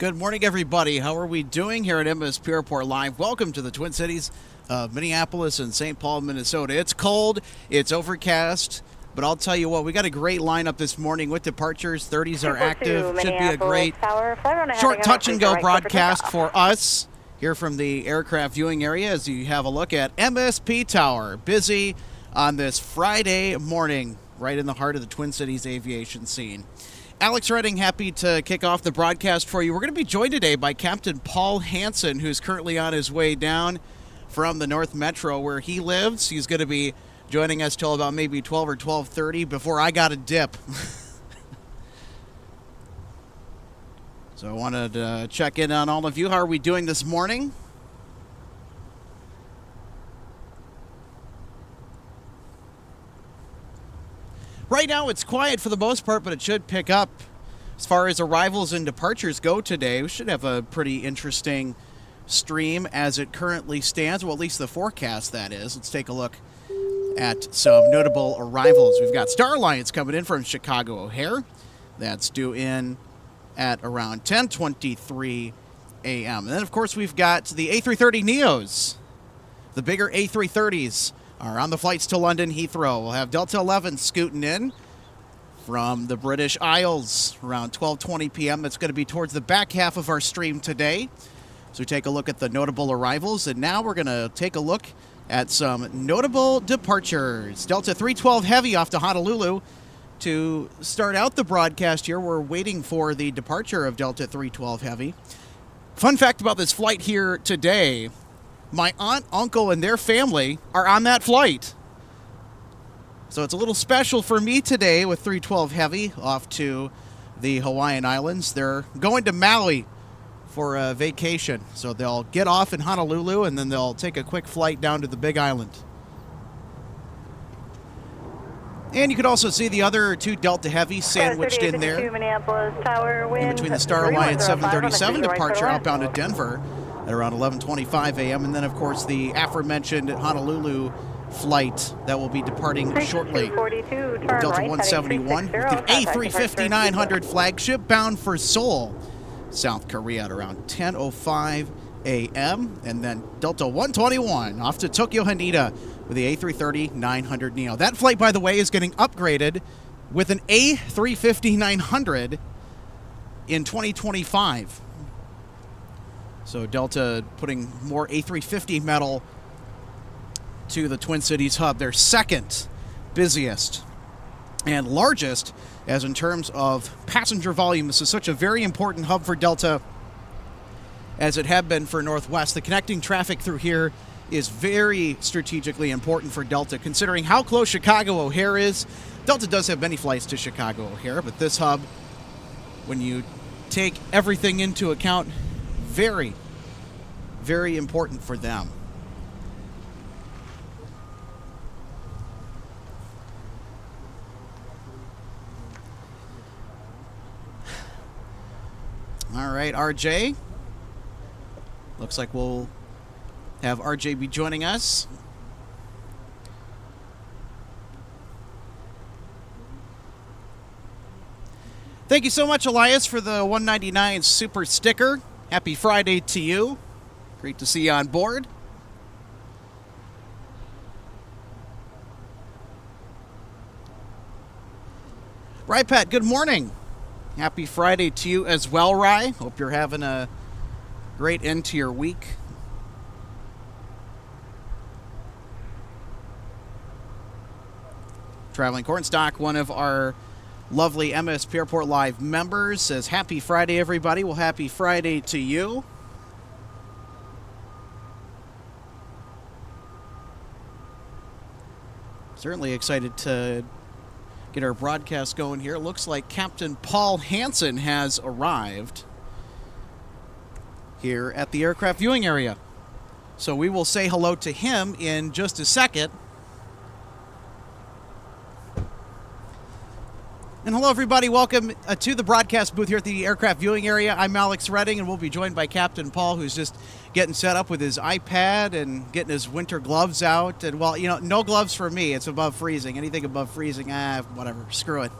Good morning, everybody. How are we doing here at MSP Airport Live? Welcome to the Twin Cities of Minneapolis and St. Paul, Minnesota. It's cold, it's overcast, but I'll tell you what, we got a great lineup this morning with departures. 30s are active. Should be a great short touch-and-go broadcast for us here from the aircraft viewing area as you have a look at MSP Tower. Busy on this Friday morning, right in the heart of the Twin Cities aviation scene. Alex Redding, happy to kick off the broadcast for you. We're going to be joined today by Captain Paul Hansen, who's currently on his way down from the North Metro where he lives. He's going to be joining us till about maybe 12 or 12:30 before I got a dip. So I wanted to check in on all of you. How are we doing this morning? Right now, it's quiet for the most part, but it should pick up as far as arrivals and departures go today. We should have a pretty interesting stream as it currently stands, well, at least the forecast, that is. Let's take a look at some notable arrivals. We've got Star Alliance coming in from Chicago O'Hare. That's due in at around 10:23 a.m. And then, of course, we've got the A330neos, the bigger A330s. Are on the flights to London Heathrow. We'll have Delta 11 scooting in from the British Isles around 12:20 p.m. That's going to be towards the back half of our stream today. So we take a look at the notable arrivals, and now we're going to take a look at some notable departures. Delta 312 Heavy off to Honolulu to start out the broadcast here. We're waiting for the departure of Delta 312 Heavy. Fun fact about this flight here today: my aunt, uncle, and their family are on that flight. So it's a little special for me today with 312 Heavy off to the Hawaiian Islands. They're going to Maui for a vacation. So they'll get off in Honolulu and then they'll take a quick flight down to the Big Island. And you could also see the other two Delta Heavy sandwiched in there. Minneapolis Tower, in between the Star Alliance 737 departure outbound to Denver at around 11:25 a.m. And then, of course, the aforementioned Honolulu flight that will be departing shortly. Delta 171 with the A350-900 flagship bound for Seoul, South Korea at around 10:05 a.m. And then Delta 121 off to Tokyo Haneda with the A330-900 Neo. That flight, by the way, is getting upgraded with an A350-900 in 2025. So Delta putting more A350 metal to the Twin Cities hub, their second busiest and largest as in terms of passenger volume. This is such a very important hub for Delta as it had been for Northwest. The connecting traffic through here is very strategically important for Delta, considering how close Chicago O'Hare is. Delta does have many flights to Chicago O'Hare, but this hub, when you take everything into account, very, very important for them. All right, RJ. Looks like we'll have RJ be joining us. Thank you so much, Elias, for the 199 super sticker. Happy Friday to you. Great to see you on board. Rye Pat, good morning. Happy Friday to you as well, Rye. Hope you're having a great end to your week. Traveling Cornstalk, one of our lovely MSP Airport Live members, says, happy Friday, everybody. Well, happy Friday to you. Certainly excited to get our broadcast going here. It looks like Captain Paul Hansen has arrived here at the aircraft viewing area. So we will say hello to him in just a second. And hello, everybody. Welcome to the broadcast booth here at the aircraft viewing area. I'm Alex Redding, and we'll be joined by Captain Paul, who's just getting set up with his iPad and getting his winter gloves out. And, well, you know, no gloves for me. It's above freezing. Anything above freezing, whatever. Screw it.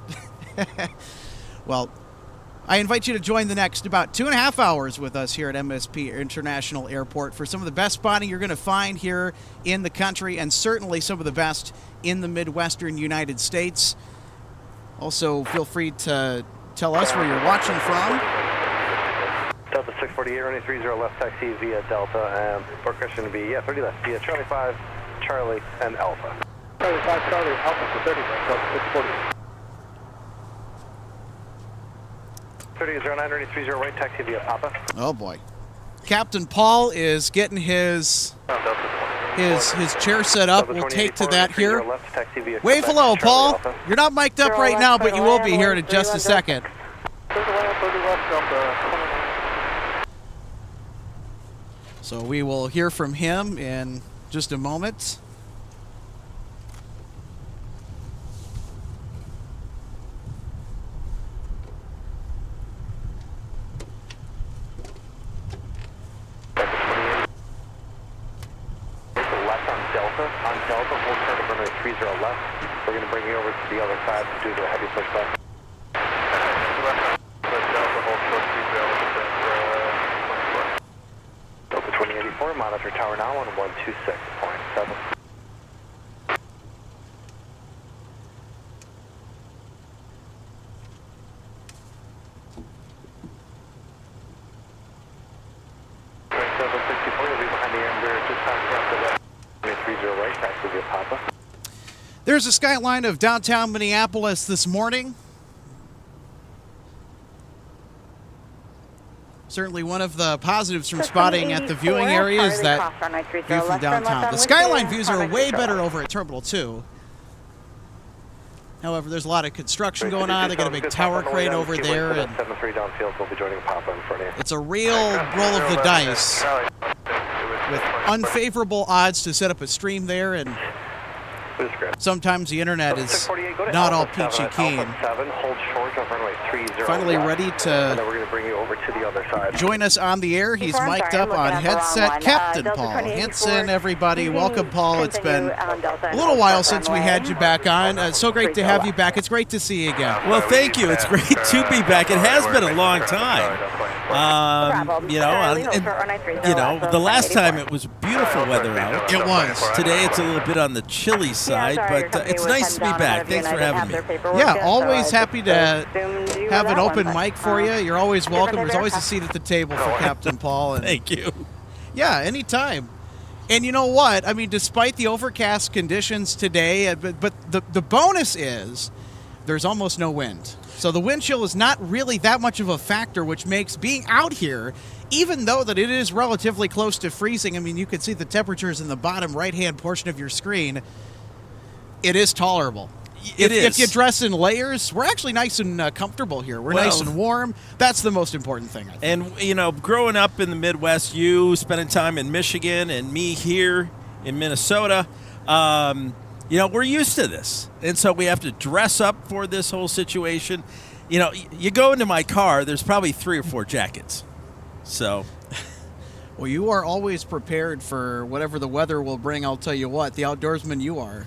Well, I invite you to join the next about 2.5 hours with us here at MSP International Airport for some of the best spotting you're going to find here in the country, and certainly some of the best in the Midwestern United States. Also, feel free to tell us where you're watching from. Delta 648, running 30 left taxi via Delta, and forecast going to be 30 left via Charlie 5, Charlie, and Alpha. Charlie 5, Charlie, Alpha for 30, Delta 640. 3009, running 30 right taxi via Papa. Oh boy. Captain Paul is getting his chair set up. We'll take to that here. Wave hello, Paul. You're not mic'd up right now, but you will be here in just a second. So we will hear from him in just a moment. On Delta, hold turn of runway 30 left. We're going to bring you over to the other side due to a heavy pushback. Delta 2084, monitor tower now on 126.7. There's a skyline of downtown Minneapolis this morning. Certainly one of the positives from spotting at the viewing area is that view from downtown. The skyline views are way better over at Terminal 2. However, there's a lot of construction going on. They got a big tower crane over there, and it's a real roll of the dice with unfavorable odds to set up a stream there, and sometimes the internet is not all peachy keen. Finally ready to join us on the air. He's mic'd up on headset. Captain Paul Hinson, everybody. Welcome, Paul. It's been a little while since we had you back on. It's so great to have you back. It's great to see you again. Well, thank you. It's great to be back. It has been a long time. The last time it was beautiful weather out. It was. Today it's a little bit on the chilly side, but it's nice to be back. Thanks for having me. Yeah, always happy to have an open mic for you. You're always welcome. There's always a seat at the table for Captain Paul. And thank you. Yeah, anytime. And you know what? I mean, despite the overcast conditions today, but the bonus is there's almost no wind. So the wind chill is not really that much of a factor, which makes being out here, even though that it is relatively close to freezing, I mean, you can see the temperatures in the bottom right-hand portion of your screen, it is tolerable. If you dress in layers, we're actually nice and comfortable here. We're nice and warm. That's the most important thing, I think. And, growing up in the Midwest, you spending time in Michigan and me here in Minnesota, we're used to this. And so we have to dress up for this whole situation. You go into my car, there's probably 3 or 4 jackets. So... Well, you are always prepared for whatever the weather will bring. I'll tell you what, the outdoorsman you are.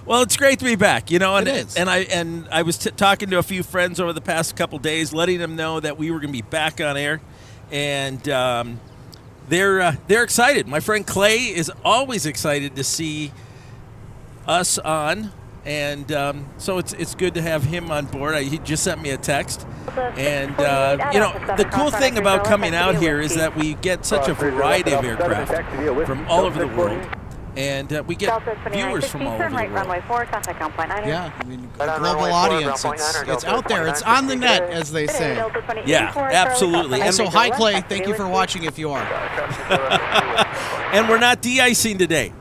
Well, it's great to be back, and it is. And I was talking to a few friends over the past couple days, letting them know that we were going to be back on air, and they're excited. My friend Clay is always excited to see us on, and so it's good to have him on board. He just sent me a text. And, the cool thing about coming out here is that we get such a variety of aircraft from all over the world. And we get viewers from all over the world. Yeah, I mean, a global audience. It's out there. It's on the net, as they say. Yeah, absolutely. And so, hi, Clay. Thank you for watching if you are. And we're not de-icing today.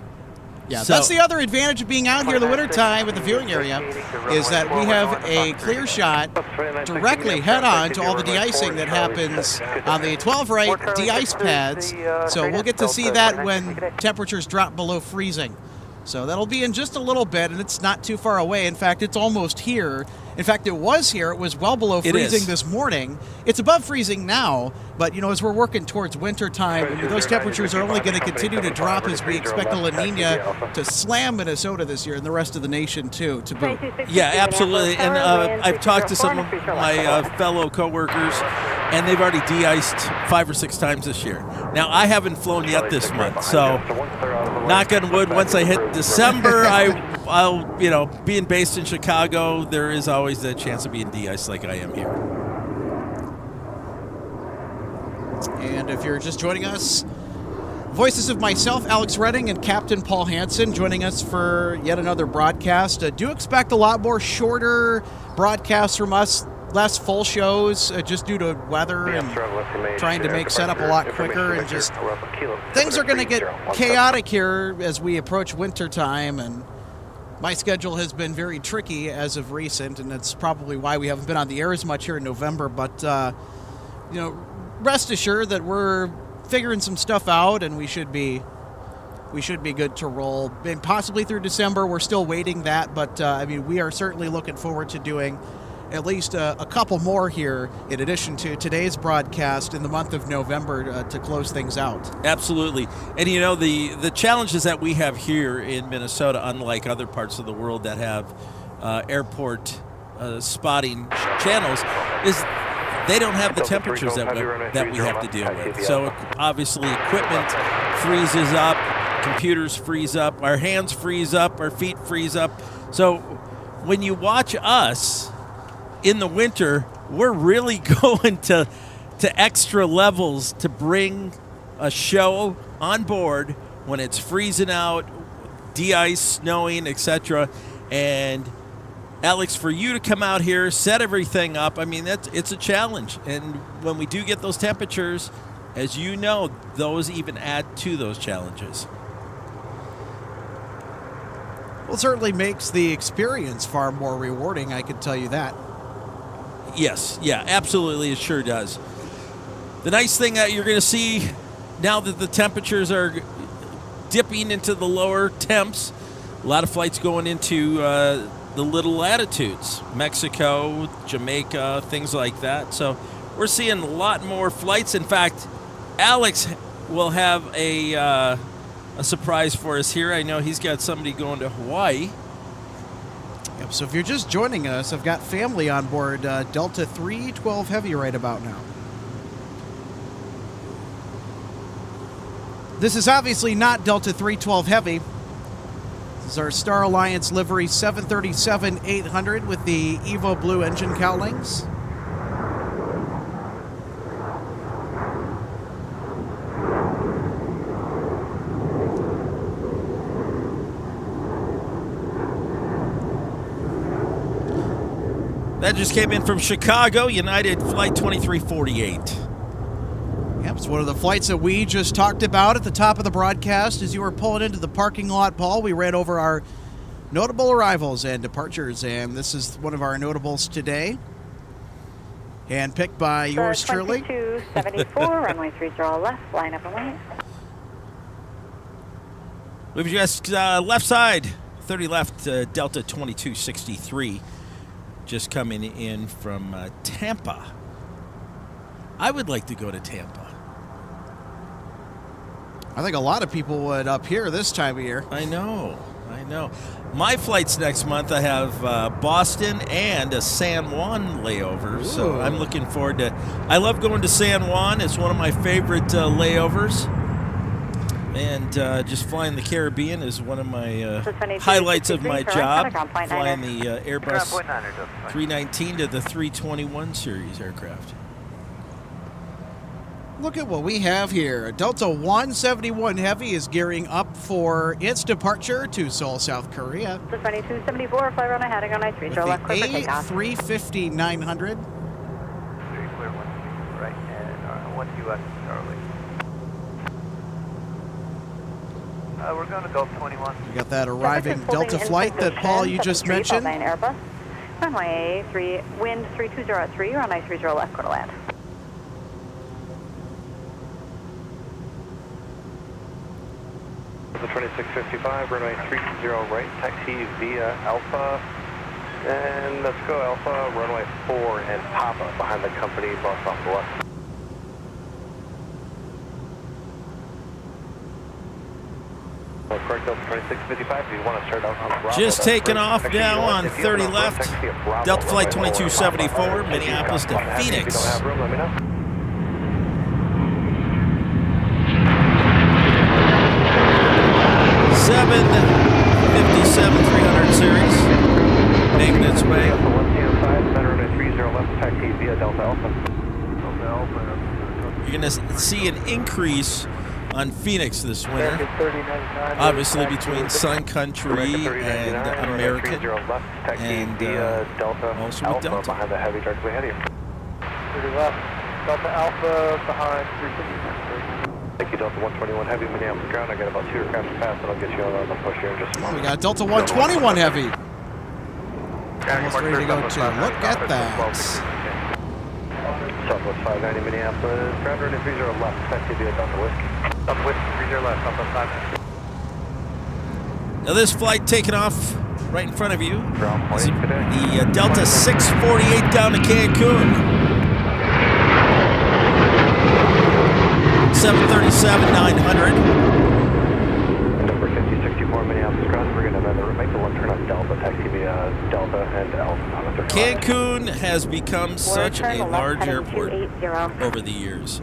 Yeah, that's the other advantage of being out here in the wintertime at the viewing area, is that we have a clear shot directly head-on to all the de-icing that happens on the 12 right de-ice pads. So we'll get to see that when temperatures drop below freezing. So that'll be in just a little bit, and it's not too far away. In fact, it's almost here. In fact, it was here. It was well below freezing this morning. It's above freezing now, but, you know, as we're working towards winter time, those temperatures are only going to continue to drop as we expect the La Nina to slam Minnesota this year and the rest of the nation, too, to boot. Yeah, absolutely. And I've talked to some of my fellow coworkers, and they've already de-iced 5 or 6 times this year. Now, I haven't flown yet this month, so knock on wood, once I hit December, I'll, you know, being based in Chicago, there is always the chance of being de-iced like I am here. And if you're just joining us, voices of myself, Alex Redding, and Captain Paul Hansen joining us for yet another broadcast. Do expect a lot more shorter broadcasts from us, less full shows, just due to weather and trying to make setup a lot quicker, and just things are going to get chaotic here as we approach winter time, and my schedule has been very tricky as of recent, and that's probably why we haven't been on the air as much here in November. But you know, rest assured that we're figuring some stuff out, and we should be good to roll. And possibly through December, we're still waiting that, but I mean, we are certainly looking forward to doing at least a couple more here in addition to today's broadcast in the month of November to close things out. Absolutely. And you know, the challenges that we have here in Minnesota, unlike other parts of the world that have airport spotting channels, is they don't have the temperatures that we have to deal with. So obviously equipment freezes up, computers freeze up, our hands freeze up, our feet freeze up. So when you watch us in the winter, we're really going to extra levels to bring a show on board when it's freezing out, de-ice, snowing, etc. And Alex, for you to come out here, set everything up, I mean, it's a challenge. And when we do get those temperatures, as you know, those even add to those challenges. Well, it certainly makes the experience far more rewarding, I can tell you that. Yes, yeah, absolutely, it sure does. The nice thing that you're going to see now that the temperatures are dipping into the lower temps, a lot of flights going into the little latitudes, Mexico, Jamaica, things like that. So we're seeing a lot more flights. In fact, Alex will have a surprise for us here. I know he's got somebody going to Hawaii. Yep, so if you're just joining us, I've got family on board Delta 312 Heavy right about now. This is obviously not Delta 312 Heavy. This is our Star Alliance livery 737-800 with the Evo Blue engine cowlings. That just came in from Chicago, United Flight 2348. Yep, it's one of the flights that we just talked about at the top of the broadcast. As you were pulling into the parking lot, Paul, we ran over our notable arrivals and departures, and this is one of our notables today. Handpicked by yours truly. 2274, runway 30 left, line up and wait. Move you guys left side, 30 left, Delta 2263. Just coming in from Tampa. I would like to go to Tampa. I think a lot of people would up here this time of year. I know. My flights next month, I have Boston and a San Juan layover. Ooh. So I'm looking forward to. I love going to San Juan. It's one of my favorite layovers. And just flying the Caribbean is one of my highlights of my job. Flying the Airbus 319 to the 321 series aircraft. Look at what we have here. Delta 171 Heavy is gearing up for its departure to Seoul, South Korea. 2274, fly runway heading on 93, left, clear for takeoff. A350-900. Very clear, right, and 1 US Charlie. We're going to Gulf 21. We got that arriving Delta flight that Paul you just mentioned. Airbus. Runway 3, wind 320 at 3, runway 30 left, quarter land. The 2655, runway 30 right, taxi via Alpha. And let's go Alpha, runway 4 and Papa behind the company bus off the left. Correct, Delta 2655, if you want to start out on Bravo. Just taking off now on 30 left. Delta Flight 2274, Minneapolis to Phoenix. If you don't have room, let me know. 757 300 series, making its way. Delta 105, center runway 30 left, taxi via Delta Alpha. Delta Alpha. You're going to see an increase on Phoenix this winter, obviously between Sun Country and American, and also with Delta. Behind the heavy directly ahead of you. 30 left, Delta Alpha behind 350. Thank you, Delta 121 Heavy, Minneapolis ground. I got about 2 aircraft to pass, and I'll get you on the push here in just a Oh, moment. we got Delta 121 Heavy. Almost ready to go too. Look at that. Southwest 590 Minneapolis, ground running 30 left, taxi via Delta Whiskey. Southwest 30 left, Southwest 590. Now this flight taking off right in front of you Ground is point today. the Delta 648 down to Cancun. 737-900. Number 5064 Minneapolis ground. We're going to make the left turn on Delta, taxi via Delta and Alpha on the 35. Cancun has become such a large airport 280. over the years.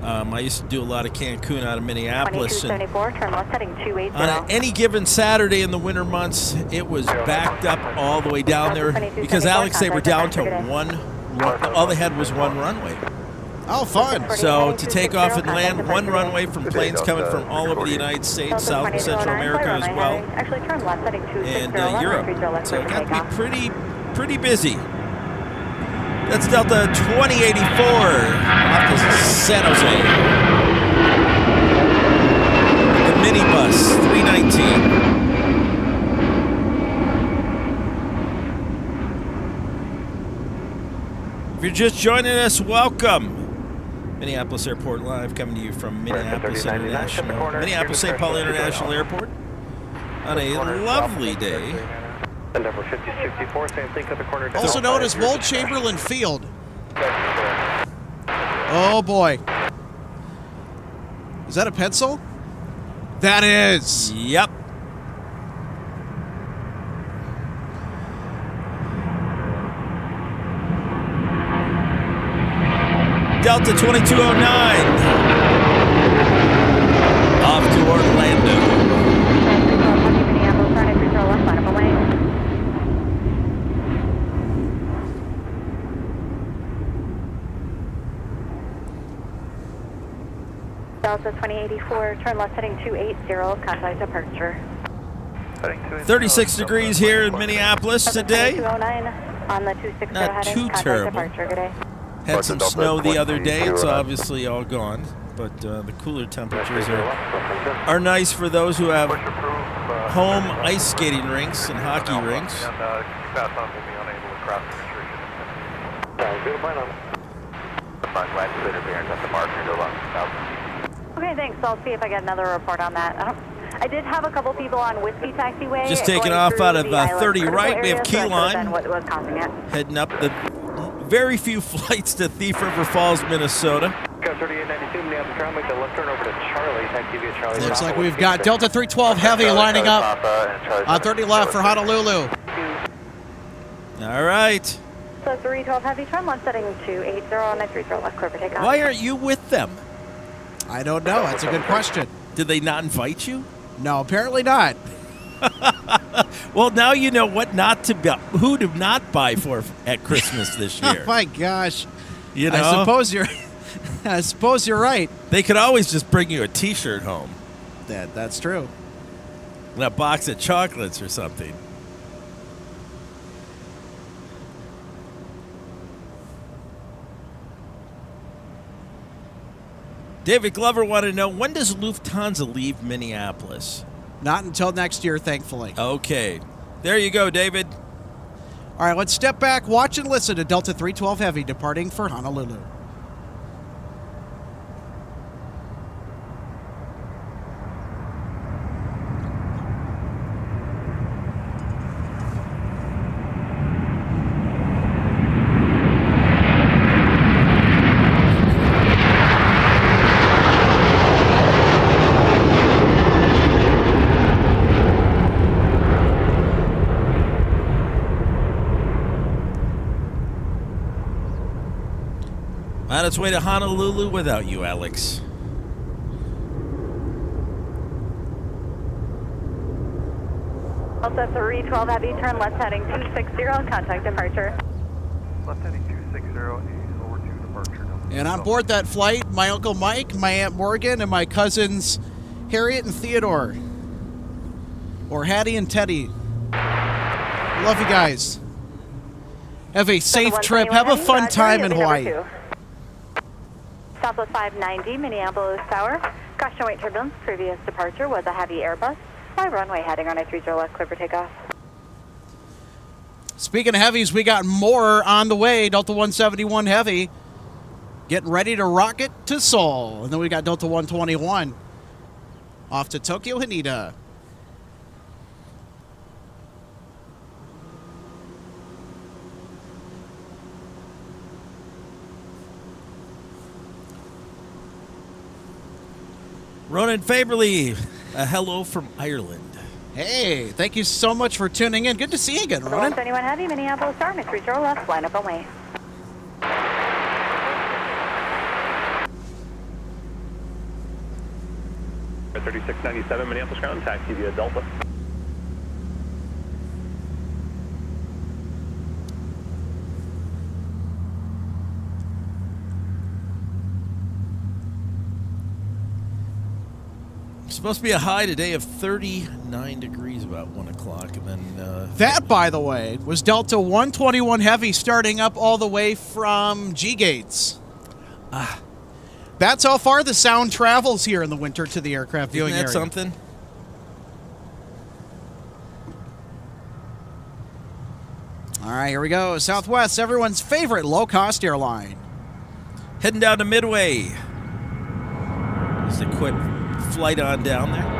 I used to do a lot of Cancun out of Minneapolis, and 2274, turn left heading 280. on any given Saturday in the winter months, it was backed up all the way down there because, Alex, they were down to all they had was one runway. Oh, fun. So to take off and land one runway from planes coming from all over the United States, South and Central America as well, Actually, turn left heading 260. and Europe. So it got to be pretty busy. That's Delta 2084 off to San Jose. The minibus 319. If you're just joining us, welcome. Minneapolis Airport Live, coming to you from Minneapolis St. Paul International Airport on a lovely day. And number 5064, same thing at the corner. Also known as Wold Chamberlain Field. Oh boy. Is that a pencil? That is. Yep. Delta 2209 off to Orlando. Minneapolis, turn 30 left, line up away. Delta 2084, turn left heading 280, contact departure. 36 degrees here in Minneapolis today. 209 on the 260 Not heading, too contact terrible. departure, good day. Had some snow the other day. It's obviously all gone, but the cooler temperatures are nice for those who have home ice skating rinks and hockey rinks. Okay, thanks. I'll see if I get another report on that. I did have a couple people on Whiskey Taxiway. Just taking going off through out of the island 30 critical right. We have area, so I Key should have Line been what was causing it. heading up the very few flights to Thief River Falls, Minnesota. Got 3892 Minneapolis ground, make the left turn over to Charlie, taxi via Charlie. Looks like we've got Delta 312 Heavy lining up on 30 left for Honolulu. All right. So 312 Heavy, turn left setting 280 on 930 left, clear for takeoff. Why aren't you with them? I don't know. That's a good question. Did they not invite you? No, apparently not. Well, now you know what not to buy, who to not buy for at Christmas this year. Oh my gosh. You know, I suppose you're right. they could always just bring you a T-shirt home That's true. and a box of chocolates or something. David Glover wanted to know, when does Lufthansa leave Minneapolis? Not until next year, thankfully. Okay. There you go, David. All right, let's step back, watch and listen to Delta 312 Heavy departing for Honolulu. On its way to Honolulu without you, Alex. Delta 312 Heavy, turn left heading 260, contact departure. Left heading 260, over to departure. And on board that flight, my Uncle Mike, my Aunt Morgan, and my cousins Harriet and Theodore. Or Hattie and Teddy. Love you guys. Have a safe trip. Have a fun time in Hawaii. Southwest 590, Minneapolis Tower. Caution weight turbulence. Previous departure was a heavy Airbus. By runway heading on a 30 left, clear for takeoff. Speaking of heavies, we got more on the way. Delta 171 Heavy getting ready to rocket to Seoul. And then we got Delta 121 off to Tokyo Haneda. Ronan Faberly, a hello from Ireland. Hey, thank you so much for tuning in. Good to see you again, Ronan. 171 Heavy, Minneapolis Tower, 30 left, line up only. At 3697 Minneapolis ground, taxi via Delta. Supposed to be a high today of 39 degrees about 1 o'clock, and then That, by the way, was Delta 121 Heavy starting up all the way from G-Gates. That's how far the sound travels here in the winter to the aircraft viewing isn't that area. something? All right, here we go. Southwest, everyone's favorite low-cost airline. Heading down to Midway. Just a quick flight on down there.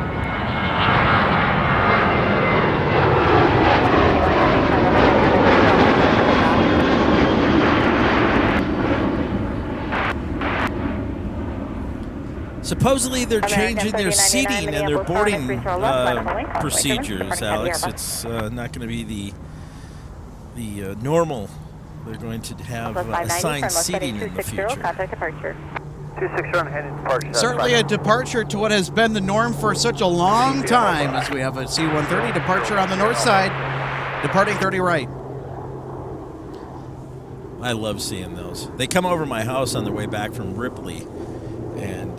Supposedly they're changing their seating and their boarding procedures, Alex. It's not going to be the normal. They're going to have assigned seating in the future. Contact departure. 260 on heading departure. Certainly a departure to what has been the norm for such a long time, as we have a C-130 departure on the north side, departing 30 right. I love seeing those. They come over my house on their way back from Ripley, and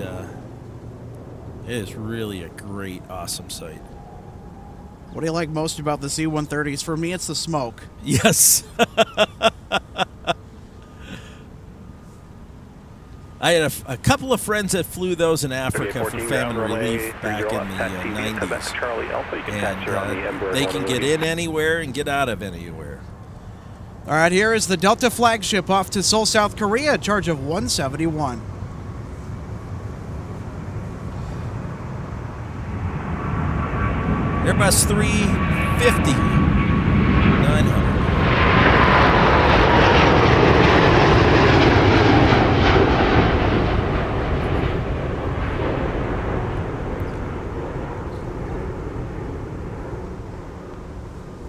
it is really a great, awesome sight. What do you like most about the C-130s? For me, it's the smoke. Yes. I had a couple of friends that flew those in Africa for family relief back in the 90s. And they can get in anywhere and get out of anywhere. All right, here is the Delta flagship off to Seoul, South Korea, in charge of 171. Airbus 350, 900.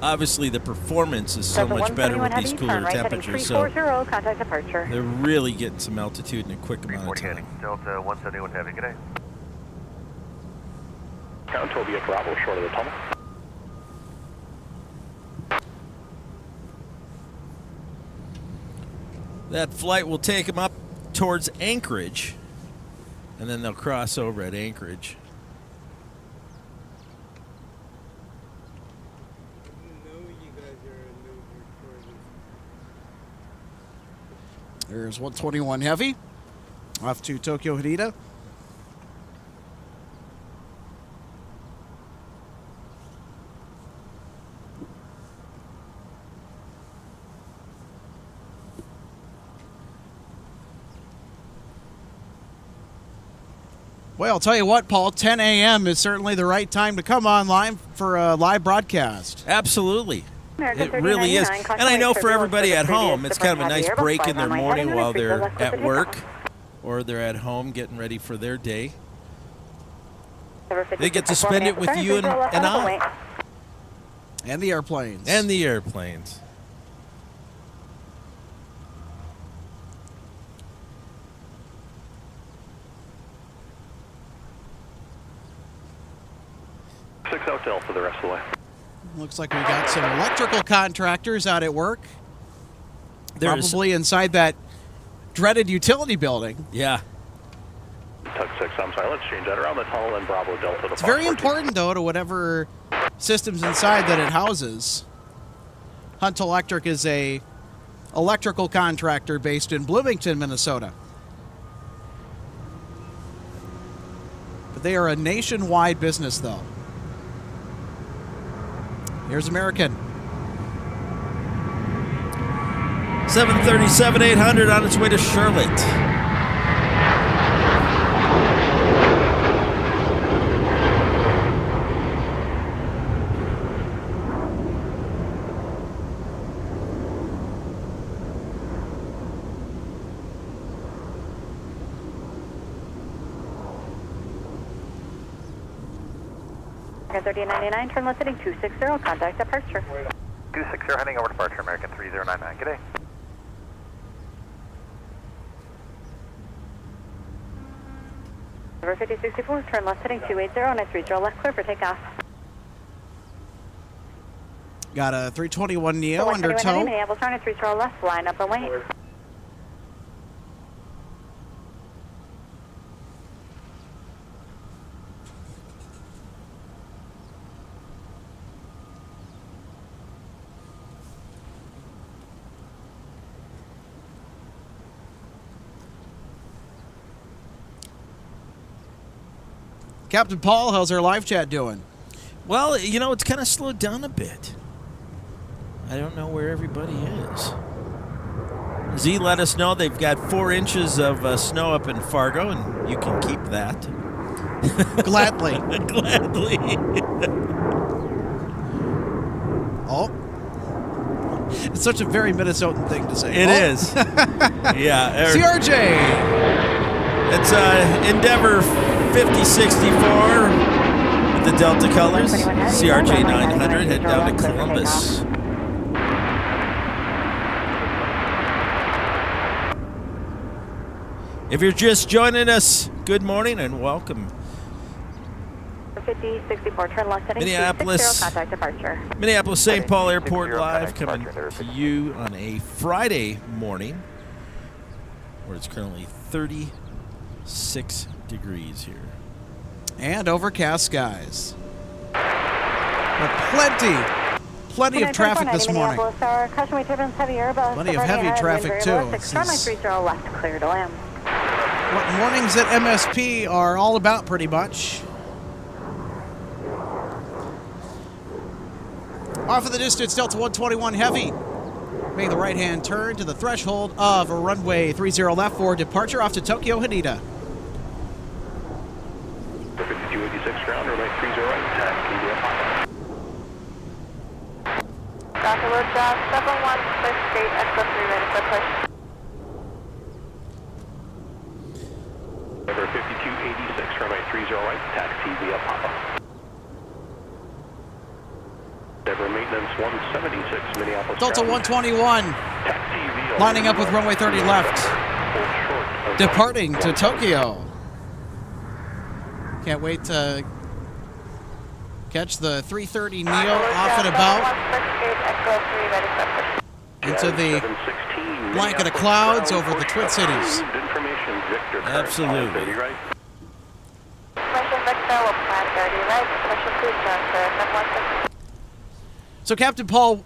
Obviously, the performance is so much better with these cooler temperatures, so contact departure. they're really getting some altitude in a quick amount of time. Delta 171 Heavy, good day. Count will be at Bravo, short of the tunnel. That flight will take them up towards Anchorage, and then they'll cross over at Anchorage. There's 121 Heavy off to Tokyo Haneda. Well, I'll tell you what, Paul, 10 a.m. is certainly the right time to come online for a live broadcast. Absolutely. It really is. And I know for everybody at home, it's kind of a nice break in their morning while they're at work or they're at home getting ready for their day. They get to spend it with you and I. And the airplanes. And the airplanes. 6 out to Alpha the rest of the way. Looks like we got some electrical contractors out at work. Probably inside that dreaded utility building. Yeah. Tug 6, I'm sorry, let's change that around the tunnel and Bravo Delta to It's very important, though, to whatever systems inside that it houses. Hunt Electric is a electrical contractor based in Bloomington, Minnesota. But they are a nationwide business, though. Here's American. 737-800 on its way to Charlotte. American 3099, turn left heading 260, contact departure. 260 heading over departure, American 3099. Good day. Over 5064, turn left heading 280, on a 30 left, clear for takeoff. Got a 321 Neo under tow. Minneapolis, turn at 30 left, line up and wait. Captain Paul, how's our live chat doing? Well, you know, it's kind of slowed down a bit. I don't know where everybody is. Z let us know they've got 4 inches of snow up in Fargo, and you can keep that. Gladly. Gladly. Oh. It's such a very Minnesotan thing to say. It is. Yeah. CRJ. It's Endeavor 5064 with the Delta colors. CRJ 900 head down to Columbus. If you're just joining us, good morning and welcome. 5064, turn left heading Minneapolis. 260, contact departure. Minneapolis St. Paul Airport live coming to you on a Friday morning where it's currently 36 degrees here. And overcast skies. But plenty of traffic this morning. Plenty of heavy traffic too. Runway 30 left, clear to land. What mornings at MSP are all about, pretty much. Off of the distance, Delta 121 Heavy. Making the right-hand turn to the threshold of runway 30 left for departure off to Tokyo Haneda. 5286 ground, runway 30 right, taxi via Papa. Dr. Woodjob, 7168, Expo 3, ready for push. Number 5286, runway 30 right, taxi via Papa. Endeavor maintenance 176, Minneapolis. Delta 121 Taxi via lining up with runway 30 left. Departing to Tokyo. Can't wait to catch the 330 Neo off and about into the blanket of clouds over the Twin Cities. Absolutely. So, Captain Paul,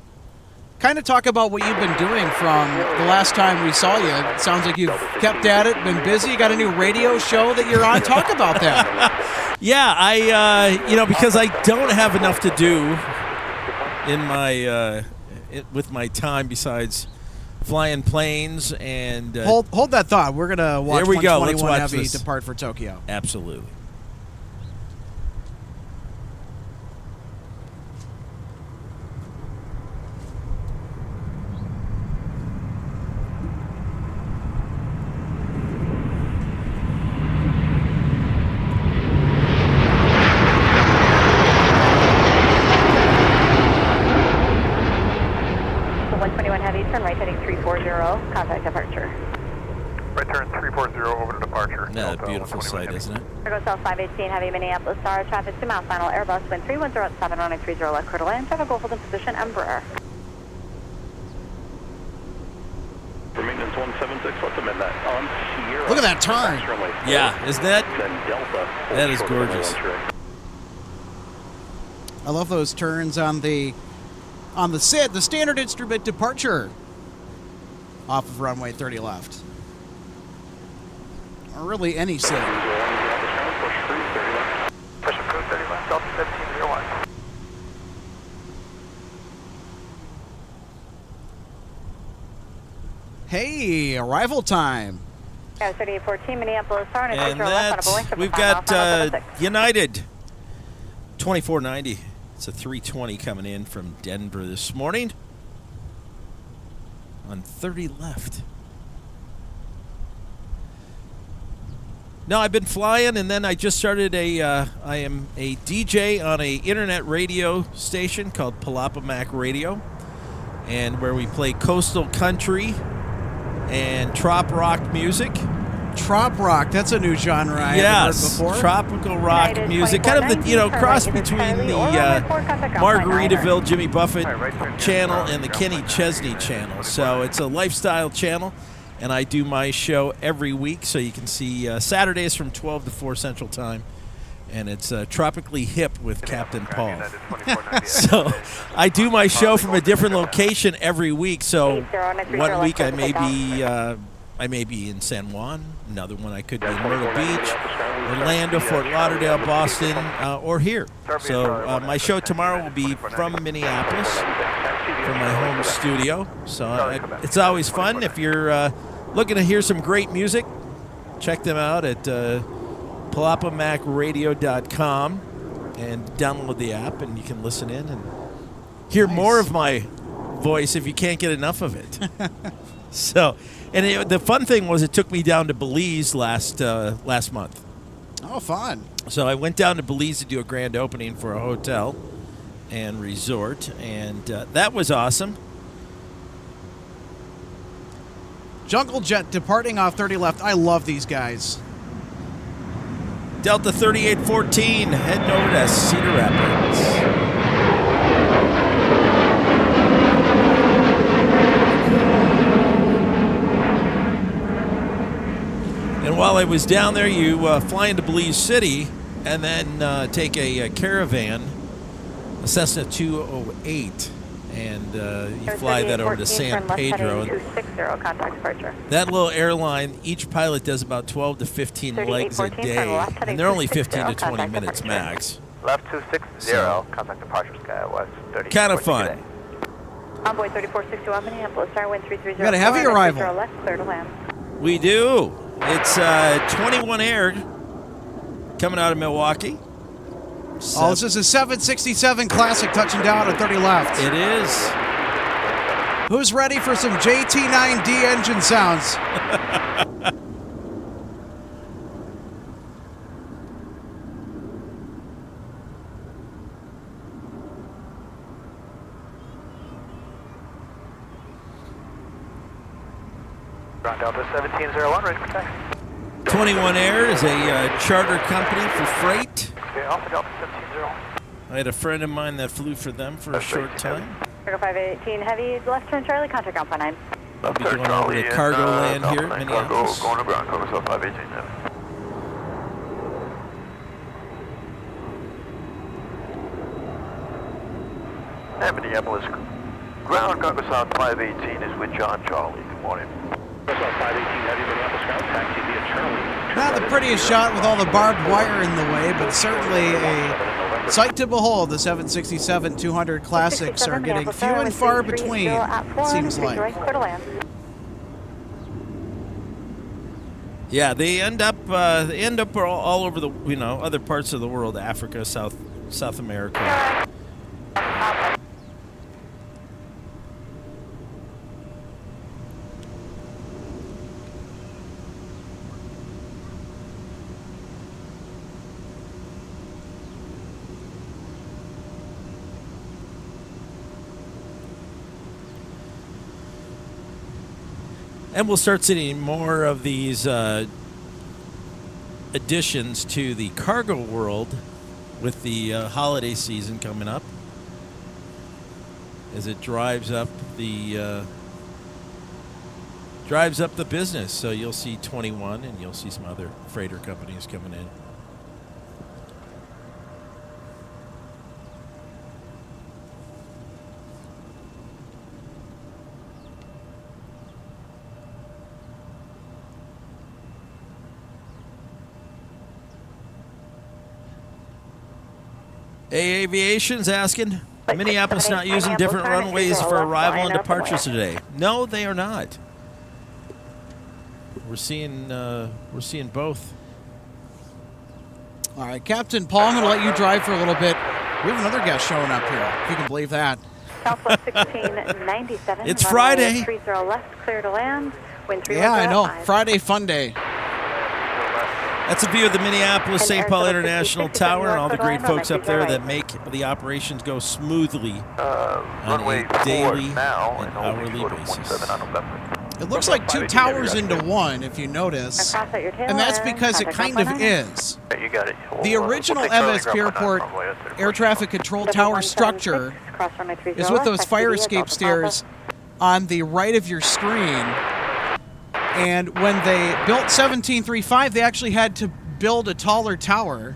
kind of talk about what you've been doing from the last time we saw you. It sounds like you've kept at it, been busy. You got a new radio show that you're on. Talk about that. Yeah, I because I don't have enough to do in my with my time besides flying planes and hold that thought. We're gonna watch there we go. Let's 121 watch Heavy this. depart for Tokyo. Absolutely. Heavy, turn right heading 340, contact departure. Right turn 340 over to departure. Yeah, Delta beautiful 121 sight, Heavy. isn't it? Cargo South 518 Heavy Minneapolis Tower, traffic 2 mile final Airbus, wind 310 at 7 on a 30 left, clear to land, traffic go hold in position, Embraer. For maintenance 176, let's amend that. On Sierra. Look at that turn. Yeah, isn't that? Then Delta. That is gorgeous. I love those turns on the SID, the standard instrument departure, off of runway 30 left. Or really any SID. Push through 30 left. Push approved 30 left, Delta 1701. Hey, arrival time. 3814 Minneapolis Tower, and And left on a Boeing we've 757 got Alpha 76. United 2490. It's a 320 coming in from Denver this morning on 30 left. No, I've been flying, and then I just started I am a DJ on a internet radio station called Palapa Radio, and where we play coastal country and trop rock music. Trop rock, that's a new genre I haven't heard before. Tropical rock United music, kind of the 2490, cross turn right, between either the Charlie or runway 4, contact Alpine Margaritaville Jimmy Buffett All right, right turn channel Charlie, and the Alpine Kenny 9, Chesney channel. So it's a lifestyle channel, and I do my show every week. So you can see Saturdays from 12 to 4 Central Time, and it's Tropically Hip with Captain Paul. United 2490. So I do my show from a different location every week. So 8093 one week I left, may be in San Juan. Another one I could be in Myrtle Beach, Orlando, Fort Lauderdale, Boston, or here. So my show tomorrow will be from Minneapolis, from my home studio. So it's always fun. If you're looking to hear some great music, check them out at palapamacradio.com and download the app, and you can listen in and hear more of my voice if you can't get enough of it. So, and the fun thing was, it took me down to Belize last month. Oh, fun. So I went down to Belize to do a grand opening for a hotel and resort, and that was awesome. Jungle Jet departing off 30 left. I love these guys. Delta 3814 heading over to Cedar Rapids. And while I was down there, you fly into Belize City and then take a caravan, a Cessna 208, and you fly that over to San Pedro. 260, contact departure. That little airline, each pilot does about 12 to 15 legs a 3814, day, turn left, heading and they're only 260, 15 to 20 contact minutes departure. max. Left 260, So- contact departure Skywest 30. Kind of fun. Envoy 3461 Minneapolis, Tower, wind 330. We got a heavy arrival. Left, clear to land. We do. It's 21 Air coming out of Milwaukee. Oh, this is a 767 Classic touching down at 30 left. It is. Who's ready for some JT9D engine sounds? Ground Delta 1701, ready for taxi. 21 Air is a charter company for freight. Okay, Alpha Delta 1701. I had a friend of mine that flew for them for a short time. Cargo 518 heavy, left turn Charlie, contact Alpha 9. I'll be going over to cargo land here at Minneapolis. Going to ground, Cargo South 518. And Minneapolis, ground Cargo South 518 is with John Charlie. Good morning. South 518 Heavy Minneapolis ground taxi via Charlie. Not the prettiest shot with all the barbed wire in the way, but certainly a sight to behold. The 767-200 Classics are getting few and far between, it seems like. Yeah, they end up all over the other parts of the world, Africa, South America. And we'll start seeing more of these additions to the cargo world with the holiday season coming up, as it drives up the business. So you'll see 21, and you'll see some other freighter companies coming in. Aviation's asking, Minneapolis not using different runways for arrival and departures today. No, they are not. We're seeing both. All right, Captain Paul, I'm going to let you drive for a little bit. We have another guest showing up here, if you can believe that. Southwest 1697. It's Friday. 30 left, clear to land. Wind 3 Yeah, I know. Friday fun day. That's a view of the Minneapolis St. Paul International Tower and all the great folks up there that make the operations go smoothly on a daily and hourly basis. It looks like two towers into one, if you notice. And that's because it kind of is. You got it. The original MSP Airport air traffic control tower structure is with those fire escape stairs on the right of your screen. And when they built 1735, they actually had to build a taller tower.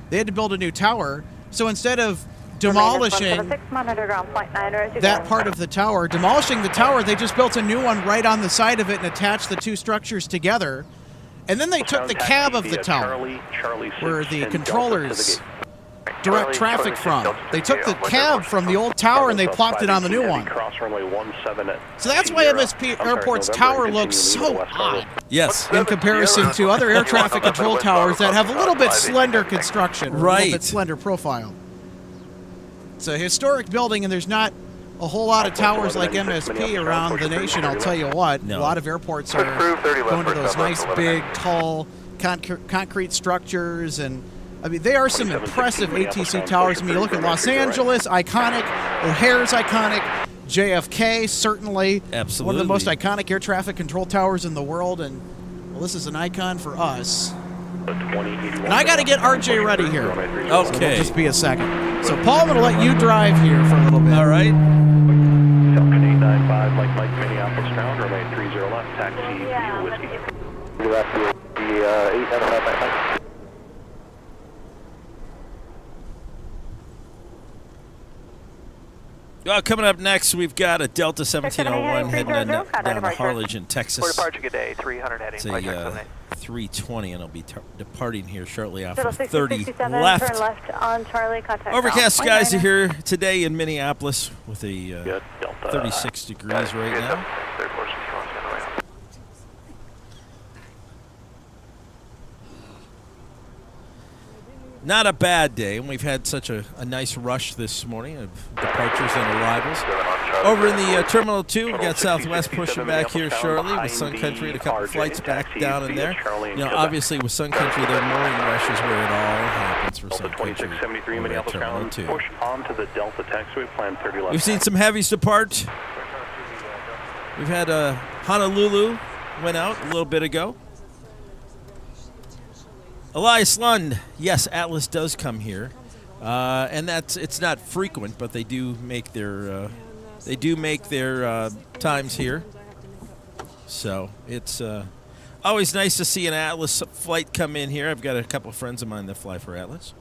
They had to build a new tower. So instead of demolishing that part of the tower, they just built a new one right on the side of it and attached the two structures together. And then they took the cab of the tower, where the controllers direct traffic from. They took the cab from the old tower and they plopped it on the new one. So that's why MSP Airport's tower looks so odd. Yes. In comparison to other air traffic control towers that have a little bit slender construction, a little bit slender profile. It's a historic building, and there's not a whole lot of towers like MSP around the nation, I'll tell you what. No. A lot of airports are going to those nice, big, tall, concrete structures, and I mean, they are some impressive ATC towers. I mean, you look at Los Angeles, iconic. O'Hare's iconic. JFK, certainly. Absolutely. One of the most iconic air traffic control towers in the world, and, well, this is an icon for us. And I got to get RJ ready here. Okay. So just be a second. So, Paul, I'm going to let you drive here for a little bit. All right. Falcon 895, Mike, Minneapolis ground, remain 30 left, taxi via whiskey. Left, the 895. Well, coming up next, we've got a Delta 1701 heading down to Harlingen, Texas. For departure, good day, 300 heading. It's a 320, and it'll be departing here shortly after 30 left. Turn left on Charlie, contact Overcast skies are here today in Minneapolis with a 36 degrees right now. Not a bad day, and we've had such a nice rush this morning of departures and arrivals. Over in the Terminal 2, we've got Southwest pushing back here shortly with Sun Country and a couple flights back down in there. You know, obviously with Sun Country, their morning rush is where it all happens for Sun Country. Over at Terminal 2. Push onto the Delta taxiway, plan 30 left. We've seen some heavies depart. We've had Honolulu went out a little bit ago. Elias Lund, yes, Atlas does come here, and it's not frequent, but they do make their times here. So it's always nice to see an Atlas flight come in here. I've got a couple of friends of mine that fly for Atlas.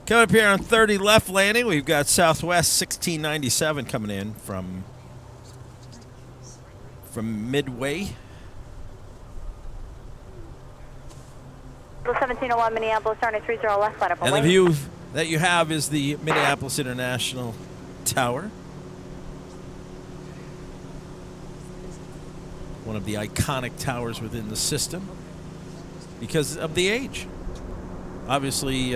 Coming up here on 30 left landing, we've got Southwest 1697 coming in from Midway. 1701 Minneapolis, starting 30 left, line up and the view that you have is the Minneapolis International Tower. One of the iconic towers within the system because of the age. Obviously,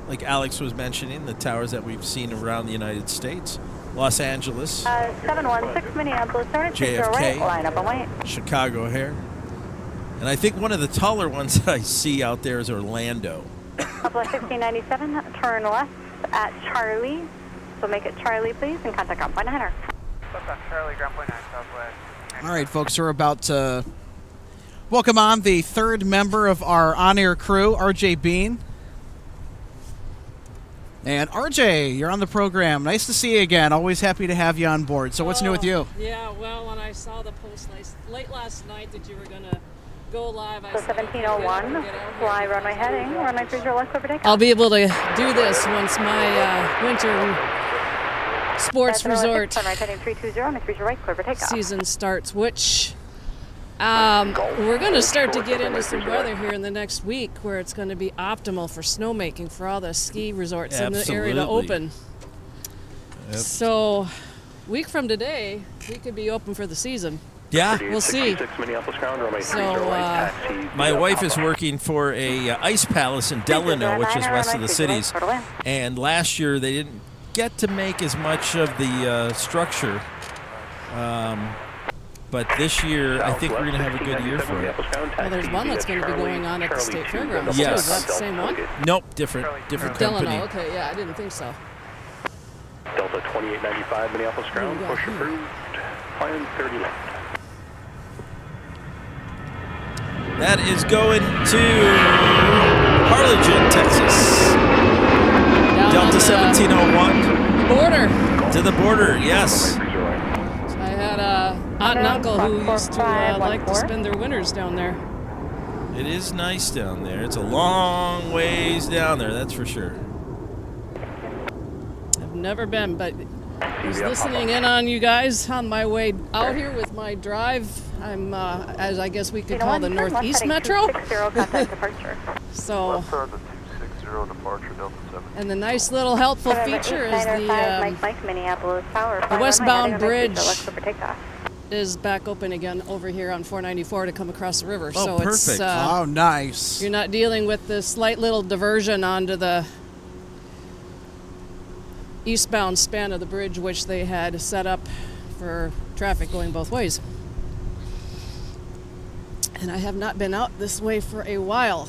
like Alex was mentioning, the towers that we've seen around the United States. Los Angeles, 716 Minneapolis, JFK, right, line up and wait. Chicago O'Hare. And I think one of the taller ones that I see out there is Orlando. Southwest 1697, turn left at Charlie. So make it Charlie, please, and contact ground point 9er. Charlie, ground point 9, southwest. All right, folks, we're about to welcome on the third member of our on-air crew, RJ Bean. And RJ, you're on the program. Nice to see you again. Always happy to have you on board. So what's new with you? Yeah, well, when I saw the post late last night that you were going to go live, I So said, 1701, fly runway heading, runway 30 left, clear for takeoff. I'll be able to do this once my winter sports resort Sunrise heading 320, runway 30 right, clear for takeoff. season starts, which we're going to start to get into some weather here in the next week where it's going to be optimal for snowmaking for all the ski resorts in the area to Absolutely. open. Yep. So, week from today, we could be open for the season. Yeah. We'll see. Minneapolis ground, runway So, 30 right, taxi My via wife is Papa. working for a ice palace in Delano, which is west of the cities. And last year they didn't get to make as much of the structure. But this year, I think we're going to have a good year for it. Well, there's one that's going to be going on at the State Fairgrounds, Yes. too. Is that the same one? Nope, different company. Delano, okay, yeah, I didn't think so. Delta 2895, Minneapolis ground, There you go. push approved, climb 30 left. That is going to Harlingen, Texas. Down Delta on the 1701 border. to the border, yes. I had a aunt and uncle who used to like to spend their winters down there. It is nice down there. It's a long ways down there, that's for sure. I've never been, but I was listening in on you guys on my way out here with my drive. I'm, as I guess we could call the Northeast Metro. 260, contact departure. So, Left side of the 260 departure, Delta 7. and the nice little helpful feature is Mike, Minneapolis Tower. the westbound Runway heading bridge 30 left, clear for takeoff. is back open again over here on 494 to come across the river. Oh, so perfect. it's Oh, nice. you're not dealing with this slight little diversion onto the eastbound span of the bridge, which they had set up for traffic going both ways. And I have not been out this way for a while.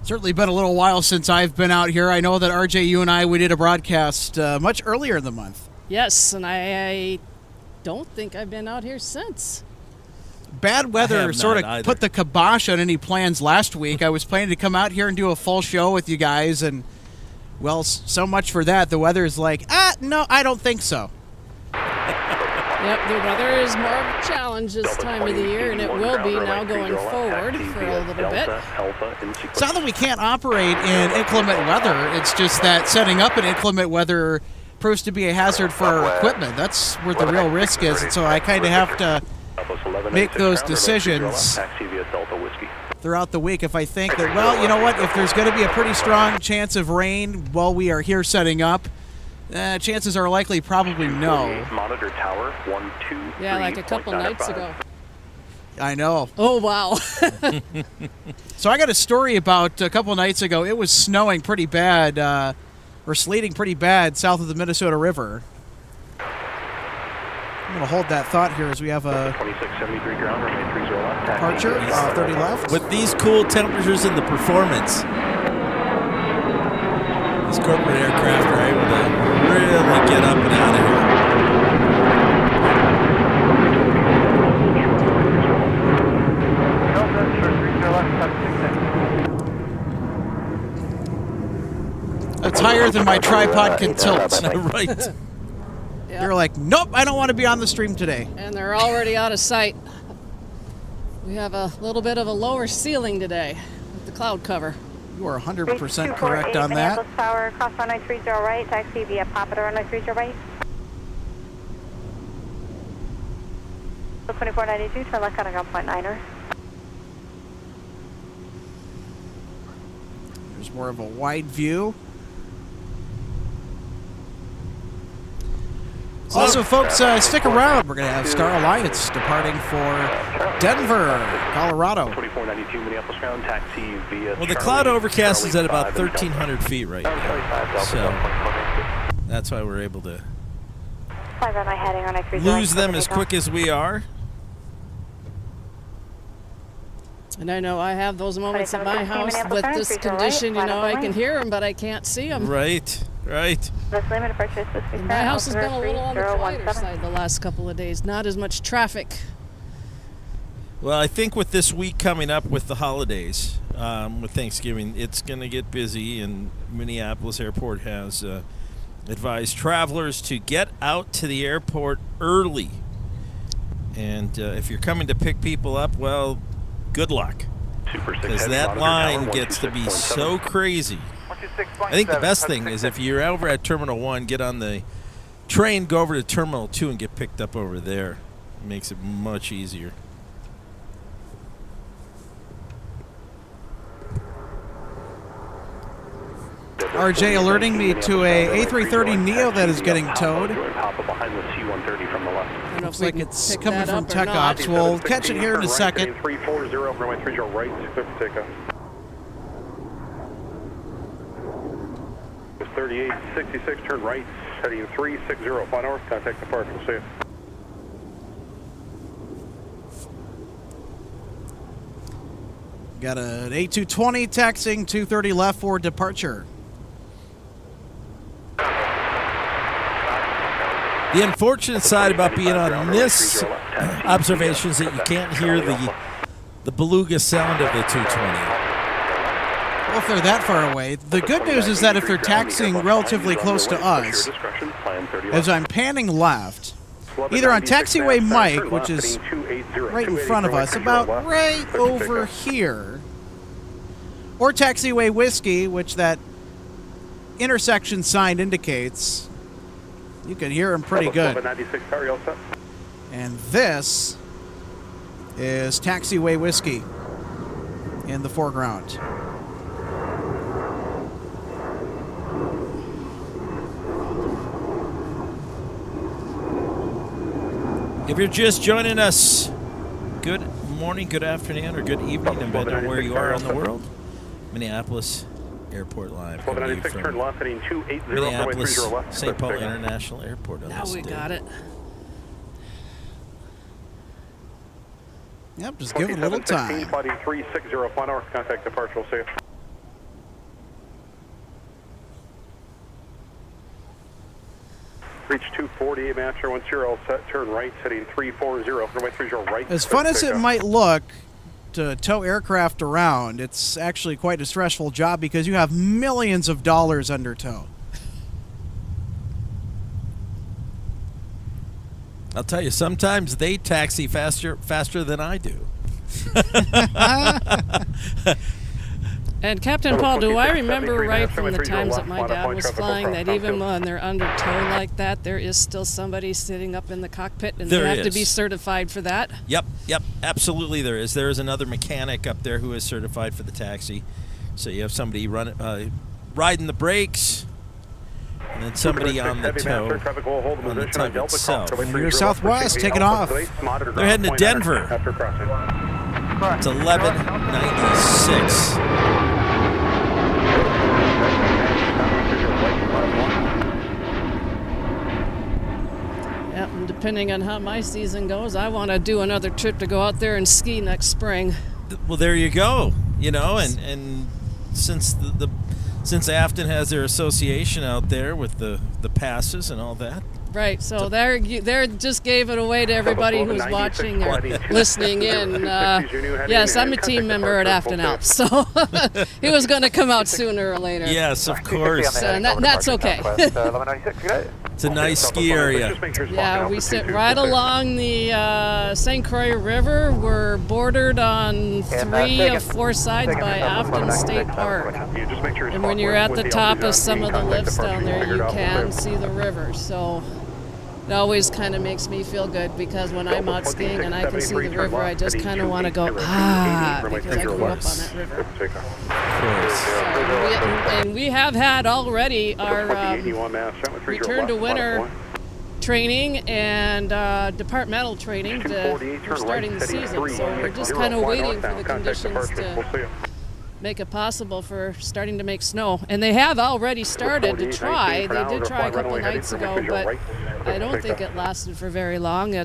Certainly been a little while since I've been out here. I know that RJ, you and I, we did a broadcast much earlier in the month. Yes, and I don't think I've been out here since. Bad I weather have sort of not either. put the kibosh on any plans last week. I was planning to come out here and do a full show with you guys, and, well, so much for that. The weather is like, no, I don't think so. Yep, the weather is more of a challenge this time of the year, and it will be now going forward for a little bit. It's not that we can't operate in inclement weather. It's just that setting up in inclement weather proves to be a hazard for our equipment. That's where the real risk is. And so I kind of have to make those decisions throughout the week if I think that, well, you know what, if there's going to be a pretty strong chance of rain while we are here setting up, chances are likely probably no. Monitor tower 1, 2, Yeah, like a couple nights ago. I know. Oh, wow. So I got a story about a couple nights ago. It was snowing pretty bad, or sleeting pretty bad south of the Minnesota River. I'm going to hold that thought here as we have a 2673 ground, runway 30 left. departure, 30 left. With these cool temperatures and the performance, these corporate aircraft are able to really get up and out of here. It's higher than my tripod can tilt. Right. You're like, nope, I don't want to be on the stream today. And they're already out of sight. We have a little bit of a lower ceiling today with the cloud cover. You are 100% correct on that. Minneapolis Tower, cross runway 30 right, taxi via Papa to runway 30 right. 2492, turn left, counting ground point 9er. There's more of a wide view. Also, folks, stick around. We're going to have Star Alliance departing for Denver, Colorado. 2492 Minneapolis ground, taxi via Well, the Charlie, cloud overcast is at Charlie about 5 and Delta. 1,300 feet right now. Charlie 5, Delta, So Delta. that's why we're able to Fly runway heading runway 30 lose right, them as quick as we are. And I know I have those moments at my 2716 house with Minneapolis, this 30 right, condition, you line know, up the I can lane. hear them, but I can't see them. Right. This limit departure is supposed to be My house has been a little on the quieter 3017. side the last couple of days. Not as much traffic. Well, I think with this week coming up with the holidays, with Thanksgiving, it's going to get busy, and Minneapolis Airport has advised travelers to get out to the airport early. And if you're coming to pick people up, well, good luck. Because that line gets to be so crazy. I think the best thing is if you're over at Terminal 1, get on the train, go over to Terminal 2 and get picked up over there. It makes it much easier. RJ alerting me to a A330neo that is getting towed. I don't know if Looks we like can it's pick coming that from up or Tech not. Ops. We'll catch it here in a second. 340, runway 30 right, clear for takeoff. 3866, turn right, heading 360, fly north, contact departure, we'll see you. Got an A220 taxiing 230 left for departure. The unfortunate side about being on this observation is that you can't hear the beluga sound of the 220. Well, if they're that far away, the good news is that if they're taxiing relatively close to us, as I'm panning left, either on taxiway Mike, which is right in front of us, about right over here, or taxiway Whiskey, which that intersection sign indicates, you can hear him pretty good. And this is taxiway Whiskey in the foreground. If you're just joining us, good morning, good afternoon, or good evening, depending on where you are in the world. Minneapolis Airport Live. Coming to you from turn left, heading 280, Minneapolis St. Paul International Airport on Now this we day. got it. Yep, just give it a little time. Flight 360, fly north, contact departure, we'll see you. Reach 240, master 10, set, turn right, heading 340, runway 30 right. As fun as it might look to tow aircraft around, it's actually quite a stressful job because you have millions of dollars under tow. I'll tell you, sometimes they taxi faster than I do. And Captain Paul, do I remember right from the times that my dad was flying that even when they're under tow like that, there is still somebody sitting up in the cockpit and There they have to is. be certified for that? Yep, absolutely there is. There is another mechanic up there who is certified for the taxi. So you have somebody riding the brakes, and then somebody on the tow, on the tug itself. You're southwest, taking off. They're heading to Denver. After crossing. It's 11:96. Yep, and depending on how my season goes, I want to do another trip to go out there and ski next spring. Well, there you go. You know, and since since Afton has their association out there with the passes and all that. Right, so there just gave it away to everybody who's watching or listening in. Yes, I'm a team member at Afton Alps, so he was going to come out sooner or later. Yes, of course. And that's okay. It's a nice ski area. Yeah, we sit right along the St. Croix River. We're bordered on 3 of 4 sides by Afton State Park. And when you're at the top of some of the lifts down there, you can see the river. So it always kind of makes me feel good because when I'm out skiing and I can see the river, I just kind of want to go, because I grew up on that river. Of course. And we have had already our return to winter training and departmental training for starting the season. So we're just kind of waiting for the conditions to make it possible for starting to make snow. And they have already started to try. They did try a couple nights ago, but I don't think it lasted for very long.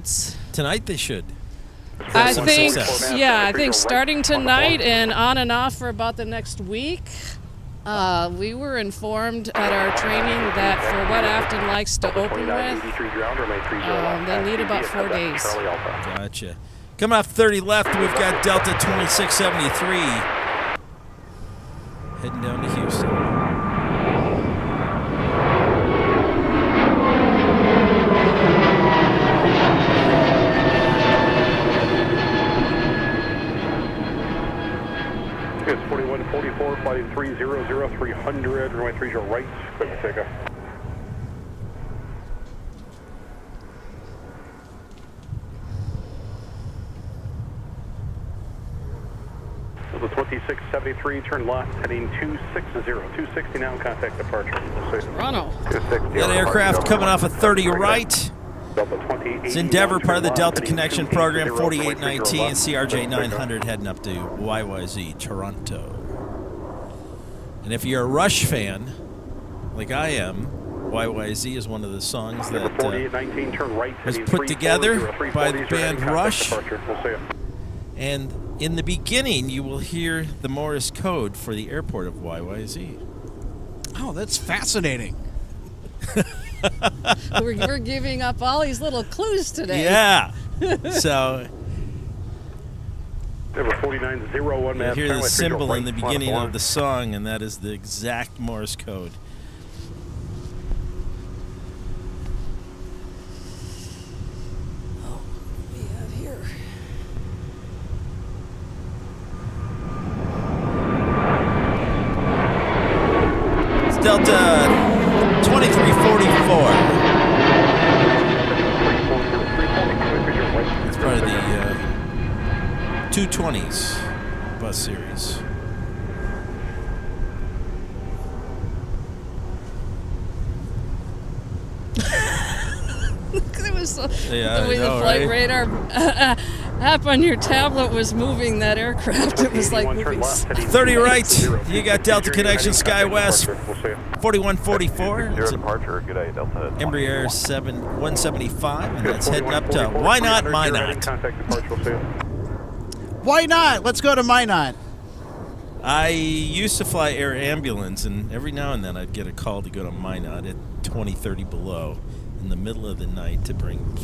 Tonight they should. I think, 167. yeah, I think starting tonight and on and off for about the next week, we were informed at our training that for what Afton likes to open with, they need about 4 days. Gotcha. Coming off 30 left, we've got Delta 2673 heading down to Houston. It's 4144, flight 300, 300, runway 30 right, clear for takeoff. The 2673, turn left, heading 260. 260 now, contact departure. Toronto. That aircraft coming off of 30 right. It's Endeavor, part of the Delta Connection program, 4819, CRJ 900 heading up to YYZ, Toronto. And if you're a Rush fan, like I am, YYZ is one of the songs that was put together by the band Rush. And in the beginning, you will hear the Morse code for the airport of YYZ. Oh, that's fascinating. We're giving up all these little clues today. Yeah. So Number 4901, you map. hear the symbol right, in the beginning of the song, and that is the exact Morse code. Oh, what do we have here? It's Delta 2344. It's part of the 220s bus series. It was so, Yeah, the way I know, the flight right? radar app on your tablet was moving that aircraft. It was like moving. 30 right, you got Delta Connection SkyWest 4144. It's a departure. Good day, Delta. Embraer 175, and that's heading up to Why Not Minot. Why not? Let's go to Minot. I used to fly air ambulance, and every now and then I'd get a call to go to Minot at 20-30 below in the middle of the night to bring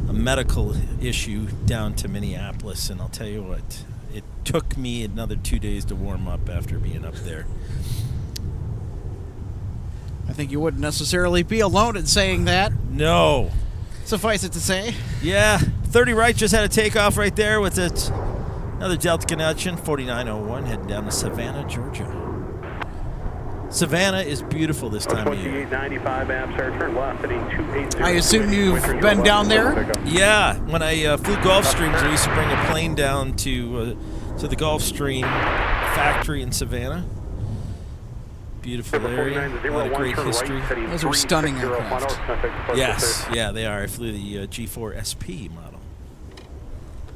a medical issue down to Minneapolis. And I'll tell you what, it took me another 2 days to warm up after being up there. I think you wouldn't necessarily be alone in saying that. No. Suffice it to say. Yeah, 30 right just had a takeoff right there with it. Another Delta Connection, 4901, heading down to Savannah, Georgia. Savannah is beautiful this time of year. 2895 amps, turn left, heading 280. I assume you've been down there? Yeah, when I flew Gulfstreams, we used to bring a plane down to the Gulfstream factory in Savannah. Beautiful area, a lot of great history. Those are stunning aircraft. Yes, yeah, they are. I flew the G4 SP model.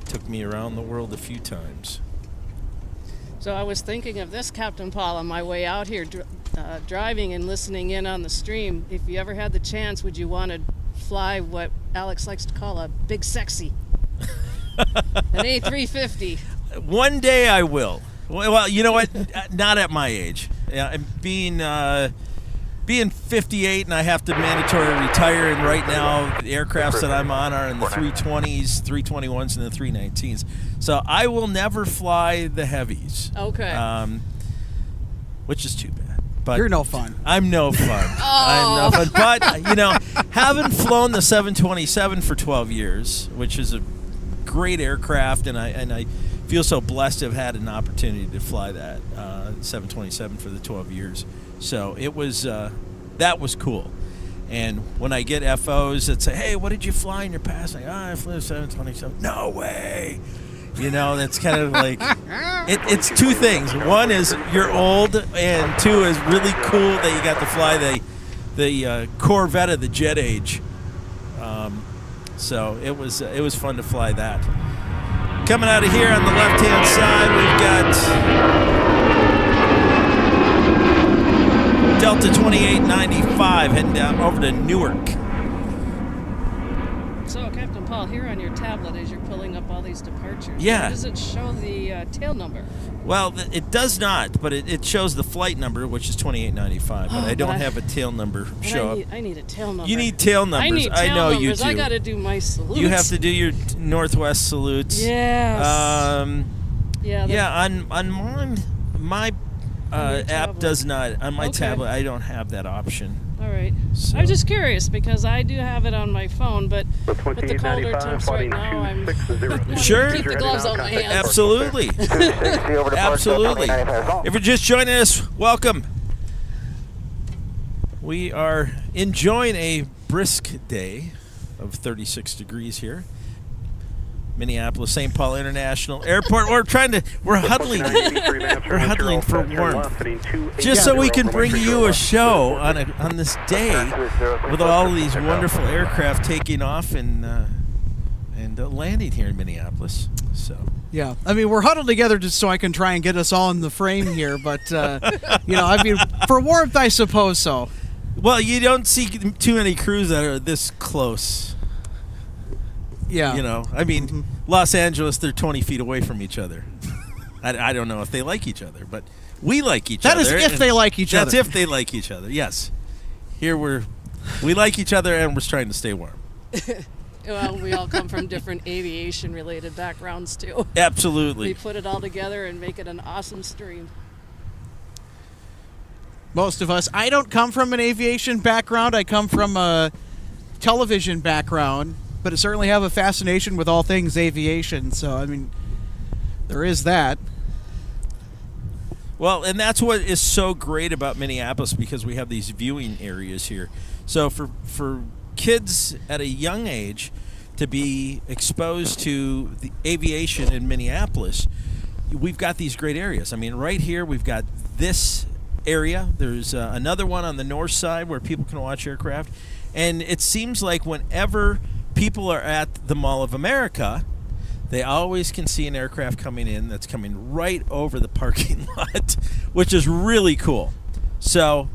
Took me around the world a few times. So I was thinking of this, Captain Paul, on my way out here, driving and listening in on the stream. If you ever had the chance, would you want to fly what Alex likes to call a big sexy? An A350. One day I will. Well, you know what? Not at my age. Yeah, being 58 and I have to mandatorily retire, and right now the aircrafts that I'm on are in the 320s, 321s, and the 319s. So I will never fly the heavies. Okay. Which is too bad. But You're no fun. I'm no fun. I'm no fun. But, you know, having flown the 727 for 12 years, which is a great aircraft, and I feel so blessed to have had an opportunity to fly that 727 for the 12 years. So it was that was cool. And when I get FOs that say, "Hey, what did you fly in your past?" Like, I flew a 727. No way. You know, that's kind of like it's two things. One is you're old, and two is really cool that you got to fly the Corvette of the jet age. So it was fun to fly that. Coming out of here on the left-hand side, we've got Delta 2895 heading down over to Newark. So, Captain Paul, here on your tablet, as you're pulling up all these departures. Yeah. Why does it show the tail number? Well, it does not, but it shows the flight number, which is 2895. But I don't have a tail number show up. I need a tail number. You need tail numbers. I need tail know numbers. you do. I got to do my salutes. You have to do your Northwest salutes. Yes. On my app tablet. does not. On my Okay. tablet, I don't have that option. All right. So- I'm just curious because I do have it on my phone, but with the colder temps right now, I'm Sure. keep the gloves on my hands. Absolutely. Absolutely. If you're just joining us, welcome. We are enjoying a brisk day of 36 degrees here. Minneapolis, St. Paul International Airport. We're huddling. We're huddling for warmth, just so we can bring you a show on this day with all these wonderful aircraft taking off and landing here in Minneapolis. So. Yeah, I mean, we're huddled together just so I can try and get us all in the frame here, but, I mean, for warmth, I suppose so. Well, you don't see too many crews that are this close. Yeah. I mean, Los Angeles, they're 20 feet away from each other. I don't know if they like each other, but we like each other. That is if they like each other. That's if they like each other, yes. Here we like each other and we're trying to stay warm. Well, we all come from different aviation-related backgrounds, too. Absolutely. We put it all together and make it an awesome stream. Most of us. I don't come from an aviation background. I come from a television background, but I certainly have a fascination with all things aviation. So, I mean, there is that. Well, and that's what is so great about Minneapolis, because we have these viewing areas here. So for kids at a young age to be exposed to the aviation in Minneapolis, we've got these great areas. I mean, right here we've got this area. There's another one on the north side where people can watch aircraft. And it seems like whenever people are at the Mall of America, they always can see an aircraft coming in that's coming right over the parking lot, which is really cool. So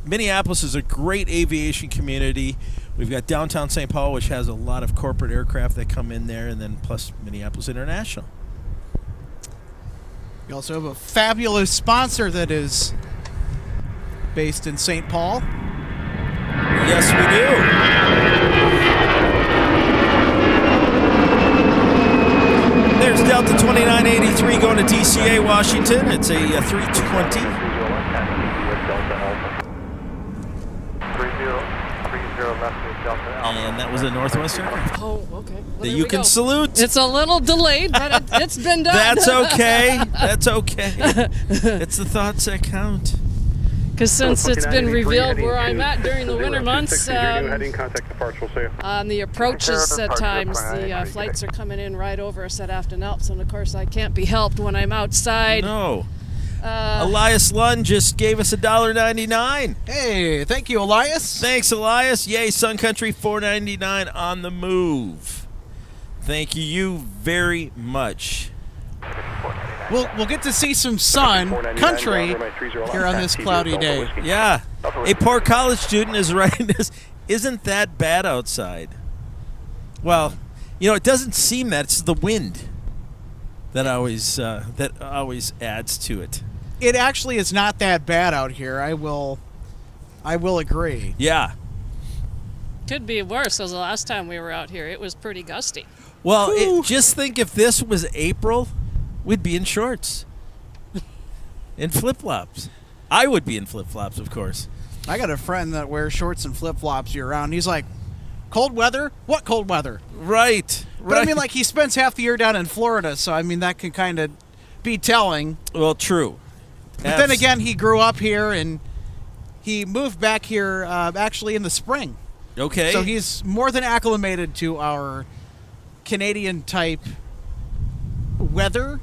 Minneapolis is a great aviation community. We've got downtown St. Paul, which has a lot of corporate aircraft that come in there, and then plus Minneapolis International. We also have a fabulous sponsor that is based in St. Paul. Yes, we do. There's Delta 2983 going to DCA, Washington. It's a 320. And that was a Northwest aircraft Oh, okay. Well, that there you we can go. salute. It's a little delayed, but it's been done. That's okay. That's okay. It's the thoughts that count. Because since it's been revealed where I'm at during the winter months, on the approaches at times, the flights are coming in right over us at Afton Alps, and of course I can't be helped when I'm outside. No. Elias Lund just gave us $1.99. Hey, thank you, Elias. Thanks, Elias. Yay, Sun Country $4.99 on the move. Thank you very much. We'll get to see some sun country here on this cloudy day. Yeah. A poor college student is writing this. Isn't that bad outside? Well, it doesn't seem that. It's the wind that always adds to it. It actually is not that bad out here. I will agree. Yeah. Could be worse, because the last time we were out here, it was pretty gusty. Well, just think if this was April, we'd be in shorts. In flip-flops. I would be in flip-flops, of course. I got a friend that wears shorts and flip-flops year-round. He's like, cold weather? What cold weather? Right. But I mean, like, he spends half the year down in Florida, so, I mean, that can kind of be telling. Well, true. But then again, he grew up here, and he moved back here actually in the spring. Okay. So he's more than acclimated to our Canadian-type weather.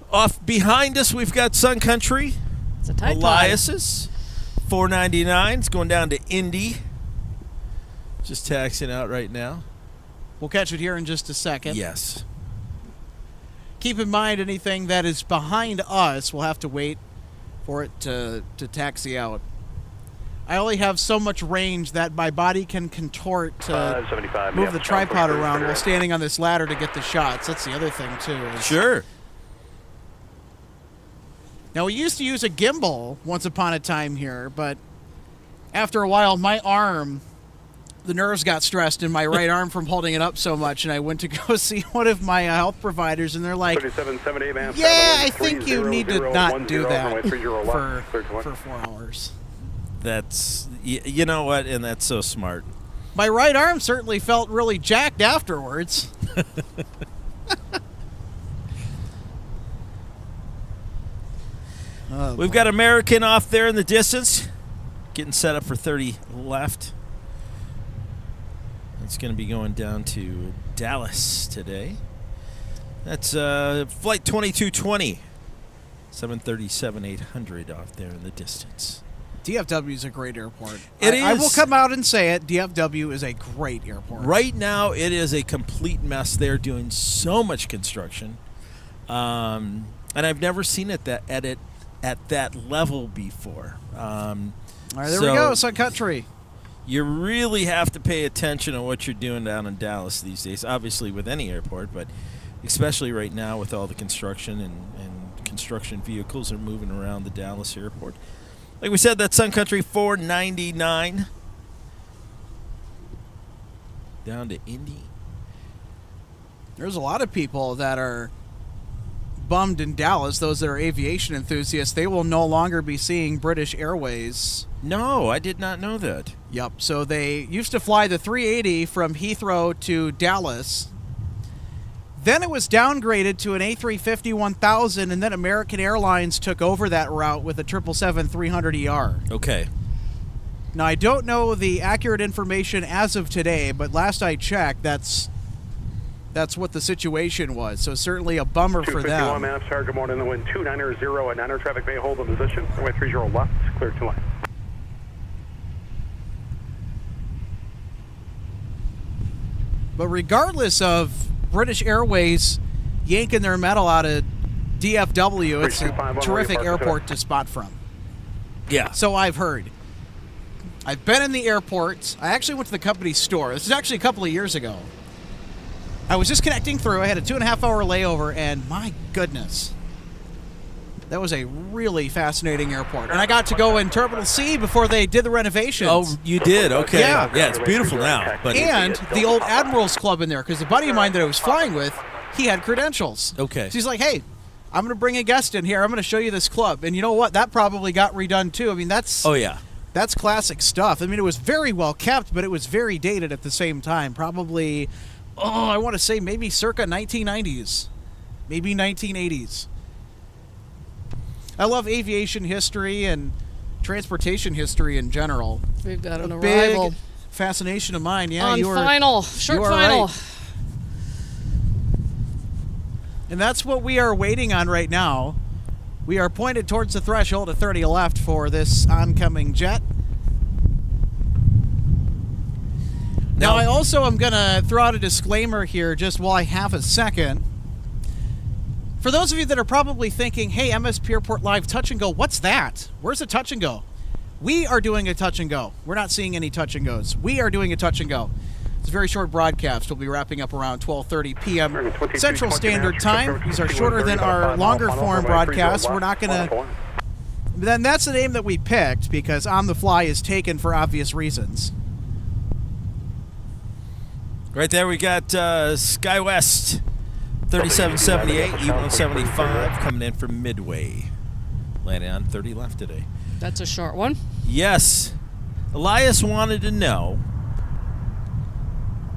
Off behind us, we've got Sun Country. It's a Tide Pod. Elias's $4.99. It's going down to Indy. Just taxiing out right now. We'll catch it here in just a second. Yes. Keep in mind, anything that is behind us, we'll have to wait for it to taxi out. I only have so much range that my body can contort to 75, move the tripod around while standing on this ladder to get the shots. That's the other thing, too. Sure. Now, we used to use a gimbal once upon a time here, but after a while, my arm, the nerves got stressed in my right arm from holding it up so much, and I went to go see one of my health providers, and they're like, yeah, I think you need to not do that for 4 hours. That's, you know what, and that's so smart. My right arm certainly felt really jacked afterwards. We've got American off there in the distance, getting set up for 30 left. It's going to be going down to Dallas today. That's flight 2220, 737-800 off there in the distance. DFW is a great airport. It is. I will come out and say it. DFW is a great airport. Right now, it is a complete mess. They're doing so much construction, and I've never seen it at that level before. All right, there we go, Sun Country. You really have to pay attention to what you're doing down in Dallas these days, obviously with any airport, but especially right now with all the construction and construction vehicles are moving around the Dallas airport. Like we said, that's Sun Country 499 down to Indy. There's a lot of people that are bummed in Dallas, those that are aviation enthusiasts. They will no longer be seeing British Airways. No, I did not know that. Yep. So they used to fly the 380 from Heathrow to Dallas. Then it was downgraded to an A350-1000, and then American Airlines took over that route with a 777-300ER. Okay. Now, I don't know the accurate information as of today, but last I checked, that's what the situation was. So certainly a bummer for them. 251 Maps, good morning. The wind 290 at 9 traffic may hold in position. Runway 30 left, clear to line. But regardless of British Airways yanking their metal out of DFW, it's a terrific airport to spot from. Yeah. So I've heard. I've been in the airports. I actually went to the company store. This is actually a couple of years ago. I was just connecting through. I had a 2.5-hour layover, and my goodness, that was a really fascinating airport. And I got to go in Terminal C before they did the renovations. Oh, you did? Okay. Yeah. Yeah, it's beautiful now. But and the old Admirals Club in there, because a buddy of mine that I was flying with, he had credentials. Okay. So he's like, hey, I'm going to bring a guest in here. I'm going to show you this club. And you know what? That probably got redone, too. I mean, that's classic stuff. I mean, it was very well kept, but it was very dated at the same time. Probably, I want to say maybe circa 1990s, maybe 1980s. I love aviation history and transportation history in general. We've got an big arrival. Fascination of mine. Yeah, on final. Short final. Right. And that's what we are waiting on right now. We are pointed towards the threshold at 30 left for this oncoming jet. Now, I also am going to throw out a disclaimer here just while I have a second. For those of you that are probably thinking, hey, MSP Airport Live Touch and Go, what's that? Where's the touch and go? We are doing a touch and go. We're not seeing any touch and goes. We are doing a touch and go. It's a very short broadcast. We'll be wrapping up around 12:30 p.m. Central Standard Time. These are shorter than our longer form broadcasts. We're not going to... Then that's the name that we picked because On the Fly is taken for obvious reasons. Right there we got SkyWest 3778, E175 coming in from Midway. Landing on 30 left today. That's a short one. Yes. Elias wanted to know,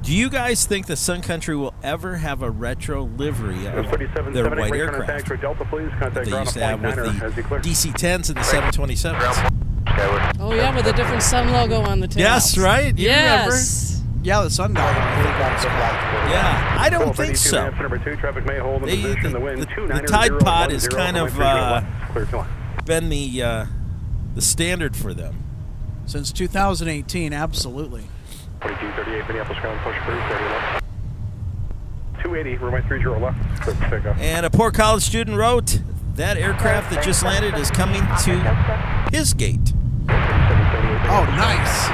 do you guys think the Sun Country will ever have a retro livery of their white aircraft that they used to have with the DC-10s and the 727s? Oh, yeah, with a different Sun logo on the tail. Yes, right? You remember? Yeah, the Sun Dial. Yeah, I don't think so. The Tide Pod has kind of been the standard for them. Since 2018, absolutely. 4238 Minneapolis ground, push through, 30 left. 280, runway 30 left, quick pickup. And a poor college student wrote, that aircraft that just landed is coming to his gate. 3778 Oh, nice.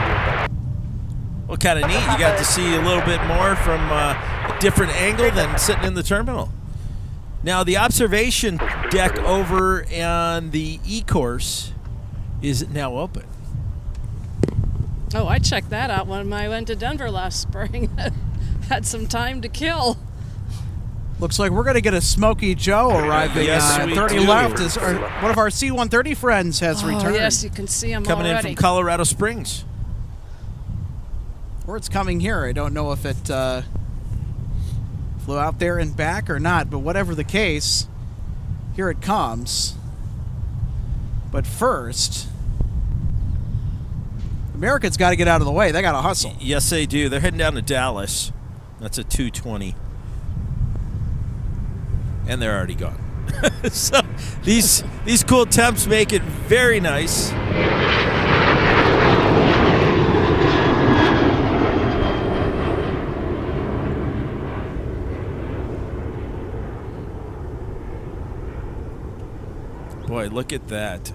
Well, kind of neat. You got to see a little bit more from a different angle than sitting in the terminal. Now, the observation deck over on the E-course is now open. Oh, I checked that out when I went to Denver last spring. Had some time to kill. Looks like we're going to get a Smokey Joe arriving Yes, at we 30 do. left. One of our C-130 friends has Oh, returned. yes, you can see him Coming already. in from Colorado Springs. Or it's coming here. I don't know if it flew out there and back or not, but whatever the case, here it comes. But first, Americans got to get out of the way. They got to hustle. Yes, they do. They're heading down to Dallas. That's a 220. And they're already gone. So these cool temps make it very nice. Boy, look at that.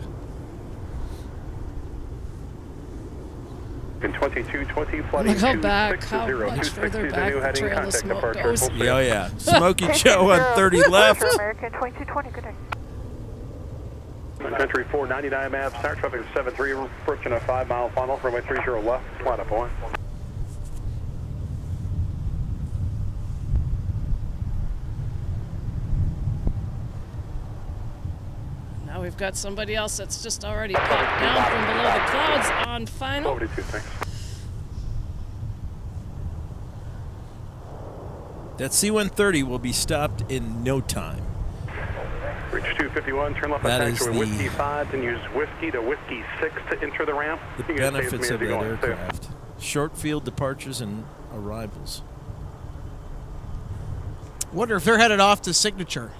In 2220, flooding Look how back, how 260, much further back the heading, trail of contact smoke departure. goes. We'll see. Yeah, oh yeah. Smokey Joe on 30 left. American 2220, good day. Country 499 maps, start traffic 73, approaching a 5-mile funnel, runway 30 left, line up point. Now we've got somebody else that's just already popped down from below the clouds on final. 42, thanks. That C-130 will be stopped in no time. Reach 251, turn left That on is taxiway the- Whiskey 5, and use Whiskey to Whiskey 6 to enter the ramp. The You can stay with benefits me of as you that go in, too. aircraft. Short field departures and arrivals. Wonder if they're headed off to Signature.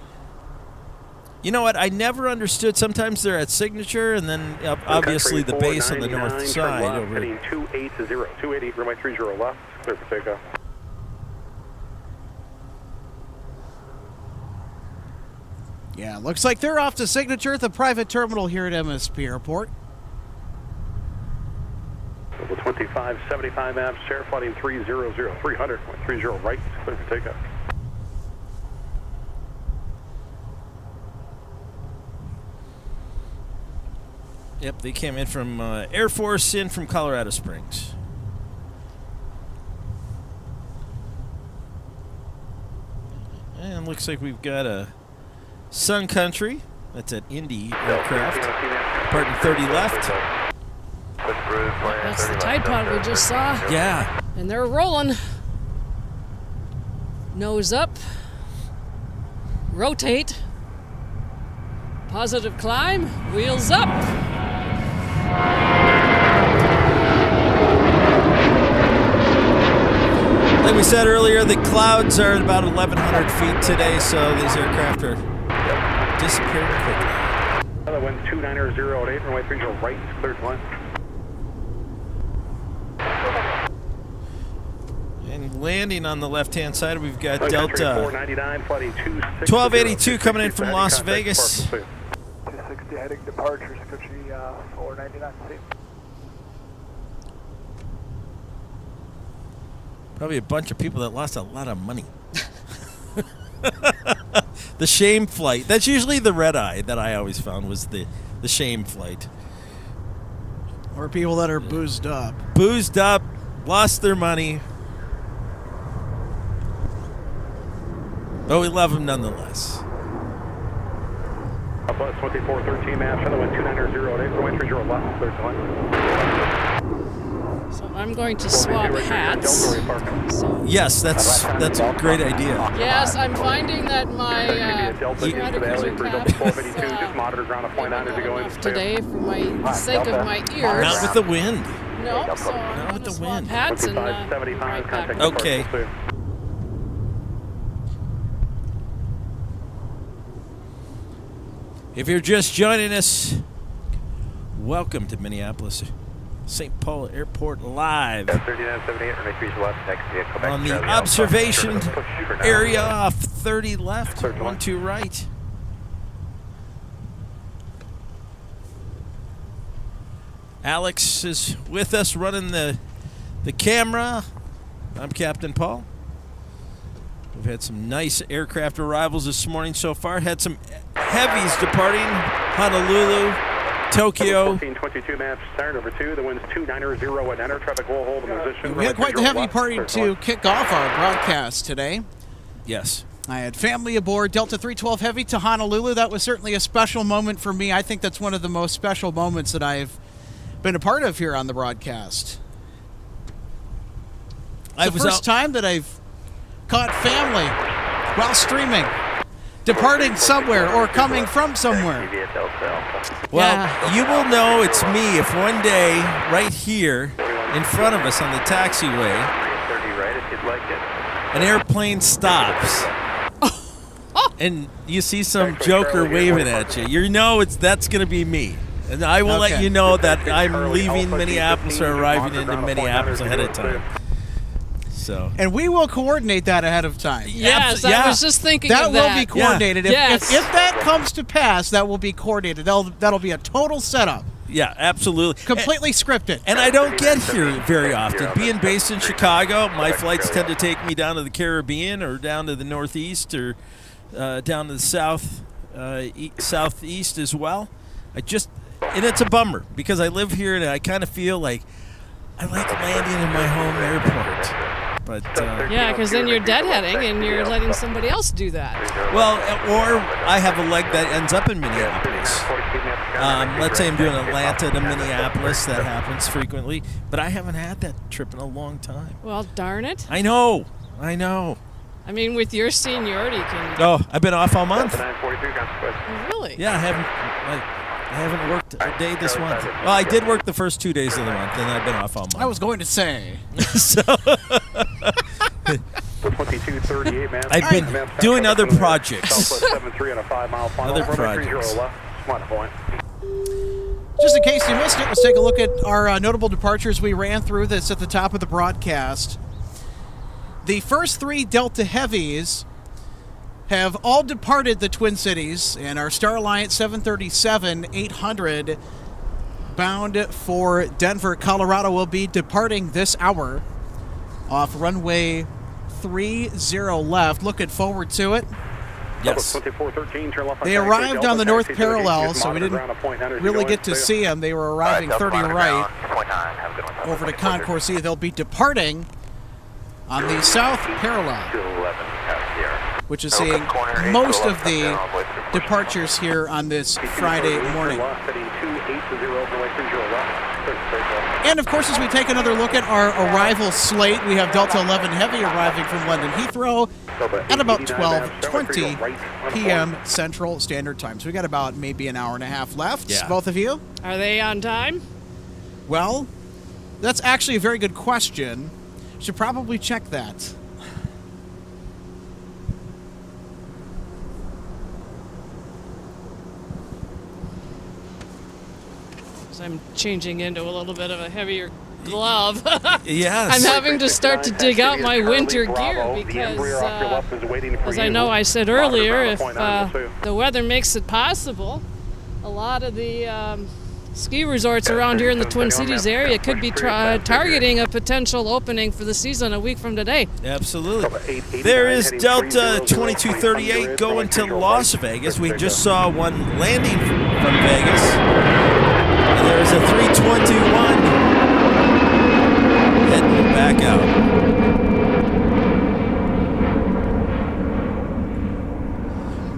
You know what? I never understood. Sometimes they're at Signature, and then obviously the Country base on the 499, north turn side. left, Over. heading 280, 280, runway 30 left, clear for takeoff. Yeah, looks like they're off to Signature at the private terminal here at MSP Airport. Level 25, 75 maps, share flooding 300, 300, 30 right, clear for takeoff. Yep, they came in from Air Force in from Colorado Springs. And looks like we've got a Sun Country. That's an Indy aircraft. Departing 30 left. That's the Tide Pod we just saw. Yeah. And they're rolling. Nose up. Rotate. Positive climb. Wheels up. Like we said earlier, the clouds are at about 1,100 feet today, so these aircraft are disappearing quickly. Another one, 29008, runway 30 right, cleared one. And landing on the left-hand side, we've got Country Delta 499, flooding 260, 1282 coming in from heading Las contact Vegas. departure, 260 heading departures, country 499. Probably a bunch of people that lost a lot of money. The shame flight. That's usually the red eye that I always found was the shame flight. Or people that are boozed up. Boozed up, lost their money. But we love them nonetheless. Bus 2413 maps, another one, 29008, runway 30 left, cleared one. So I'm going to swap hats. So Yes, that's a great idea. yes, I'm finding that my Strata Cruiser cap is just monitor ground at point 9 as you go in. enough today for my sake of my ears. Not with the wind. No, so I'm Not going with to the swap wind. hats and 75, right back. contact Okay. departure, clear. If you're just joining us, welcome to Minneapolis, St. Paul Airport Live 3978, runway 30 left, next vehicle back on to the Charlie observation Alpha. Push for now. area off 30 left, Clear to 12 right. Alex is with us running the camera. I'm Captain Paul. We've had some nice aircraft arrivals this morning so far. Had some heavies departing Honolulu, Tokyo. 1422 maps, start over 2. The wind's 290 at enter. Traffic will hold in position. We had quite the heavy party to kick off our broadcast today. Yes. I had family aboard Delta 312 Heavy to Honolulu. That was certainly a special moment for me. I think that's one of the most special moments that I've been a part of here on the broadcast. It's the first time that I've caught family while streaming, departing somewhere or coming from somewhere. Well, you will know it's me if one day, right here in front of us on the taxiway, an airplane stops and you see some joker waving at you. You know that's going to be me. And I will let you know that I'm leaving Minneapolis or arriving into Minneapolis ahead of time. So. And we will coordinate that ahead of time. Yes, I was just thinking of that. That will be coordinated. Yeah. If that comes to pass, that will be coordinated. That'll be a total setup. Yeah, absolutely. Completely scripted. And I don't get here very often. Being based in Chicago, my flights tend to take me down to the Caribbean or down to the Northeast or down to the Southeast as well. And it's a bummer because I live here and I kind of feel like I like landing in my home airport. But yeah, because then you're deadheading and you're letting somebody else do that. Well, or I have a leg that ends up in Minneapolis. Let's say I'm doing Atlanta to Minneapolis. That happens frequently. But I haven't had that trip in a long time. Well, darn it. I know. I mean, with your seniority, can you? Oh, I've been off all month. Really? Yeah, I haven't worked a day this month. Well, I did work the first 2 days of the month, and I've been off all month. I was going to say. I've been doing other projects. Other projects. Just in case you missed it, let's take a look at our notable departures we ran through this at the top of the broadcast. The first 3 Delta Heavies have all departed the Twin Cities, and our Star Alliance 737-800 bound for Denver, Colorado will be departing this hour off runway 30 left. Looking forward to it. Yes. They arrived on the north parallel, so we didn't really get to see them. They were arriving 30 right over to Concourse E. They'll be departing on the south parallel, which is seeing most of the departures here on this Friday morning. And of course, as we take another look at our arrival slate, we have Delta 11 Heavy arriving from London Heathrow at about 12:20 p.m. Central Standard Time. So we got about maybe an hour and a half left. Yeah. Both of you? Are they on time? Well, that's actually a very good question. Should probably check that. I'm changing into a little bit of a heavier glove. Yes. I'm having to start to dig out my winter gear because, as I know I said earlier, if the weather makes it possible, a lot of the ski resorts around here in the Twin Cities area could be targeting a potential opening for the season a week from today. Absolutely. There is Delta 2238 going to Las Vegas. We just saw one landing from Vegas. And there's a 321 heading back out.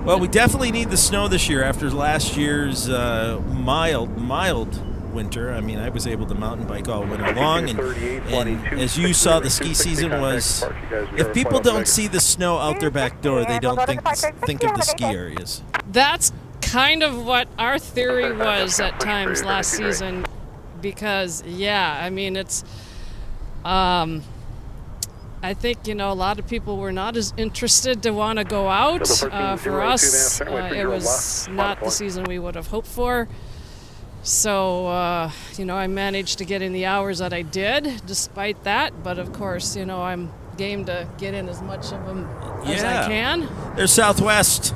Well, we definitely need the snow this year after last year's mild winter. I mean, I was able to mountain bike all winter long, and as you saw, the ski season was. If people don't see the snow out their back door, they don't think of the ski areas. That's kind of what our theory was at times last season, because I mean it's I think a lot of people were not as interested to want to go out. For us, it was not the season we would have hoped for. So I managed to get in the hours that I did despite that, but of course I'm game to get in as much of them as I can. There's Southwest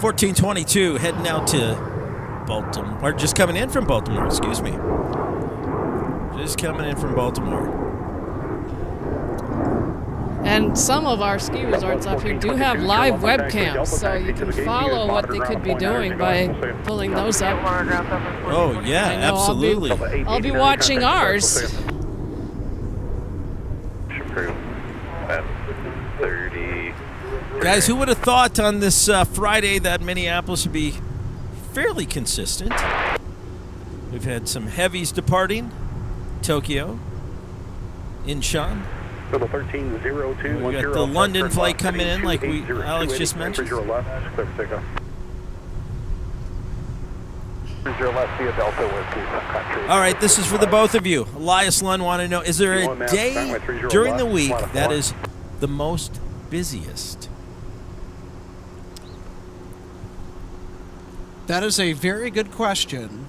1422 heading out to Baltimore. Or just coming in from Baltimore, excuse me. Just coming in from Baltimore. And some of our ski resorts up here do have live webcams, so you can follow what they could be doing by pulling those up. Oh, yeah, I know absolutely. I'll be watching ours. At 30. Guys, who would have thought on this Friday that Minneapolis would be fairly consistent? We've had some heavies departing. Tokyo, Incheon. So the 1302. We got the London flight coming in, like Alex just mentioned. 30 left, clear for takeoff. 30 left via Delta with All right, this is for the both of you. Elias Lund want to know, is there a day during the week that is the most busiest? That is a very good question.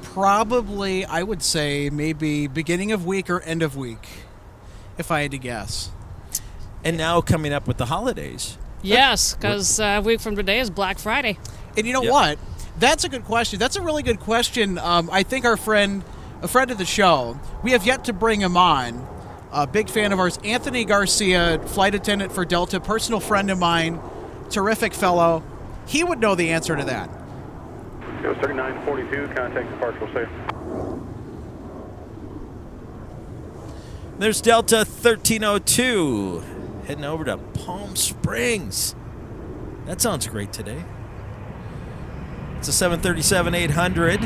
Probably, I would say, maybe beginning of week or end of week, if I had to guess. And now coming up with the holidays. Yes, because a week from today is Black Friday. And you know what? That's a good question. That's a really good question. I think a friend of the show, we have yet to bring him on, a big fan of ours, Anthony Garcia, flight attendant for Delta, personal friend of mine, terrific fellow. He would know the answer to that. Go 3942, contact departure, we'll see. There's Delta 1302 heading over to Palm Springs. That sounds great today. It's a 737-800.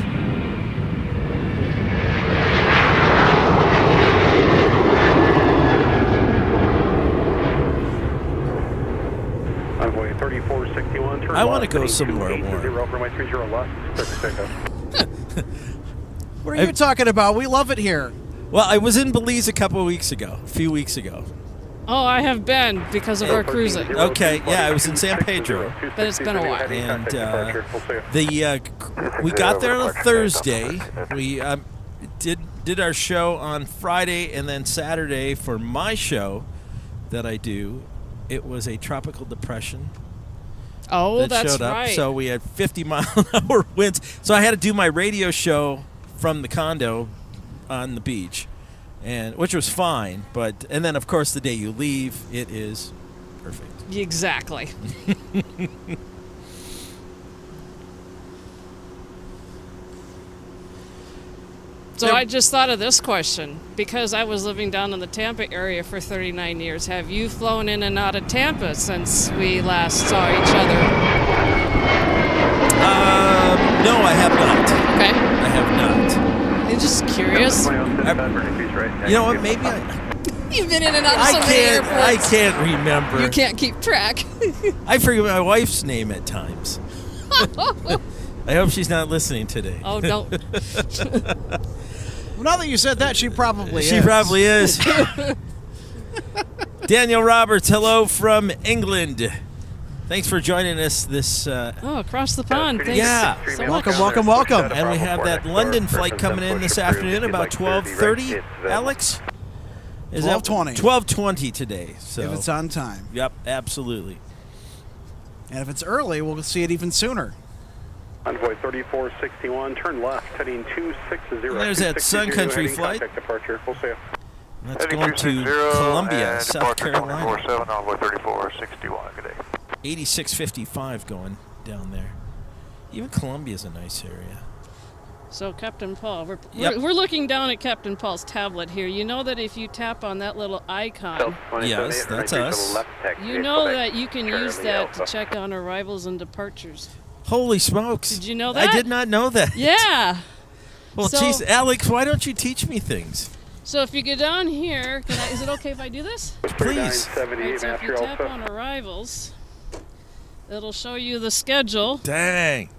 Envoy 3461, turn I want to left, go somewhere warm. 0 over my 30 left, perfect takeoff. What are you talking about? We love it here. Well, I was in Belize a few weeks ago. Oh, I have been because of our cruising. Okay, yeah, I was in San Pedro. But it's been a while. And we got there on a Thursday. We did our show on Friday, and then Saturday for my show that I do, it was a tropical depression. Oh, that that's showed up. right. So we had 50-mile-an-hour winds. So I had to do my radio show from the condo on the beach, which was fine. And then, of course, the day you leave, it is perfect. Exactly. So I just thought of this question. Because I was living down in the Tampa area for 39 years, have you flown in and out of Tampa since we last saw each other? No, I have not. Okay. I have not. I'm just curious. You know what? Maybe You've been in and out of so many airports. I can't remember. You can't keep track. I forget my wife's name at times. I hope she's not listening today. Oh, don't. Well, now that you said that, she probably is. She probably is. Daniel Roberts, hello from England. Thanks for joining us this... across the pond. Thanks. Yeah. So much. Welcome. And we have that London flight coming in this afternoon about 12:30. Alex? 12:20. 12:20 today. So. If it's on time. Yep, absolutely. And if it's early, we'll see it even sooner. Envoy 3461, turn left, heading 260. There's that Sun Country flight. Departure, we'll see you. Let's go to Columbia, South Carolina. 47, Envoy 3461, good day. 8655 going down there. Even Columbia's a nice area. So Captain Paul, we're looking down at Captain Paul's tablet here. You know that if you tap on that little icon, yes, that's us. You know that you can use that to check on arrivals and departures. Holy smokes. Did you know that? I did not know that. Yeah. Well, geez, Alex, why don't you teach me things? So if you go down here, is it okay if I do this? Please. Right, so if you tap on arrivals, it'll show you the schedule. Dang.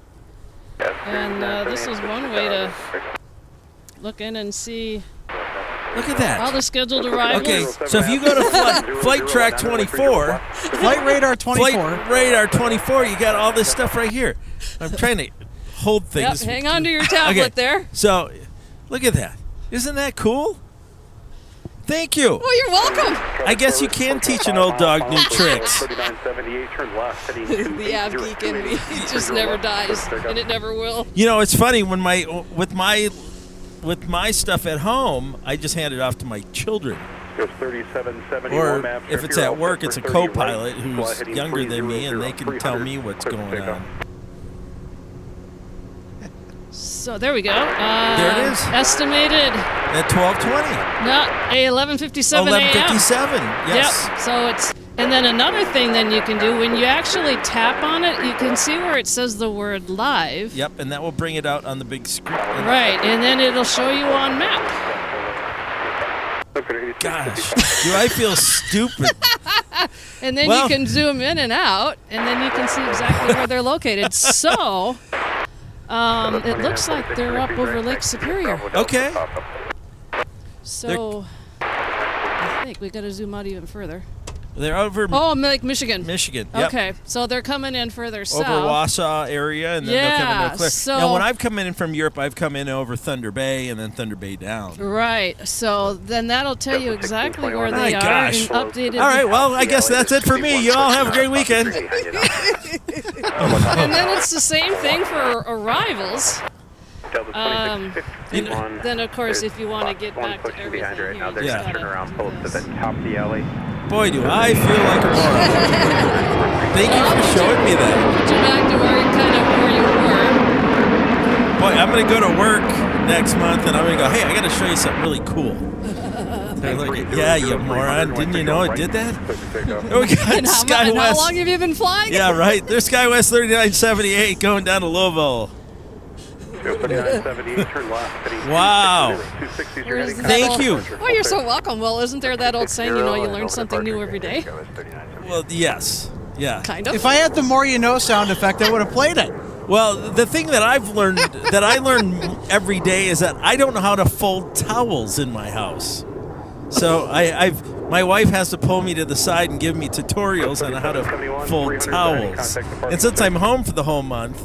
And this is one way to look in and see Look at that. all the scheduled arrivals. Okay, so if you go to flight track 24, Flight radar 24. Flight radar 24, you got all this stuff right here. I'm trying to hold things. Yep, hang on to your tablet there. So, look at that. Isn't that cool? Thank you. Oh, you're welcome. I guess you can teach an old dog new tricks. 3978, turn left, heading The av geek in me just never dies, and it never will. You know, it's funny when with my stuff at home, I just hand it off to my children. Or if it's at work, it's a co-pilot who's younger than me, and they can tell me what's going on. So there we go. There it is. Estimated. At 12:20. No, 11:57 a.m. 11:57. Yes. Yep. So it's, and then another thing then you can do when you actually tap on it, you can see where it says the word live. Yep, and that will bring it out on the big screen. Right, and then it'll show you on map. Gosh, do I feel stupid? And then you can zoom in and out, and then you can see exactly where they're located. So it looks like they're up over Lake Superior. Okay. So I think we got to zoom out even further. They're over Lake Michigan. Michigan. Yep. Okay, so they're coming in further south. Over Wausau area, and then they'll come into Eau Claire. so now, when I've come in from Europe, I've come in over Thunder Bay and then Thunder Bay down. Right. So then that'll tell you exactly where they are gosh. and updated. All right. Well, I guess that's it for me. You all have a great weekend. And then it's the same thing for arrivals. Then of course, if you want to get back to everything here, you just gotta turn around close to the top of the alley. Boy, do I feel like a moron. Thank you for showing me that. Put you back to where you were. Boy, I'm going to go to work next month, and I'm going to go, hey, I got to show you something really cool. They're like, yeah, you moron. Didn't you know it did that? Oh, we got And SkyWest. how long have you been flying? Yeah, right. There's SkyWest 3978 going down to Louisville. Wow. Thank you. Oh, you're so welcome. Well, isn't there that old saying, you learn something new every day? Well, yes. Yeah. Kind of. If I had the more you know sound effect, I would have played it. Well, the thing that I've learned, that I learn every day, is that I don't know how to fold towels in my house. So my wife has to pull me to the side and give me tutorials on how to fold towels. And since I'm home for the whole month,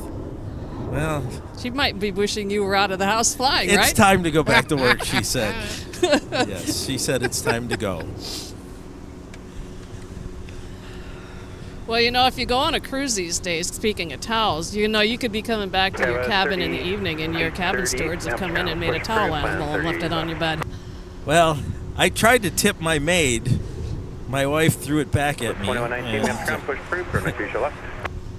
well, she might be wishing you were out of the house flying, right? It's time to go back to work, she said. Yes, she said it's time to go. Well, if you go on a cruise these days, speaking of towels, you could be coming back to your cabin in the evening, and your cabin stewards have come in and made a towel animal and left it on your bed. Well, I tried to tip my maid. My wife threw it back at me.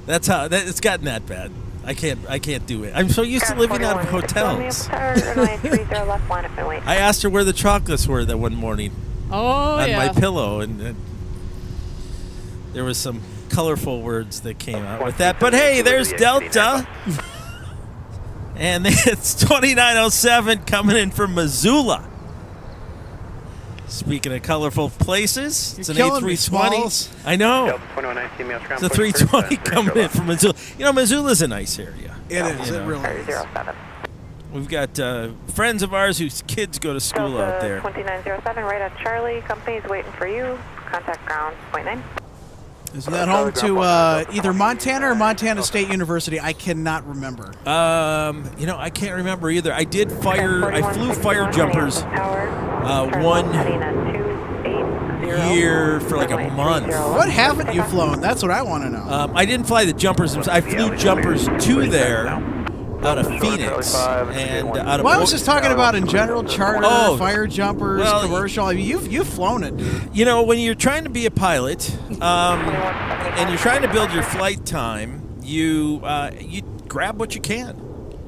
That's how it's gotten that bad. I can't do it. I'm so used to living out of hotels. I asked her where the chocolates were that one morning on my pillow, and there was some colorful words that came out with that. But hey, there's Delta. And it's 2907 coming in from Missoula. Speaking of colorful places, it's an A320. I know. It's a 320 coming in from Missoula. Missoula's a nice area. It is. It really is. We've got friends of ours whose kids go to school out there. 2907, right on Charlie. Company's waiting for you. Contact ground, .9. Is that home to either Montana or Montana State University? I cannot remember. I can't remember either. I flew fire jumpers one year for like a month. What haven't you flown? That's what I want to know. I didn't fly the jumpers. I flew jumpers to there out of Phoenix and out of. Well, I was just talking about in general, charter, fire jumpers, commercial. I mean, you've flown it, dude. When you're trying to be a pilot and you're trying to build your flight time, you grab what you can.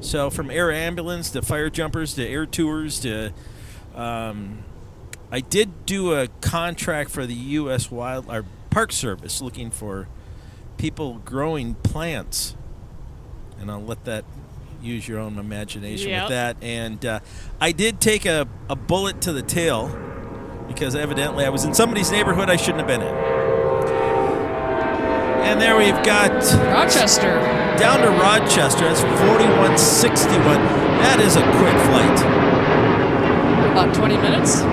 So from air ambulance to fire jumpers to air tours to. I did do a contract for the U.S. Park Service looking for people growing plants, and I'll let that use your own imagination with that. And I did take a bullet to the tail because evidently I was in somebody's neighborhood I shouldn't have been in. And there we've got Rochester. Down to Rochester. That's 4161. That is a quick flight. About 20 minutes?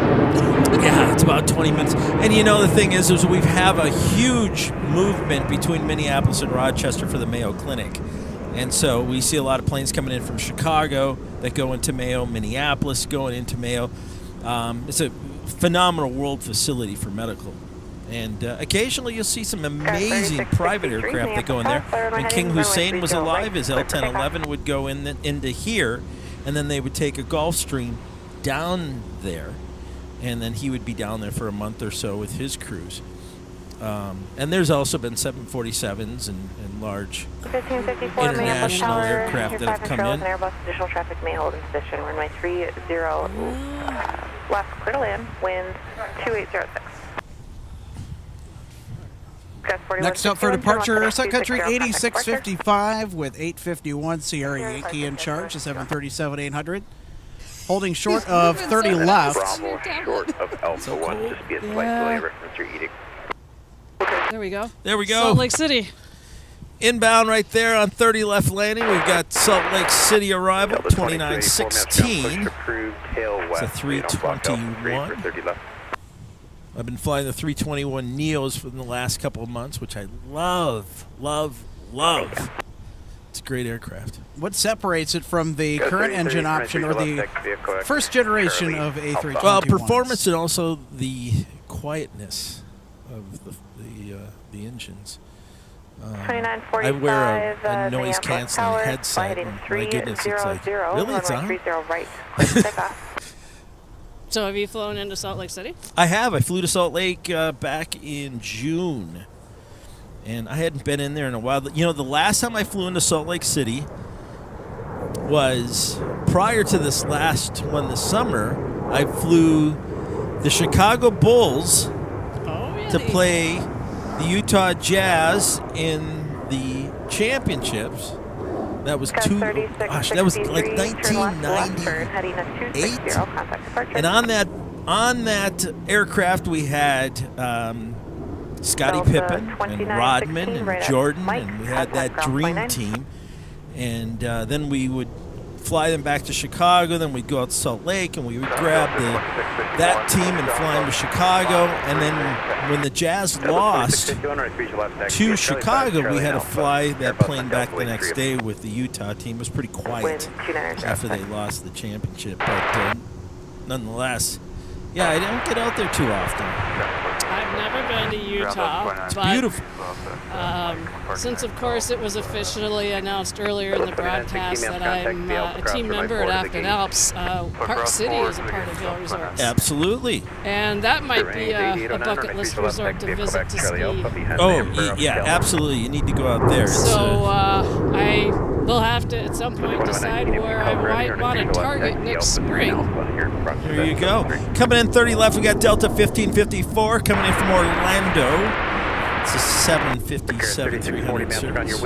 Yeah, it's about 20 minutes. And the thing is we have a huge movement between Minneapolis and Rochester for the Mayo Clinic. And so we see a lot of planes coming in from Chicago that go into Mayo, Minneapolis going into Mayo. phenomenal world facility for medical. And occasionally you'll see some amazing private aircraft that go in there. When King Hussein was alive, his L-1011 would go into here, and then they would take a Gulfstream down there, and then he would be down there for a month or so with his crews. And there's also been 747s and large 1554 international aircraft that have come in. Airbus additional traffic may hold in position. Runway 30 left, clear to land, wind 2806. Next up for departure, Sun Country 8655 with 851 Sierra Yankee in charge, the 737-800. Holding short of 30 left. Bravo short of Alpha 1, just be a slight delay, reference your eating. There we go. There we go. Salt Lake City. Inbound right there on 30 left landing. We've got Salt Lake City arrival, 2916. It's a 321. I've been flying the 321 Neos for the last couple of months, which I love. It's a great aircraft. What separates it from the current engine option or the first generation of A321s? Well, performance and also the quietness of the engines. I wear a noise-canceling headset, and my goodness, it's like, really, it's on? So have you flown into Salt Lake City? I have. I flew to Salt Lake back in June, and I hadn't been in there in a while. You know, the last time I flew into Salt Lake City was prior to this last one this summer. I flew the Chicago Bulls to play the Utah Jazz in the championships. That was like 1998. And on that aircraft we had Scottie Pippen and Rodman and Jordan, and we had that dream team. And then we would fly them back to Chicago. Then we'd go out to Salt Lake, and we would grab that team and fly them to Chicago. And then when the Jazz lost to Chicago, we had to fly that plane back the next day with the Utah team. It was pretty quiet after they lost the championship. But nonetheless, yeah, I don't get out there too often. I've never been to Utah. It's but, beautiful. Since, of course, it was officially announced earlier in the broadcast that I'm a team member at Afton Alps, Park City is a part of Vail Resorts. Absolutely. And that might be a bucket list resort to visit to ski. Oh, yeah, absolutely. You need to go out there. So I will have to, at some point, decide where I might want to target next spring. There you go. Coming in 30 left, we got Delta 1554 coming in from Orlando. It's a 757-300 service.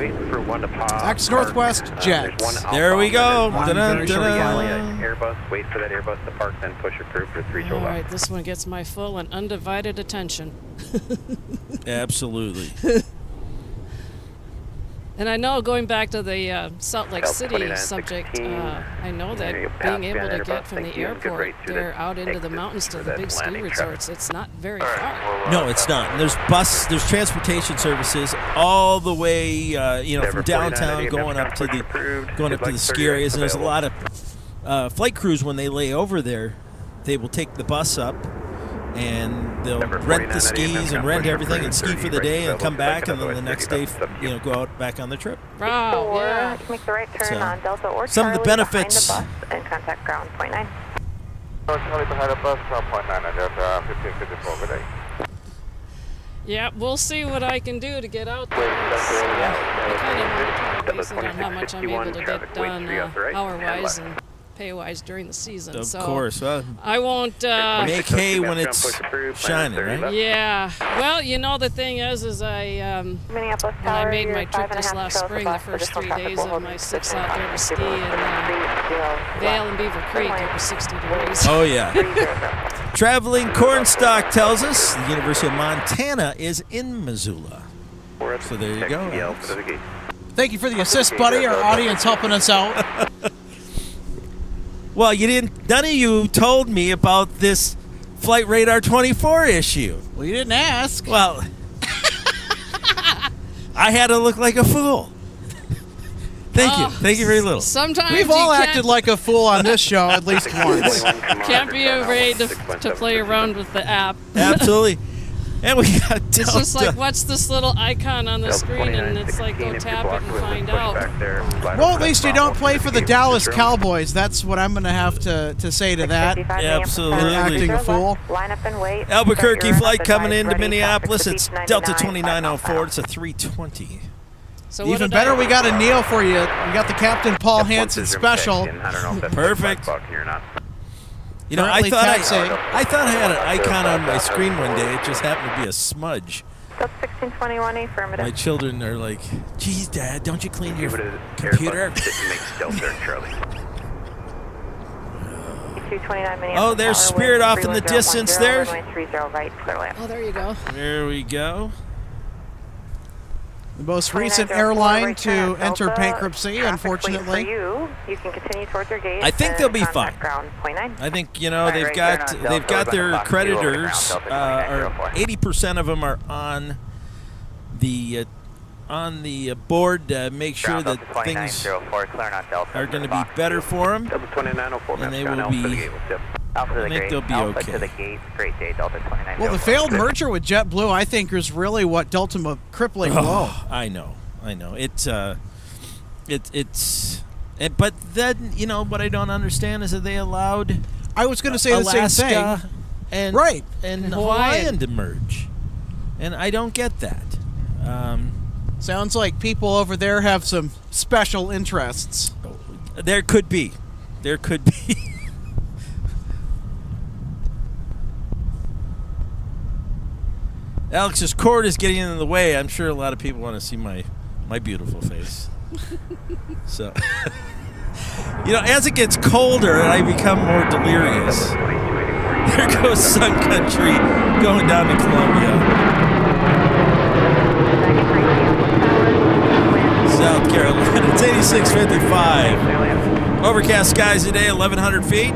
Axe Northwest Jets. There we go. Airbus, wait for that Airbus to park, then push approved for 3 All right, this one gets my full and undivided attention. Absolutely. And I know, going back to the Salt Lake City subject, I know that being able to get from the airport there out into the mountains to the big ski resorts, it's not very far. No, it's not. And there's transportation services all the way, from downtown going up to the ski areas. And there's a lot of flight crews, when they lay over there, they will take the bus up, and they'll rent the skis and rent everything and ski for the day and come back, and then the next day, go out back on the trip. Wow, yeah. Make the right turn on Delta or some of the benefits. Behind the bus and contact ground point 9. Behind the bus, ground point 9 and Delta 1554, good day. Yeah, we'll see what I can do to get out there. I kind of base it on how much I'm able to get done hour-wise and pay-wise during the season. Of course. I won't... make hay when it's shining, right? Yeah. Well, the thing is when I made my trip this last spring, the first 3 days of my 6 out there to ski in Vail and Beaver Creek, it was 60 degrees. Oh, yeah. Traveling Cornstalk tells us the University of Montana is in Missoula. So there you go. Thank you for the assist, buddy. Our audience helping us out. Well, none of you told me about this Flight Radar 24 issue. Well, you didn't ask. Well, I had to look like a fool. Thank you. Thank you very little. Sometimes We've you all can't- acted like a fool on this show at least once. Can't be afraid to play around with the app. Absolutely. And we got It's just Delta. like, what's this little icon on the screen? And it's like, go tap it and find out. Well, at least you don't play for the Dallas Cowboys. That's what I'm going to have to say to that. Absolutely. Acting a fool. Line up and wait. Albuquerque Start your flight coming advice into ready, Minneapolis. traffic It's to beach Delta 99, 2904. It's a 320. So what Even did better, I- we got a Neo for you. We got the Captain Paul Hansen special. Perfect. You know, Currently taxiing. I thought I had an icon on my screen one day. It just happened to be a smudge. Delta 1621, affirmative. My children are like, "Geez, Dad, don't you clean your computer?" 229 Minneapolis Oh, there's Tower, Spirit wind off in the 3110, distance there. runway 30 right, clear land. Oh, there you go. There we go. The most recent 2904, airline right to turn at enter Delta. bankruptcy, Traffic unfortunately. wait for you can continue towards your gate. I think they'll be and fine. contact ground, point 9. I think they've got their creditors. 80% of them are on the board to make sure that things are going to be better for them. Delta 2904, And they John will Elm to the be- gate, we'll tip. Alpha to I the think gate. they'll be Alpha okay. to the gate. Great day, Delta 2904. Well, the failed merger with JetBlue, I think, is really what dealt him a crippling blow. Oh, I know. But then what I don't understand is that they allowed I was going to say the same thing. Alaska and Right. and Hawaiian. Hawaiian to merge, and I don't get that. Sounds like people over there have some special interests. There could be. Alex's cord is getting in the way. I'm sure a lot of people want to see my beautiful face. So, as it gets colder, I become more delirious. There goes Sun Country going down to Columbia, South Carolina. It's 8655. Overcast skies today, 1,100 feet,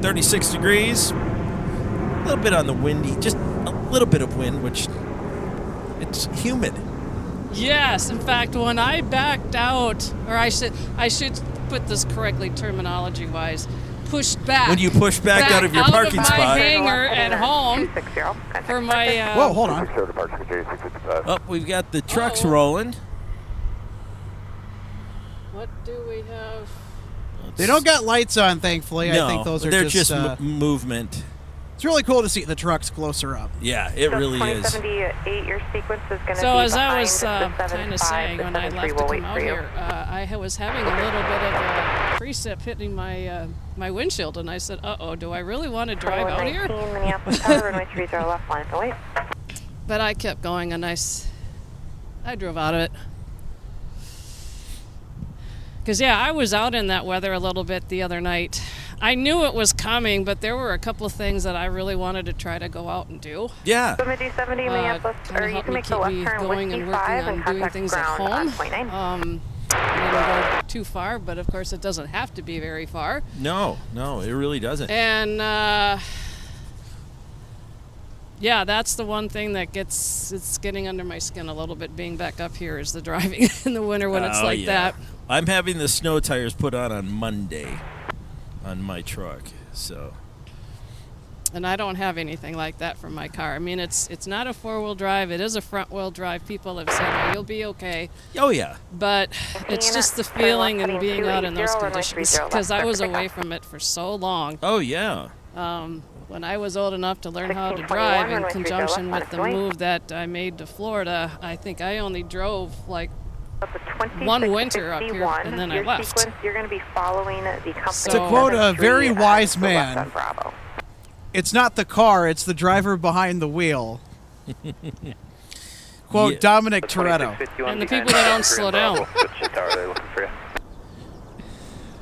36 degrees. A little bit on the windy, just a little bit of wind, which it's humid. Yes, in fact, when I backed out, or I should put this correctly terminology-wise, pushed back. When you push back out of your parking my spot. hangar at home for my. Whoa, hold on. Oh, we've got the trucks Uh-oh. rolling. What do we have? They don't got lights on, thankfully. No, I think those are they're just movement. it's really cool to see the trucks closer up. Yeah, it really is. 2078, your sequence is going to So be as I was behind the kind of 75, saying the when I 73 left to will come wait out for you. here, I was having a little bit of a precip hitting my windshield, and I said, "Uh-oh, do I really want to drive out here?" 119 Minneapolis Tower, runway 30 left, line up and wait. But I kept going, and I drove out of it. Because, I was out in that weather a little bit the other night. I knew it was coming, but there were a couple of things that I really wanted to try to go out and do. Yeah. So mid 70 Minneapolis, Kinda or you helped can me make the keep left me turn going Whiskey and working 5 on and doing contact things at ground on home. point 9. I didn't go too far, but of course it doesn't have to be very far. No, it really doesn't. And that's the one thing that it's getting under my skin a little bit being back up here is the driving in the winter when it's like that. I'm having the snow tires put on Monday on my truck, so. And I don't have anything like that for my car. I mean, it's not a four-wheel drive. It is a front-wheel drive. People have said, "Oh, you'll be okay." Oh yeah. But it's just the feeling and being out in those conditions because I was away from it for so long. Oh yeah. When I was old enough to learn how to drive in conjunction with the move that I made to Florida, I think I only drove like one winter up here, and then I left. Sequence, you're going to be following the company. So- To quote a very 73 wise to the left man, on Bravo. it's not the car, it's the driver behind the wheel. Quote Yeah. Dominic Toretto. And the people that don't slow down.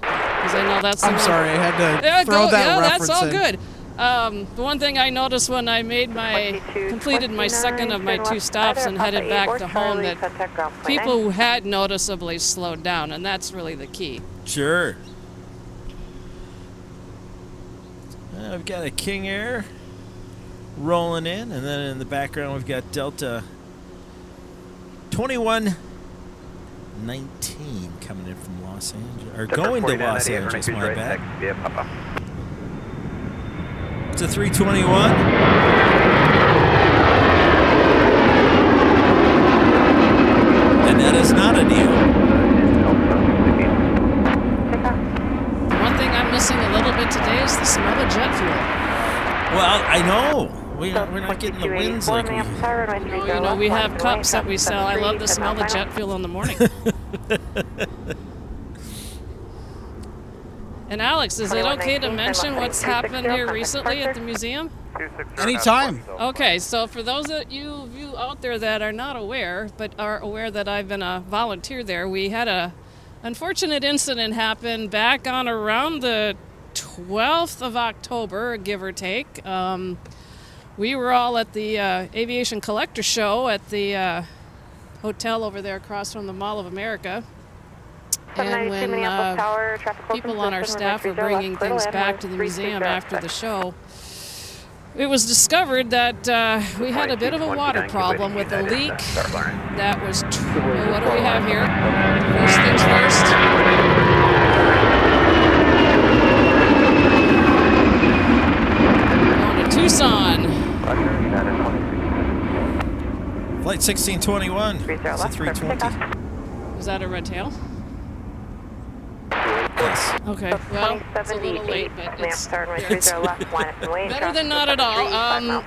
Because I know that's the I'm one- sorry, I had to throw that reference that's all in. good. The one thing I noticed when I completed my second of my two stops and headed back to home, that people had noticeably slowed down, and that's really the key. Sure. We've got a King Air rolling in, and then in the background we've got Delta 21 19 coming in from Los Angeles. Or going to Los Angeles, my bad. It's a 321. And that is not a deal. One thing I'm missing a little bit today is the smell of jet fuel. Well, I know. We're not getting the winds like we... You know, we have cups that we sell. I love the smell of jet fuel in the morning. And Alex, is it okay to mention what's happened here recently at the museum? Anytime. Okay, so for those of you out there that are not aware, but are aware that I've been a volunteer there, we had a unfortunate incident happen back on around the 12th of October, give or take. We were all at the Aviation Collector Show at the hotel over there across from the Mall of America. And when people on our staff were bringing things back to the museum after the show, it was discovered that we had a bit of a water problem with a leak that was... what do we have here? First things first. Going to Tucson. Flight 1621. It's a 320. Was that a red tail? Yes. Okay, well, it's a little late, but it's better than not at all.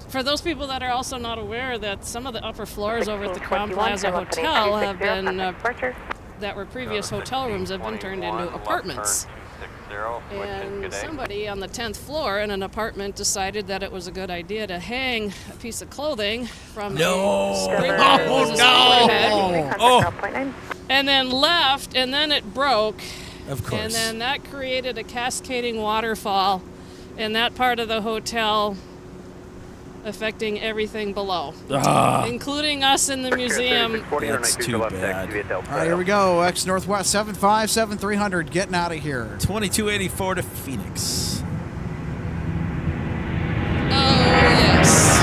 For those people that are also not aware that some of the upper floors over at the Crown Plaza Hotel have been, that were previous hotel rooms, have been turned into apartments. And somebody on the 10th floor in an apartment decided that it was a good idea to hang a piece of clothing from and then left, and then it broke. Of course. And then that created a cascading waterfall in that part of the hotel, affecting everything below, including us in the museum. That's too bad. All right, here we go. X Northwest 757-300, getting out of here. 2284 to Phoenix. Oh, yes.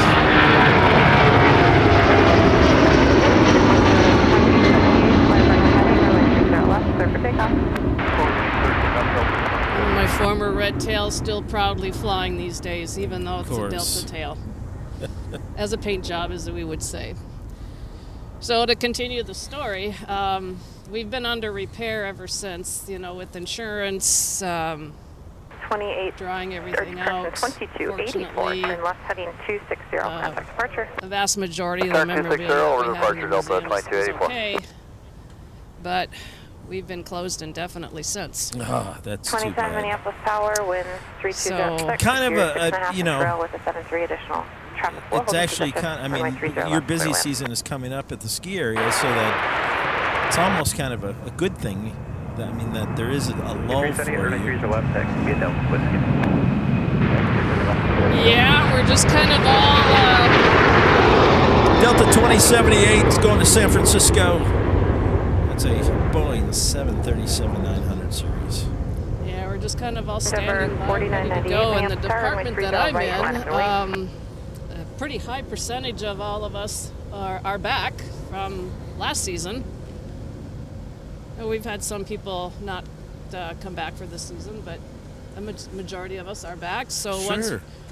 My former red tail still proudly flying these days, even though it's a Delta tail. As a paint job, as we would say. So to continue the story, we've been under repair ever since, you know, with insurance, 28 drawing everything out. 2284, turn left heading 260, contact departure. The vast majority of the memorabilia that we have in the museum is okay, but we've been closed indefinitely since. That's too 27 bad. Minneapolis Tower, wind 3206. So, kind of a you know, with a 73 additional traffic flow. it's actually kind of, I mean, your busy season is coming up at the ski area, so that it's almost kind of a good thing. I mean, that there is a lull for you. Yeah, we're just kind of all... Delta 2078 is going to San Francisco. That's a Boeing 737-900 series. Yeah, we're just kind of all standing by, ready to go. And the department that I'm in, a pretty high percentage of all of us are back from last season. We've had some people not come back for this season, but a majority of us are back. So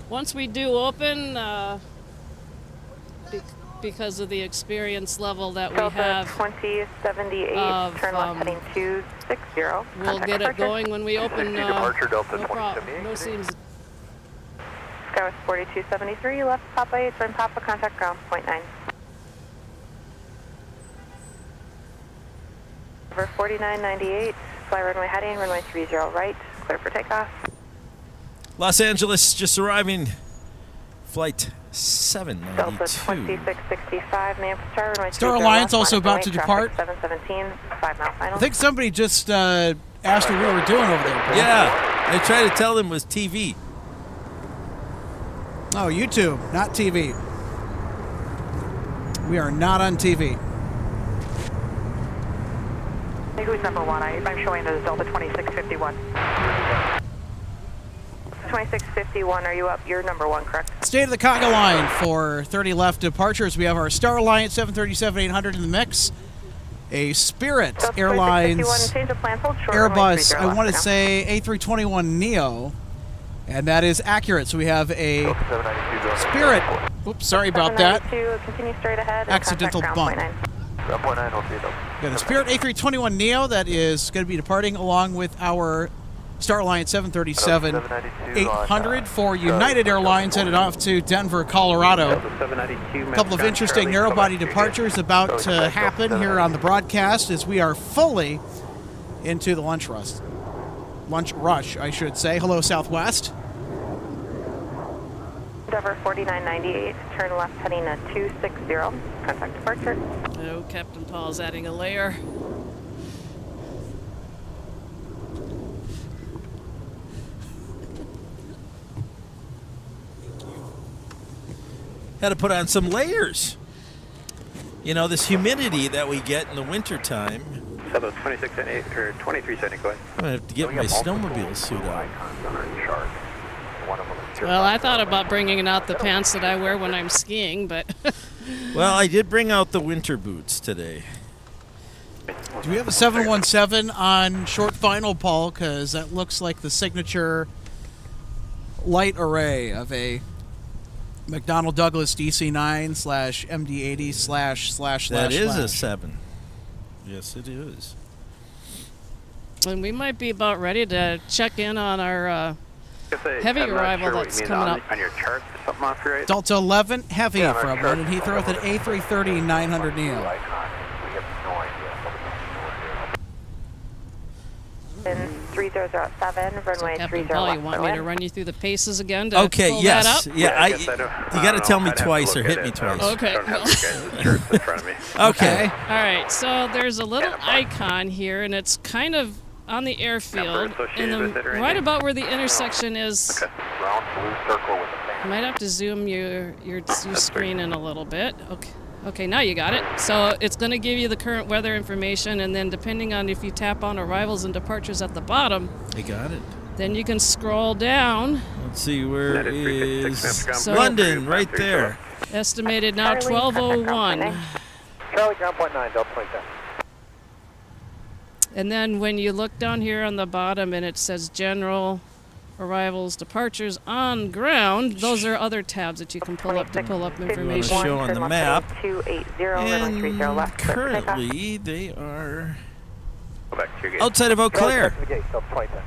once we do open, because of the experience level that we have, 2078, turn left heading 260. We'll get it going when we open. No seams. Skywest 4273, left Papa 8, turn Papa, contact ground, point 9. Over 4998, fly runway heading, runway 30 right, clear for takeoff. Los Angeles just arriving, flight 792. Delta 2665, Minneapolis Tower, runway 30 Star Alliance left, also about to depart. 717, 5 mile final. I think somebody just asked what we were doing over there. Yeah, they tried to tell them it was TV. Oh, YouTube, not TV. We are not on TV. Hey, who's number one? I'm showing as Delta 2651. 2651, are you up? You're number one, correct? State of the conga line for 30 left departures. We have our Star Alliance 737-800 in the mix. a Spirit Delta Airlines 4651, change of plans, hold short, runway Airbus, 30 I want to left say A321neo, and that is accurate. So we have a Delta 792 going Spirit. Oops, sorry about that. 792, continue straight ahead. and Accidental contact bump. ground point 9. Ground point 9, hold 3 Delta. Got a Spirit A321neo that is going to be departing along with our Star Alliance 737-800 for United Airlines, headed off to Denver, Colorado. A couple of interesting narrow-body departures about to happen here on the broadcast as we are fully into the lunch rush, I should say. Hello, Southwest. Endeavor 4998, turn left heading to 260, contact departure. Oh, Captain Paul's adding a layer. Had to put on some layers. You know, this humidity that we get in the wintertime. So 2678 or 2370, go ahead. I'm going to have to get my snowmobile suit on. Well, I thought about bringing out the pants that I wear when I'm skiing, but Well, I did bring out the winter boots today. Do we have a 717 on short final, Paul? Because that looks like the signature light array of a McDonnell Douglas DC-9/MD-80/// That is a 7. Yes, it is. and we might be about ready to check in on our heavy arrival that's coming up. On your chart, there's something off here, right? Delta 11 heavy from London Heathrow with an A330-900 neo. In 3007, runway Captain 30 Paul, left. you want me to run you through the paces again to Okay, pull yes. that up? Yeah, I guess I don't- you got to tell me I'd have to twice or look hit at me it. twice. Okay. I don't have the guys' charts in front of me. Okay. All right, so there's a little icon here, and it's kind of on the airfield, associated and with it or right anything? about where the intersection is. Okay. Round blue circle with a You might have to zoom your screen in a little bit. Okay, now you got it. So it's going to give you the current weather information, and then depending on if you tap on arrivals and departures at the bottom, I got it. then you can scroll down. Let's see, where That is 356 is Ground So- London? Right there. Estimated now Charlie, contact ground 12:01. point Charlie, ground point 9, Delta 27. And then when you look down here on the bottom and it says general arrivals, departures on ground, those are other tabs that you can pull up to pull up information. Show on the turn left map. heading 280, runway 30 And left. clear for takeoff. currently, they are Go back to your gate. outside of Eau Claire. Charlie, gate, Delta 27.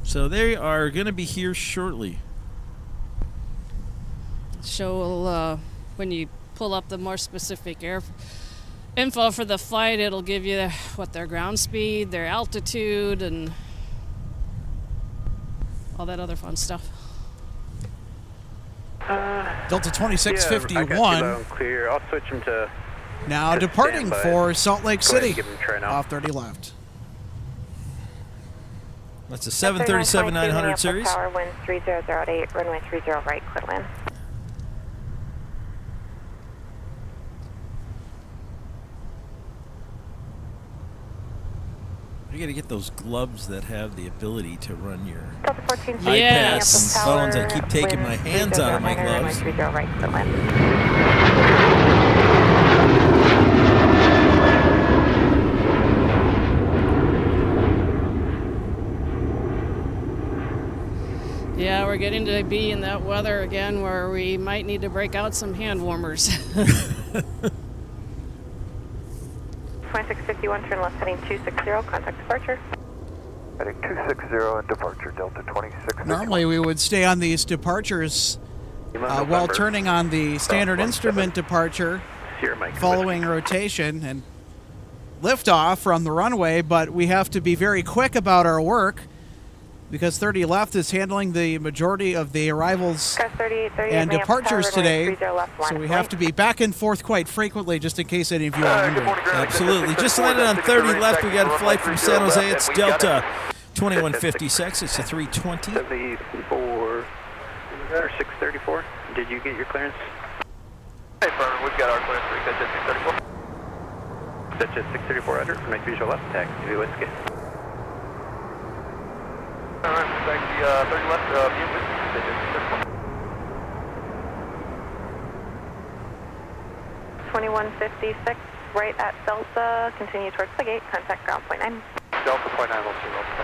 So they are going to be here shortly. Show when you pull up the more specific info for the flight, it'll give you what their ground speed, their altitude, and all that other fun stuff. Delta Yeah, I got you 2651 loud and clear. I'll switch them to now Just departing stand by. for Salt Lake Go ahead and City. give them a try now. Off 30 left. That's a 737-900 series. Tower, wind 3008, runway 30 right, clear land. You got to get those gloves that have the ability to run your Delta 14, Yes. iPads and phones. I keep taking my hands out of my gloves. 30 right, clear land. Yeah, we're getting to be in that weather again where we might need to break out some hand warmers. 2651, turn left heading 260, contact departure. Heading 260 and departure, Delta 26. Normally we would stay on these departures while turning on the standard instrument departure Sierra Mike. following rotation and liftoff from the runway, but we have to be very quick about our work because 30 left is handling the majority of the arrivals Gus 3838, and departures today, left, so we have to be back and forth quite frequently just in case any of you are wondering. Absolutely. Just landed on 30 left. We got a flight from San Jose. It's Delta 2156. It's a 320. 74 or 634. Did you get your clearance? Hey, Farmer, we've got our clearance for Exit 634. That's just 634 under. Make visual left attack. Do whiskey. Alright, back the 30 left, view with Exit 634. 2156, right at Delta, continue towards the gate, contact ground point 9. Delta point 9, we'll see Delta.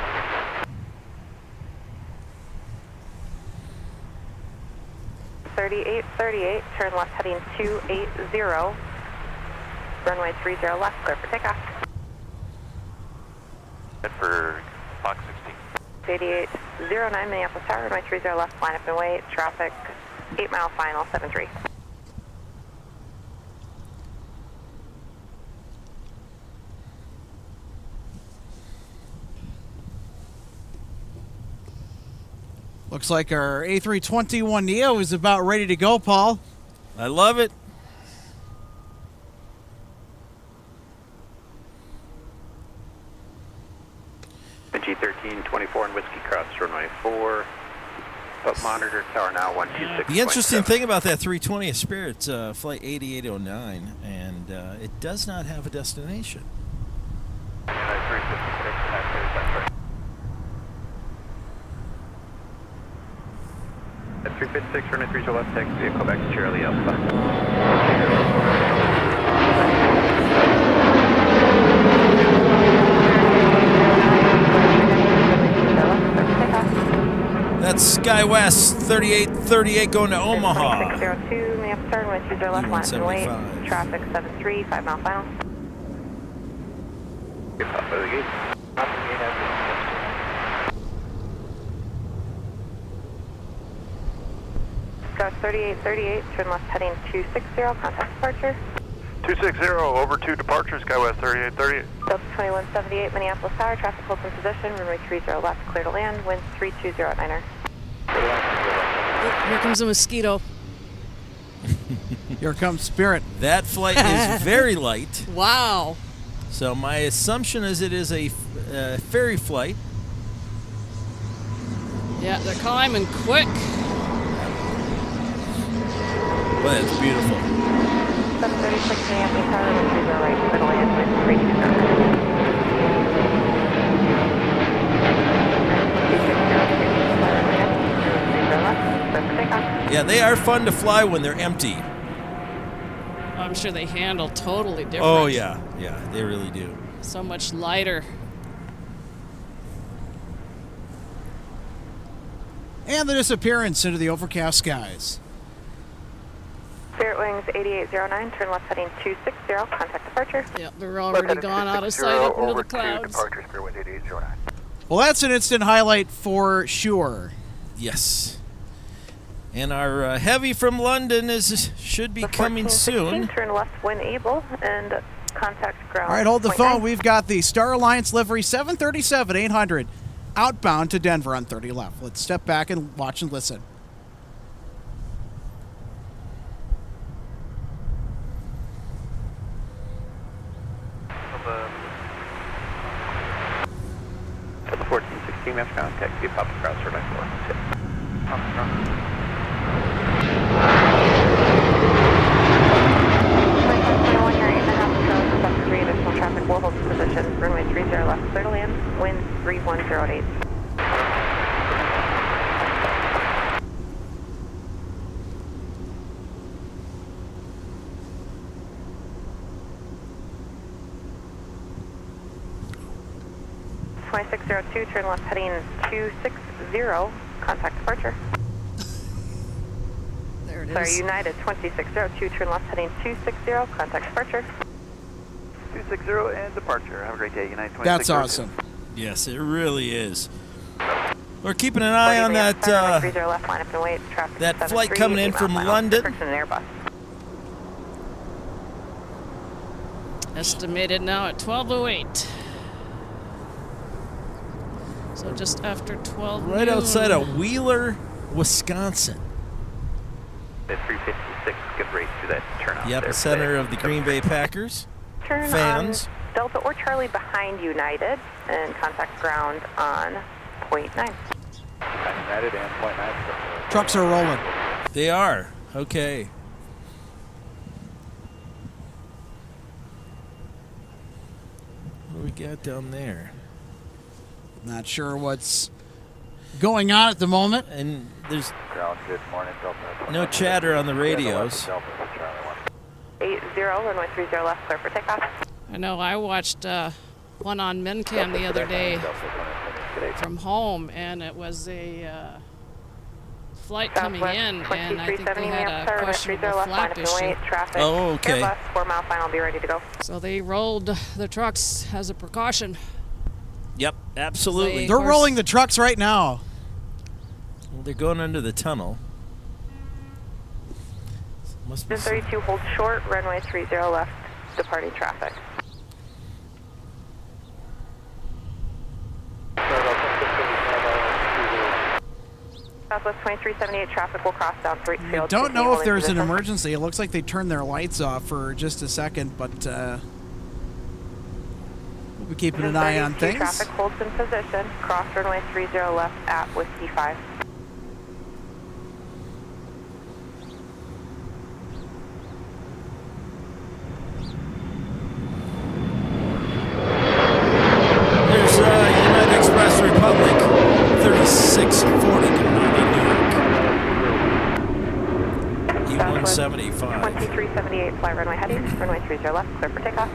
3838, turn left heading 280, runway 30 left, clear for takeoff. And for Fox 16. 8809, Minneapolis Tower, runway 30 left, line up and wait, traffic 8 mile final, 73. Looks like our A321neo is about ready to go, Paul. I love it. G1324 and Whiskey Cross, runway 4. But monitor tower now 126. The interesting thing about that 320 is Spirit's flight 8809, and it does not have a destination. At 356, runway 30 left, taxi vehicle back to Charlie Alpha. That's SkyWest 3838 going to Omaha. 602, Minneapolis Tower, runway 30 left, line up and wait, 175. traffic 73, 5 mile final. Get off of the gate. Scott 3838, turn left heading 260, contact departure. 260, over to departure, SkyWest 3838. Delta 2178, Minneapolis Tower, traffic holds in position, runway 30 left, clear to land, wind 320 at 9er. Here comes a mosquito. Here comes Spirit. That flight is very light, Wow. so my assumption is it is a ferry flight. Yeah, they're climbing quick. But it's beautiful. 736, Minneapolis Tower, runway 30 right, clear to land, wind 320. Yeah, they are fun to fly when they're empty. I'm sure they handle totally different. Oh, yeah. Yeah, they really do. So much lighter. And the disappearance into the overcast skies. Spirit Wings 8809, turn left heading 260, contact departure. Yeah, they're already gone out of sight up into the clouds. Departure, Spirit Wind 8809. Well, that's an instant highlight for sure. Yes. And our heavy from London should be coming soon. Turn left when able and contact ground. All right, hold the point phone. 9. We've got the Star Alliance livery 737-800 outbound to Denver on 30 left. Let's step back and watch and listen. For the 1416, mass contact, be pop across runway 4. Pop across. 21, you're 8.5 control, step 3, additional traffic will hold position, runway 30 left, clear to land, wind 3108. .2602, turn left heading 260, contact departure. There it is. Sorry, United 2602, turn left heading 260, contact departure. 260 and departure. Have a great day, United 26. That's awesome. Yes, it really is. We're keeping an eye on that left, line up and wait, traffic that 73, flight coming in 8 from mile London. Friction and Airbus. Estimated now at 12:08. So just after 12 Right noon. outside of Wheeler, Wisconsin. At 356, good rate through that turnout. The epicenter of the Green Bay Packers. Turn Fans. on Delta or Charlie behind United and contact ground on point 9. United and point 9. Trucks are rolling. They are. Okay. What do we got down there? Not sure what's going on at the moment. And there's Ground, good morning, Delta. no chatter on the radios. Delta for Charlie 1. runway 30 left, clear for takeoff. I know I watched one on Mincam the other day from home, and it was a flight coming in, and I think they had a questionable flap issue. Oh, okay. Airbus, 4 mile final, be ready to go. So they rolled the trucks as a precaution. Yep, absolutely. They're rolling the trucks right now. Well, they're going under the tunnel. Must be 32, hold short, runway 30 left, departing traffic. Southwest 2378 traffic will cross down Freight Field. I don't know if there's an emergency. It looks like they turned their lights off for just a second, but we'll be keeping an eye on things. Traffic holds in position. Cross runway 30 left at Whiskey 5. There's United Express Republic 3640 going on in New York. E175. 2378, fly runway heading. Runway 30 left, clear for takeoff.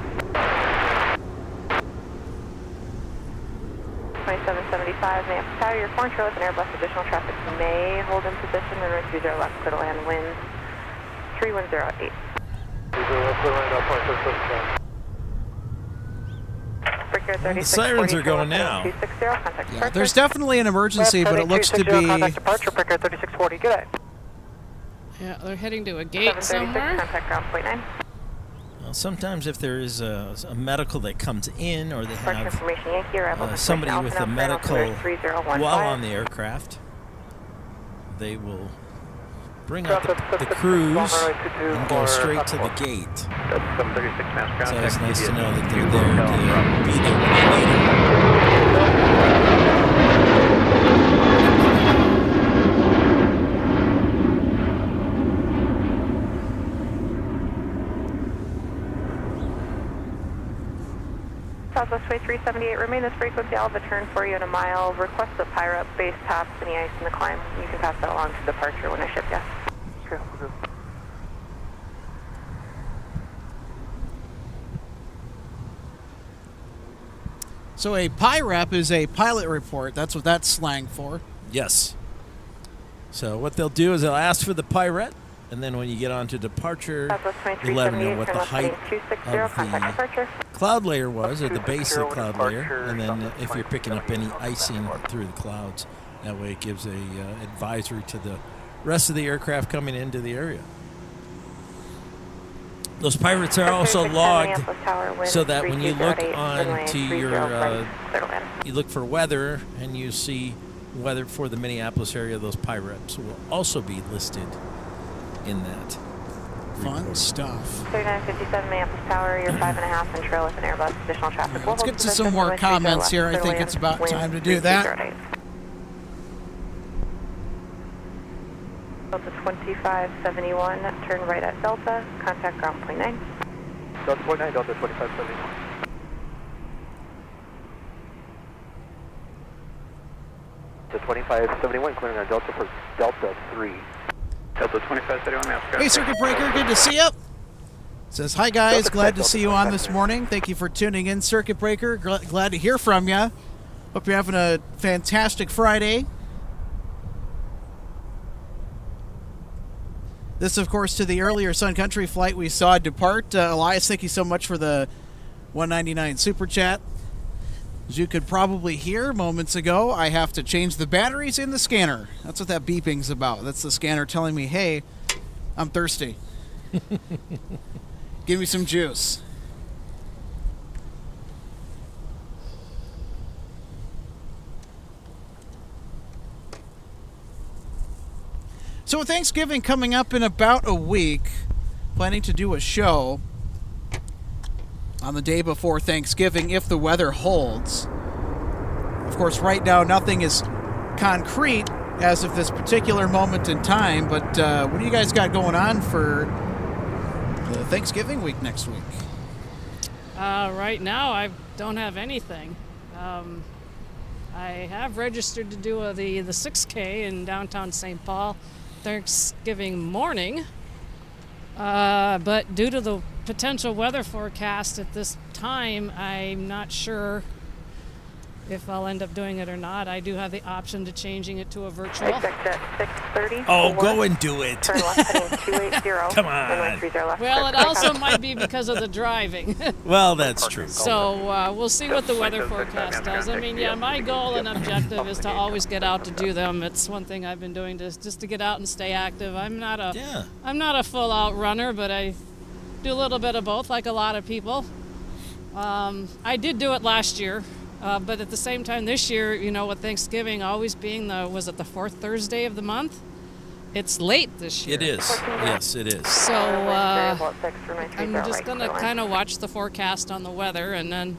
2775, Minneapolis Tower, your foreign trailer with an Airbus. Additional traffic may hold in position. Runway 30 left, clear to land, wind 3108. The sirens are going now. Yeah, there's definitely an emergency, but it looks to be... Departure, Breaker 3640, good day. Yeah, they're heading to a gate somewhere. Contact ground point 9. Well, sometimes if there is a medical that comes in, or they Departure have information, Yankee, arrival somebody information, with a Alpha, medical Alpha, 3015. while on the aircraft, they will bring out the crews and go straight to the gate. That's 736 mass ground. So it's nice to know that they're there to be there when they need them. Southwest 2378, remain this frequency. I'll have a turn for you in a mile. Request the pirate base tops, any ice in the climb. You can pass that along to departure when I ship you. Okay, we're good. So a PIREP is a pilot report. That's what that's slang for. Yes. So what they'll do is they'll ask for the pirate, and then when you get on to departure, you let them know what the height of the cloud layer was, or the base of the cloud layer, and then if you're picking up any icing through the clouds, that way it gives a advisory to the rest of the aircraft coming into the area. Those pirates are also logged, so that when you look on to your, you look for weather and you see weather for the Minneapolis area, those pirates will also be listed in that. Fun stuff. 3957 Minneapolis Tower, you're 5.5 and trail with an Airbus. Additional traffic. Let's get to some more comments here. I think it's about time to do that. Delta 2571, turn right at Delta, contact ground point 9. Delta point 9, Delta 2571. The 2571, clearing on Delta for Delta 3. Delta 2571, mass ground. Hey, Circuit Breaker, good to see you. Says, hi guys, glad to see you on this morning. Thank you for tuning in, Circuit Breaker. Glad to hear from you. Hope you're having a fantastic Friday. This, of course, to the earlier Sun Country flight we saw depart. Elias, thank you so much for the 199 Super Chat. As you could probably hear moments ago, I have to change the batteries in the scanner. That's what that beeping's about. That's the scanner telling me, hey, I'm thirsty. Give me some juice. So with Thanksgiving coming up in about a week, planning to do a show on the day before Thanksgiving if the weather holds. Of course, right now nothing is concrete as of this particular moment in time, but what do you guys got going on for the Thanksgiving week next week? Right now, I don't have anything. I have registered to do the 6K in downtown St. Paul Thanksgiving morning. But due to the potential weather forecast at this time, I'm not sure if I'll end up doing it or not. I do have the option to changing it to a virtual. Expect at 6:30. Oh, go and do it. Turn left heading 280. Come on. Runway 30 left. Well, it also might be because of the driving. Well, that's true. So we'll see what the weather forecast does. I mean, yeah, my goal and objective is to always get out to do them. It's one thing I've been doing just to get out and stay active. I'm not a full-out runner, but I do a little bit of both, like a lot of people. I did do it last year. But at the same time this year, you know, with Thanksgiving always being the fourth Thursday of the month, it's late this year. It is. Yes, it is. So I'm just going to kind of watch the forecast on the weather, and then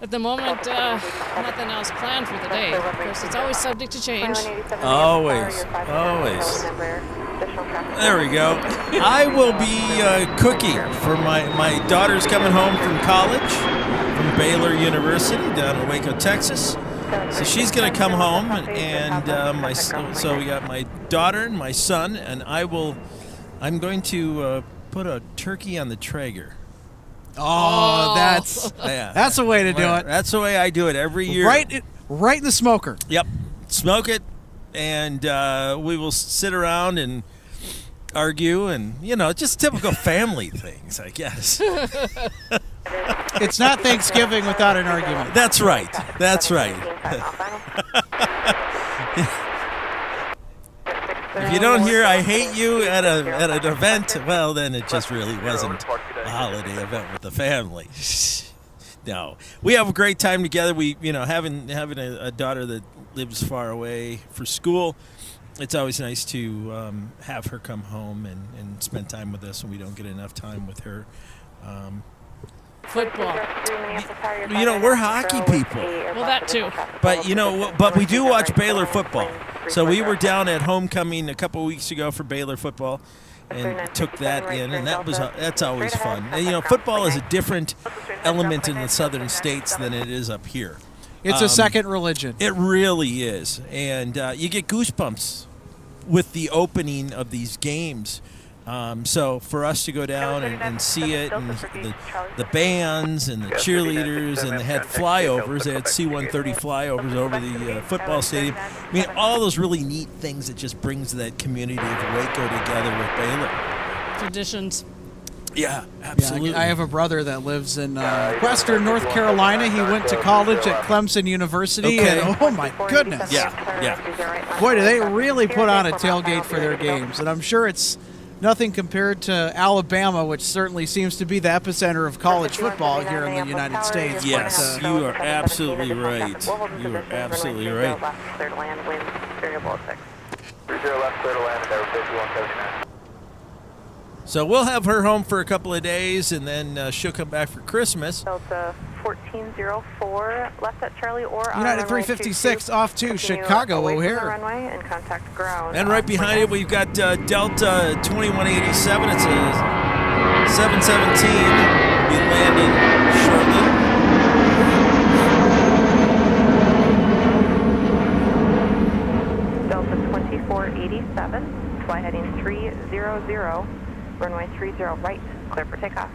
at the moment, nothing else planned for the day. Of course, it's always subject to change. Always. There we go. I will be cooking for my daughter's coming home from college, from Baylor University down in Waco, Texas. So she's going to come home, and so we got my daughter and my son, and I'm going to put a turkey on the Traeger. Oh, that's a way to do it. That's the way I do it every year. Right in the smoker. Yep. Smoke it, and we will sit around and argue, and just typical family things, I guess. It's not Thanksgiving without an argument. That's right. That's right. If you don't hear "I hate you" at an event, well, then it just really wasn't a holiday event with the family. No, we have a great time together. We, having a daughter that lives far away for school, it's always nice to have her come home and spend time with us, and we don't get enough time with her. Football. We're hockey people. Well, that too. But we do watch Baylor football. So we were down at homecoming a couple weeks ago for Baylor football, and took that in, and that's always fun. And, football is a different element in the southern states than it is up here. It's a second religion. It really is, and you get goosebumps with the opening of these games. So for us to go down and see it, and the bands and the cheerleaders, and they had flyovers, they had C-130 flyovers over the football stadium. I mean, all those really neat things that just brings that community of Waco together with Baylor. Traditions. Yeah, absolutely. Yeah, I have a brother that lives in Western North Carolina. He went to college at Clemson University. Okay. And, oh, my goodness. Yeah. Boy, do they really put on a tailgate for their games. And I'm sure it's nothing compared to Alabama, which certainly seems to be the epicenter of college football here in the United States. Yes, you are absolutely right. You are absolutely right. Clear to land, wind, variable at 6. 30 left, clear to land, and 5179. So we'll have her home for a couple of days, and then she'll come back for Christmas. Delta 1404 left at Charlie or on United runway 356 22.7 off to Continue Chicago away from the O'Hare. runway and contact ground. And right behind it, we've got Delta 2187. It's a 717. We'll be landing shortly. Delta 2487, fly heading 300, runway 30 right, clear for takeoff.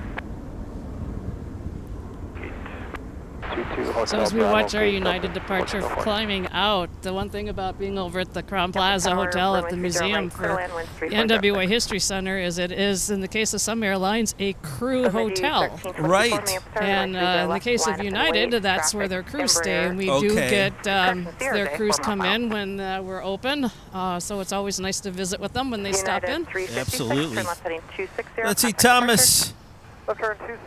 So as we watch our United departure climbing out, the one thing about being over at the Crown Plaza Hotel at the museum for the NWA History Center is it is, in the case of some airlines, a crew hotel. Right. And in the case of United, that's where their crews stay. And we do get their crews come in when we're open. So it's always nice to visit with them when they stop in. Absolutely. Let's see, Thomas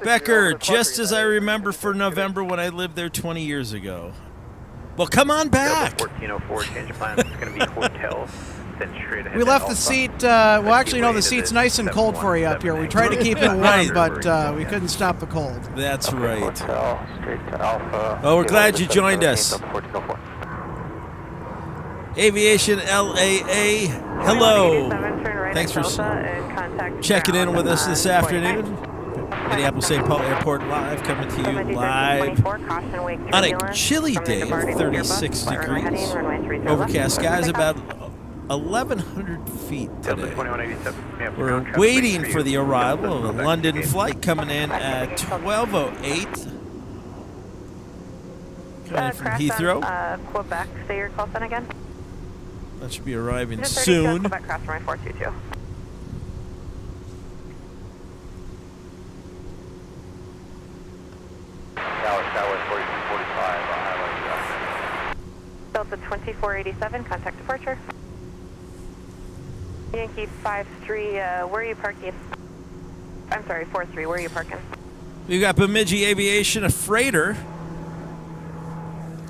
Becker, just as I remember for November when I lived there 20 years ago. Well, come on back. 1404, change of plan. It's going to be hotel. Then straight ahead. We left the seat, the seat's nice and cold for you up here. We tried to keep it warm, but we couldn't stop the cold. That's right. Hotel, straight to Alpha. Oh, we're glad you joined us. Aviation LAA, hello. Thanks for checking in with us this afternoon. Minneapolis St. Paul Airport live, coming to you live on a chilly day of 36 degrees. Overcast skies, about 1,100 feet Delta today. 2187. Minneapolis We're ground traffic waiting ready for the you. arrival Delta, of a contact London gate. flight coming in at 12:08. Coming in from Crash Heathrow. on Quebec. Say your call sign again. That should be arriving Just 32 soon. Quebec cross runway 422. Tower, Southwest 4245, highway. Delta 2487, contact departure. Yankee 53, where are you parking? I'm sorry, 43, where are you parking? We've got Bemidji Aviation, a freighter.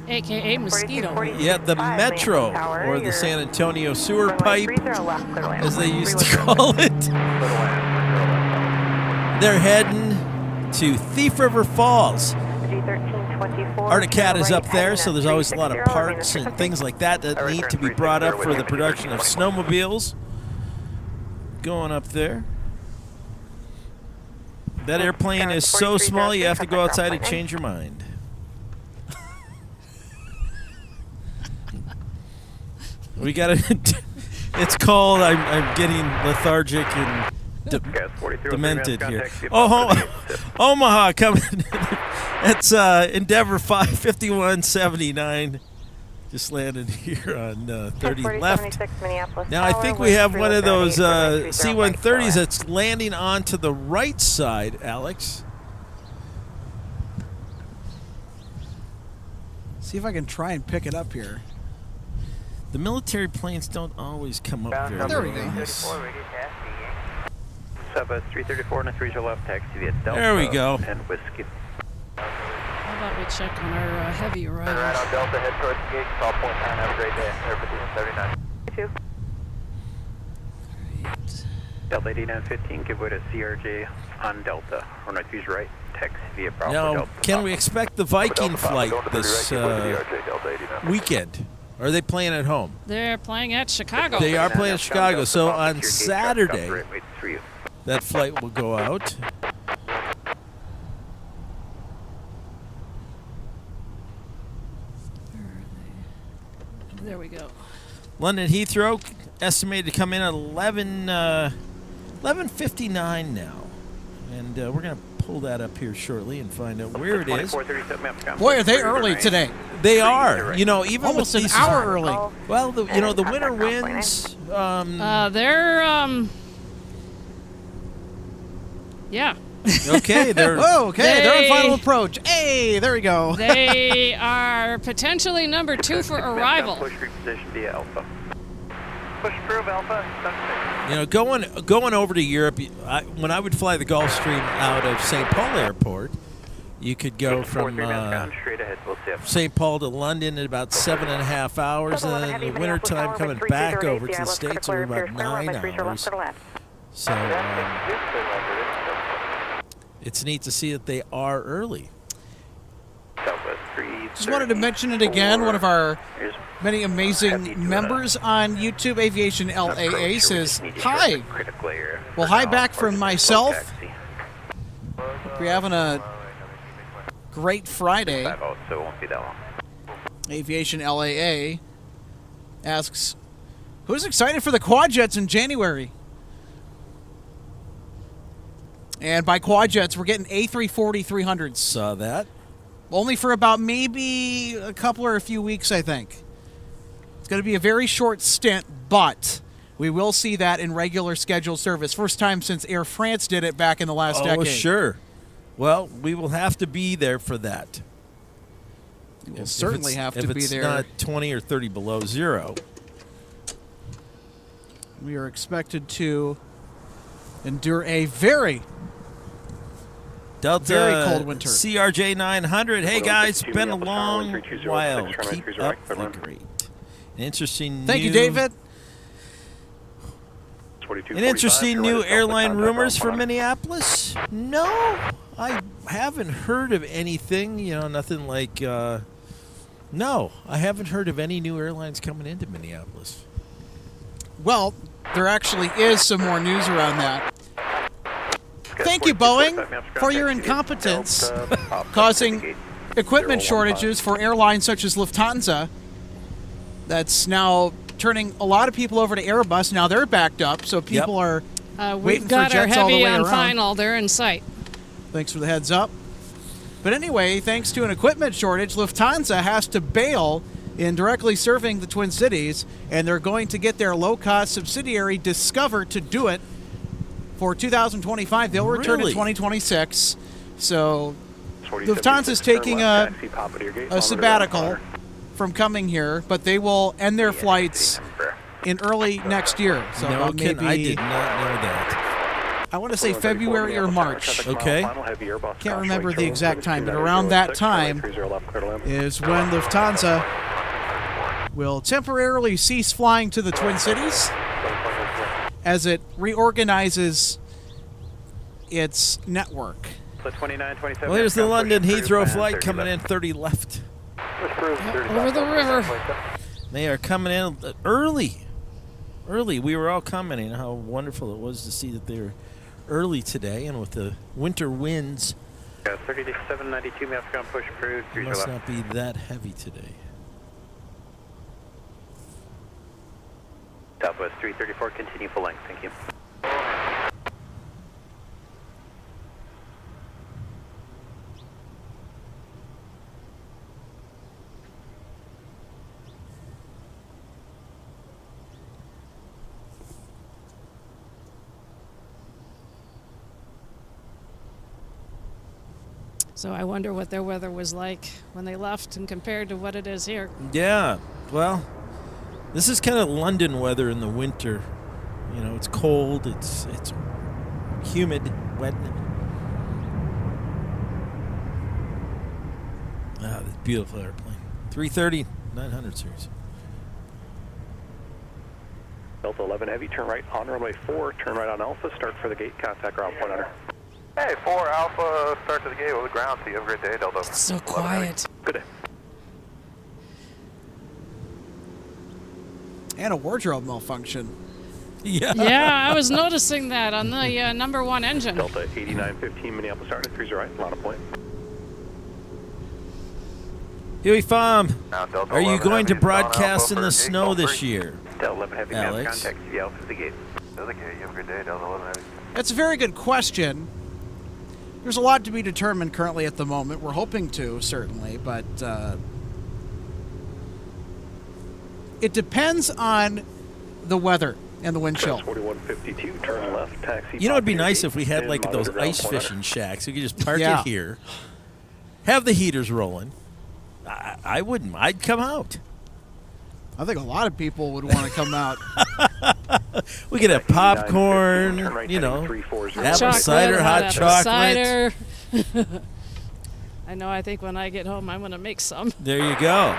AKA mosquito. 42, Yeah, the 45, Metro, Lincoln Tower, or the you're San Antonio sewer runway pipe, 30 left, clear to land. as they used to 310. call it. They're heading to Thief River Falls. G1324. Arcticat is up right, there, heading so at there's always a lot of 360, parts and things like that that need to be brought up for the production of snowmobiles. Going up there. That airplane is so small you have to go outside and change your mind. We got it. It's called. I'm getting lethargic and Gas 43, demented contact here. gate. Oh, Omaha coming. It's Endeavor 55179. Just landed here on 30 left. Now I think we have one of those C-130s that's landing onto the right side, Alex. See if I can try and pick it up here. The military planes don't always come up very There we go. nice. Southwest 334 and a 30 left, taxi via Delta. There we go. And Whiskey. How about we check on our heavy Right arrivals? on Delta, head towards the gate, call point 9, have a great day. Air 1539. Delta 8915, give way to CRJ on Delta. Runway 30 right, taxi via Bravo Now, Delta. can we expect the Viking flight this weekend? Or are they playing at home? They're playing at Chicago. They are playing at Chicago, so on Your gate Saturday, traffic right, wait for you. that flight will go out. There we go. London Heathrow, estimated to come in at 11:59 now. And we're going to pull that up here shortly and find out where it is. 2437 maps come. Boy, are they early today. They are. You know, even Almost with an these, hour early. Well, the winter winds. They're yeah. Okay, they're Oh, okay. They're in They- final approach. Hey, there we go. They are potentially number 2 for arrival. Push reposition via Alpha. Push approve Alpha. You know, going over to Europe, when I would fly the Gulfstream out of St. Paul Airport, you could go from straight ahead. We'll see. St. Paul to London in about 7.5 hours, and then in the wintertime coming back over to the States are about 9 hours. So it's neat to see that they are early. Just wanted to mention it again. One of our many amazing members on YouTube, Aviation LAA, says, hi. Well, hi back from myself. Hope you're having a great Friday. So it won't be that long. Aviation LAA asks, who's excited for the quad jets in January? And by quad jets, we're getting A340-300s. Saw that. Only for about maybe a couple or a few weeks, I think. It's going to be a very short stint, but we will see that in regular scheduled service. First time since Air France did it back in the last decade. Oh, sure. Well, we will have to be there for that. We'll certainly have to be there. If it's not 20 or 30 below zero. We are expected to endure a very Delta very cold winter. CRJ 900. Hey guys, been a long while. 320, Keep 30, up the right, great. An interesting Thank new, you, David. An interesting new airline rumors for Minneapolis? No, I haven't heard of anything. You know, nothing like. No, I haven't heard of any new airlines coming into Minneapolis. Well, there actually is some more news around that. Thank you, Boeing, for your incompetence causing equipment shortages for airlines such as Lufthansa. That's now turning a lot of people over to Airbus. Now they're backed up, so people are We've waiting for got our jets all the heavy way on around. final. They're in sight. Thanks for the heads up. But anyway, thanks to an equipment shortage, Lufthansa has to bail in directly serving the Twin Cities, and they're going to get their low-cost subsidiary Discover to do it for 2025. They'll return in Really? 2026. So Lufthansa's taking a sabbatical from coming here, but they will end their flights in early next year. So No, about maybe, I did not know that. I want to say February or March. Okay. Can't remember the exact time, but around that time is when Lufthansa will temporarily cease flying to the Twin Cities as it reorganizes its network. Well, here's the London Heathrow flight coming in, 30 left. Over the river. They are coming in early. Early. We were all commenting how wonderful it was to see that they were early today, and with the winter winds, 30 to 792, mail ground push approved. it must not be that heavy today. Southwest 334, continue full length. Thank you. So I wonder what their weather was like when they left and compared to what it is here. Yeah, well, this is kind of London weather in the winter. You know, it's cold, it's humid, wet. Ah, this beautiful airplane. 330, 900 series. Delta 11 Heavy, turn right on runway 4, turn right on Alpha, start for the gate, contact ground point under. Hey, 4 Alpha, start to the gate over the ground. See you. Have a great day, Delta. It's so quiet. Good day. And a wardrobe malfunction. Yeah. Yeah, I was noticing that on the number 1 engine. Delta 8915, Minneapolis, starting at 30 right, line of point. Huey Pham, Now, Delta are you 11 going to Heavy is on broadcast Alpha in the for gate snow call this 3. year? Delta 11 Heavy, mail Alex? contact the Alpha to the gate. To the gate. You have a great day, Delta 11 Heavy. That's a very good question. There's a lot to be determined currently at the moment. We're hoping to, certainly, but it depends on the weather and the wind chill. 4152, turn left, taxi. You know, it'd be nice if we had like those ice fishing shacks. We could just park Yeah. it here, have the heaters rolling. I wouldn't. I'd come out. I think a lot of people would want to come out. We could have popcorn, you know, apple cider, hot chocolate. Cider. I know. I think when I get home, I'm going to make some. There you go.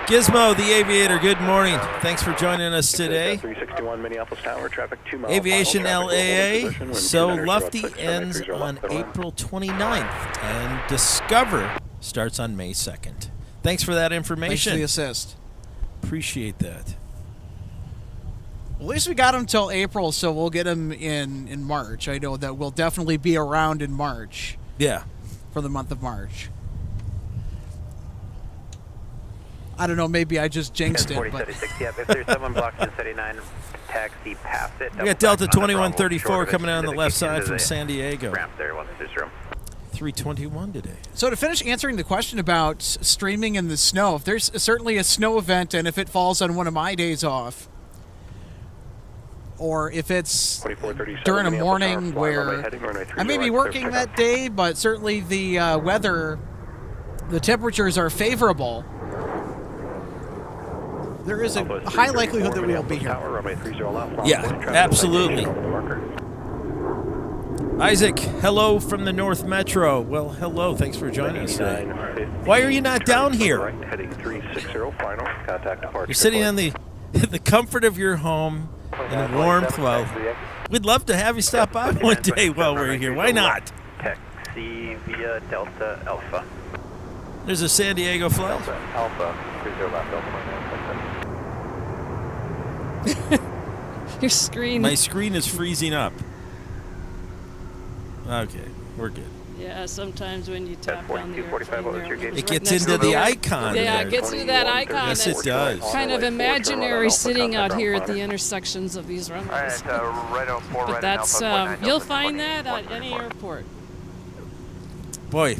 Gizmo, the aviator, good morning. Thanks for joining us today. 361 Minneapolis Tower, traffic 2 miles. Aviation final, traffic LAA. will hold position when So 29 Lufty about 6, ends 30 on left, clear line. April 29th, and Discover starts on May 2nd. Thanks for that Thanks for information. the assist. Appreciate that. Well, at least we got them till April, so we'll get them in March. I know that we'll definitely be around in March Yeah. for the month of March. I don't know, maybe I just jinxed it, but 4036, yep. If there's someone blocking in 79, taxi past it. We got Delta 2134 coming out on the left side from San Diego. Ramp there once there's room. 321 today. so to finish answering the question about streaming in the snow, if there's certainly a snow event and if it falls on one of my days off, or if it's 2437, during a Minneapolis morning Tower, fly runway where heading, runway 30 I may be right, working clear that day, but certainly the weather, the temperatures are favorable, there is a Southwest high 334, likelihood that we will be Minneapolis here. Tower, runway 30 left, line Yeah, of point, traffic absolutely. over the marker. Isaac, hello from the North Metro. Well, hello. Thanks for joining us today. 8950, Why are you not down turn here? Right, heading 360, final, contact departure. You're sitting on the comfort of your home in warmth. Well, we'd love to have you stop by one day while we're here. Why not? Taxi via Delta Alpha. There's a San Diego flight. Alpha, 30 left, Delta 19. Your screen. My screen is freezing up. Okay, we're good. Yeah, sometimes when you tap on the 4245, airplane what was there, your gauge? it's It right gets next into to the icon Yeah, there. it gets into that icon. Yes, that's it does. kind of imaginary sitting out here at the intersections of these All runways. right, right on 4, But right that's, on Alpha, you'll find that at any airport. Boy,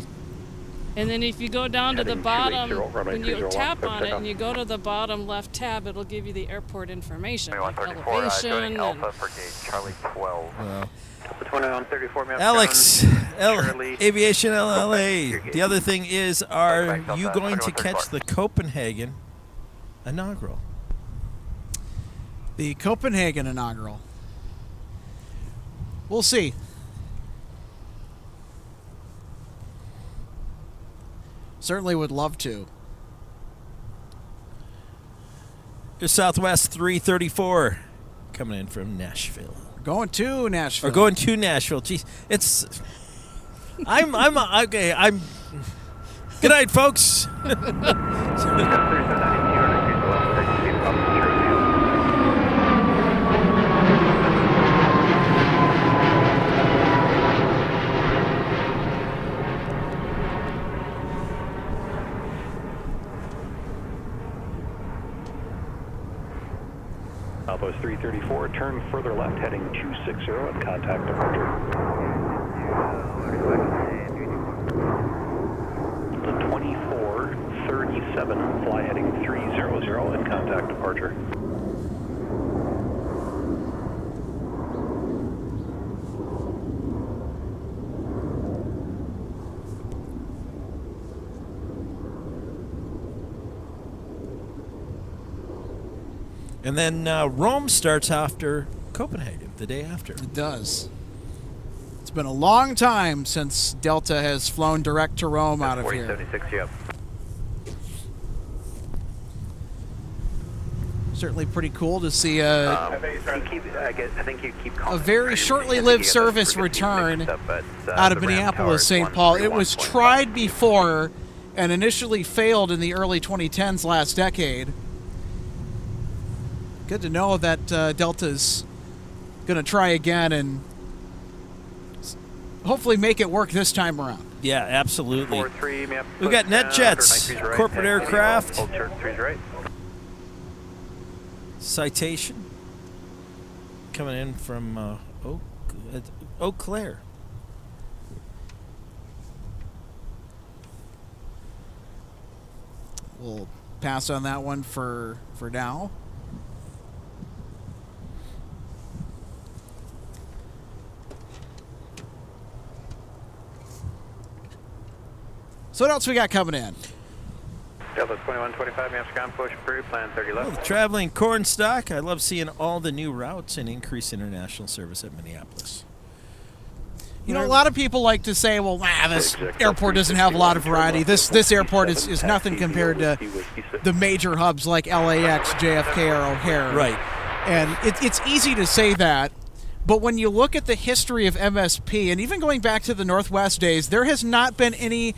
And then if you go down to the Heading bottom, 280, runway when you 30 tap left, on it pick up. and you go to the bottom left tab, it'll give you the airport information, like 134, elevation joining and Alpha for gate Charlie 12. The 2134 minutes. Alex, Charlie. Aviation LLA. The other thing is, are Back up you that going to 2134. catch the Copenhagen inaugural? The Copenhagen inaugural. We'll see. Certainly would love to. Your Southwest 334 coming in from Nashville. Going to Nashville. Or going to Nashville. Jeez, it's. I'm okay. I'm. Good night, folks. Southwest 334, turn further left, heading 260 and contact departure. The 2437, fly heading 300 and contact departure. And then Rome starts after Copenhagen, the day after. It does. It's been a long time since Delta has flown direct to Rome out of here. 4076, yep. Certainly pretty cool to see I think you keep calling a very shortly lived service return out of Minneapolis, St. Paul. It was tried before and initially failed in the early 2010s last decade. Good to know that Delta's going to try again and hopefully make it work this time around. Yeah, absolutely. 43, We've got NetJets, corporate aircraft. Hold chart 3's right. Citation coming in from Eau Claire. We'll pass on that one for now. So what else we got coming in? Delta 2125, Amsterdam, push through, plan 30 left. Well, traveling corn stock. I love seeing all the new routes and increased international service at Minneapolis. You know, a lot of people like to say, well, this airport doesn't have a lot of variety. This airport is nothing compared to the major hubs like LAX, JFK, or O'Hare. Right. And it's easy to say that, but when you look at the history of MSP, and even going back to the Northwest days, there has not been a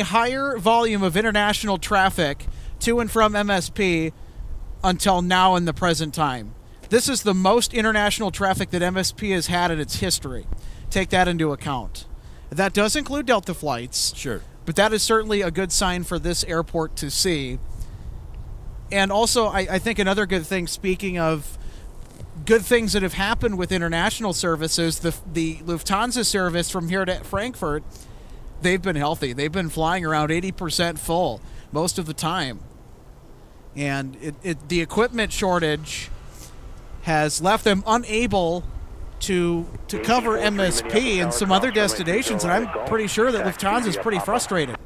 higher volume of international traffic to and from MSP until now in the present time. This is the most international traffic that MSP has had in its history. Take that into account. That does include Delta flights. Sure. But that is certainly a good sign for this airport to see. And also, I think another good thing, speaking of good things that have happened with international services, the Lufthansa service from here to Frankfurt, they've been healthy. They've been flying around 80% full most of the time. And the equipment shortage has left them unable to cover MSP and some other destinations, and I'm pretty sure that Lufthansa is pretty frustrated.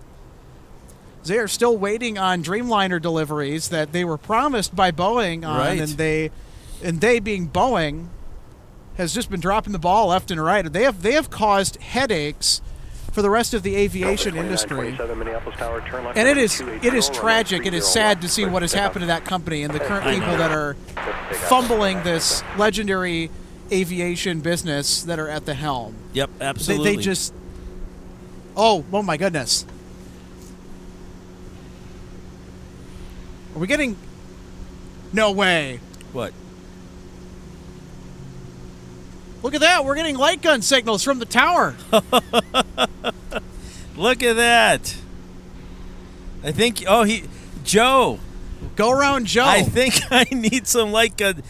They are still waiting on Dreamliner deliveries that they were promised by Boeing on, Right. and they being Boeing has just been dropping the ball left and right. They have caused headaches for the rest of the aviation industry. And it is tragic. It is sad to see what has happened to that company and the current people that are fumbling this legendary aviation business that are at the helm. Yep, absolutely. They just... Oh my goodness. Are we getting... No way. What? Look at that. We're getting light gun signals from the tower. Look at that. I think, Joe. Go around, Joe. I think I need some light gun.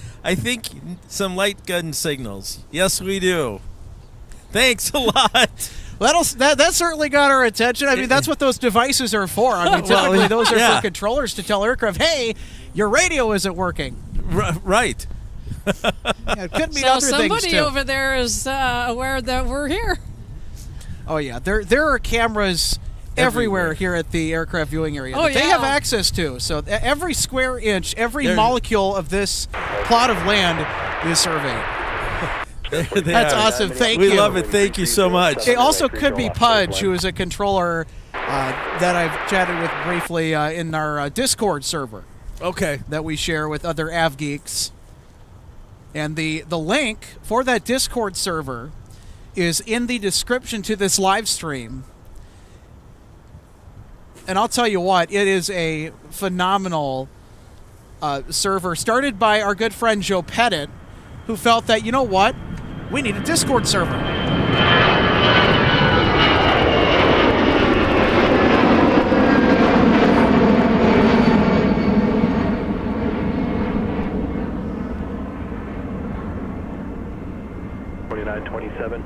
Some light gun signals. Yes, we do. Thanks a lot. That certainly got our attention. I mean, that's what those devices are for. I mean, typically those are for controllers to tell aircraft, hey, your radio isn't working. Right. It could mean So other things, somebody too. over there is aware that we're here. Oh, yeah. There are cameras everywhere here at the aircraft viewing area that they have access to. So every square inch, every molecule of this plot of land is surveyed. That's awesome. Thank you. We love it. Thank you so much. It also could be Pudge, who is a controller that I've chatted with briefly in our Discord server. Okay. That we share with other Av geeks. And the link for that Discord server is in the description to this live stream. And I'll tell you what, it is a phenomenal server started by our good friend Joe Pettit, who felt that, you know what, we need a Discord server.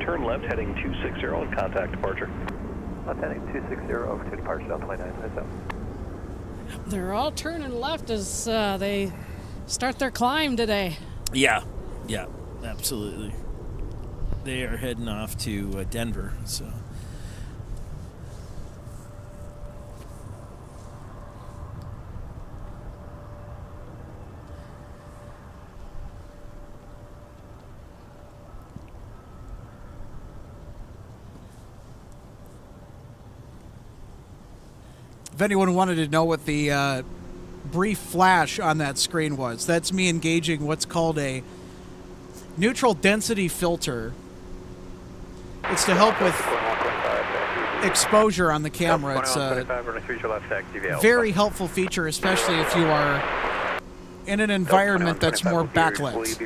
Turn left, heading 260 and contact departure. Left heading 260 over to departure, Delta 29. Heads up. They're all turning left as they start their climb today. Yeah, absolutely. They are heading off to Denver, so. If anyone wanted to know what the brief flash on that screen was, that's me engaging what's called a neutral density filter. It's to help with exposure on the camera. It's a very helpful feature, especially if you are in an environment that's more backlit.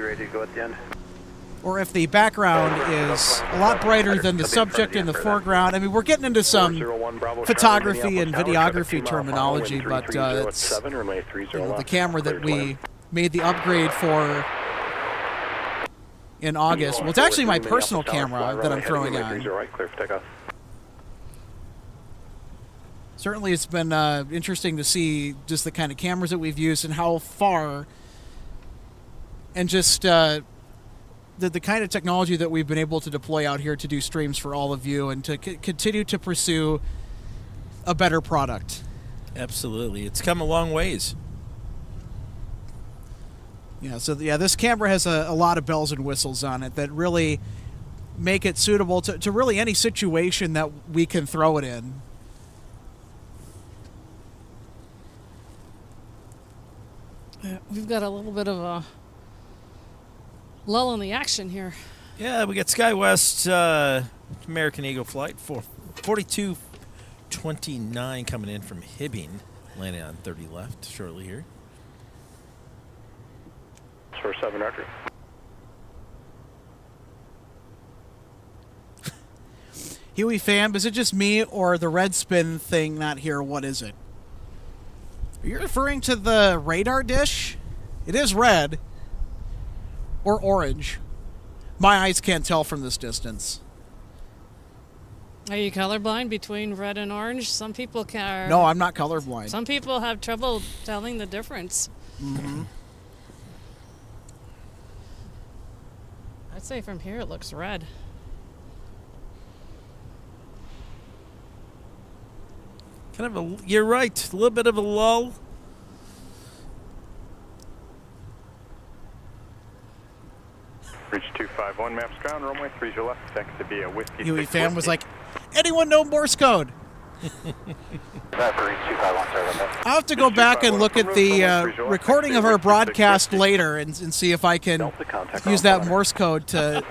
Or if the background is a lot brighter than the subject in the foreground. I mean, we're getting into some photography and videography terminology, but it's the camera that we made the upgrade for in August. Well, it's actually my personal camera that I'm throwing on. Certainly, it's been interesting to see just the kind of cameras that we've used and how far, and just the kind of technology that we've been able to deploy out here to do streams for all of you and to continue to pursue a better product. Absolutely. It's come a long ways. Yeah, so this camera has a lot of bells and whistles on it that really make it suitable to really any situation that we can throw it in. We've got a little bit of a lull in the action here. Yeah, we got SkyWest American Eagle flight 4229 coming in from Hibbing, landing on 30 left shortly here. For 7 record. Huey fam, is it just me or the red spin thing not here? What is it? Are you referring to the radar dish? It is red. Or orange. My eyes can't tell from this distance. Are you colorblind between red and orange? Some people can. No, I'm not colorblind. Some people have trouble telling the difference. Mm-hmm. I'd say from here it looks red. Kind of you're right, a little bit of a lull. Reach 251 maps ground, runway 30 left, thanks to be a whiskey. Huey fam was like, anyone know Morse code? I'll have to go back and look at the recording of our broadcast later and see if I can use that Morse code to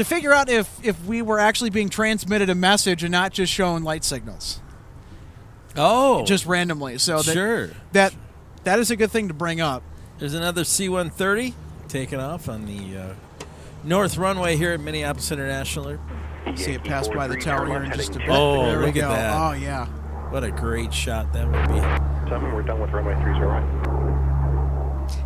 figure out if we were actually being transmitted a message and not just showing light signals. Oh. Just randomly. So sure. That is a good thing to bring up. There's another C-130 taking off on the north runway here at Minneapolis International Airport. See it pass by the tower here in just a bit. Oh, there we look at go. that. Oh, yeah. What a great shot that would be. 7, we're done with runway 30 right.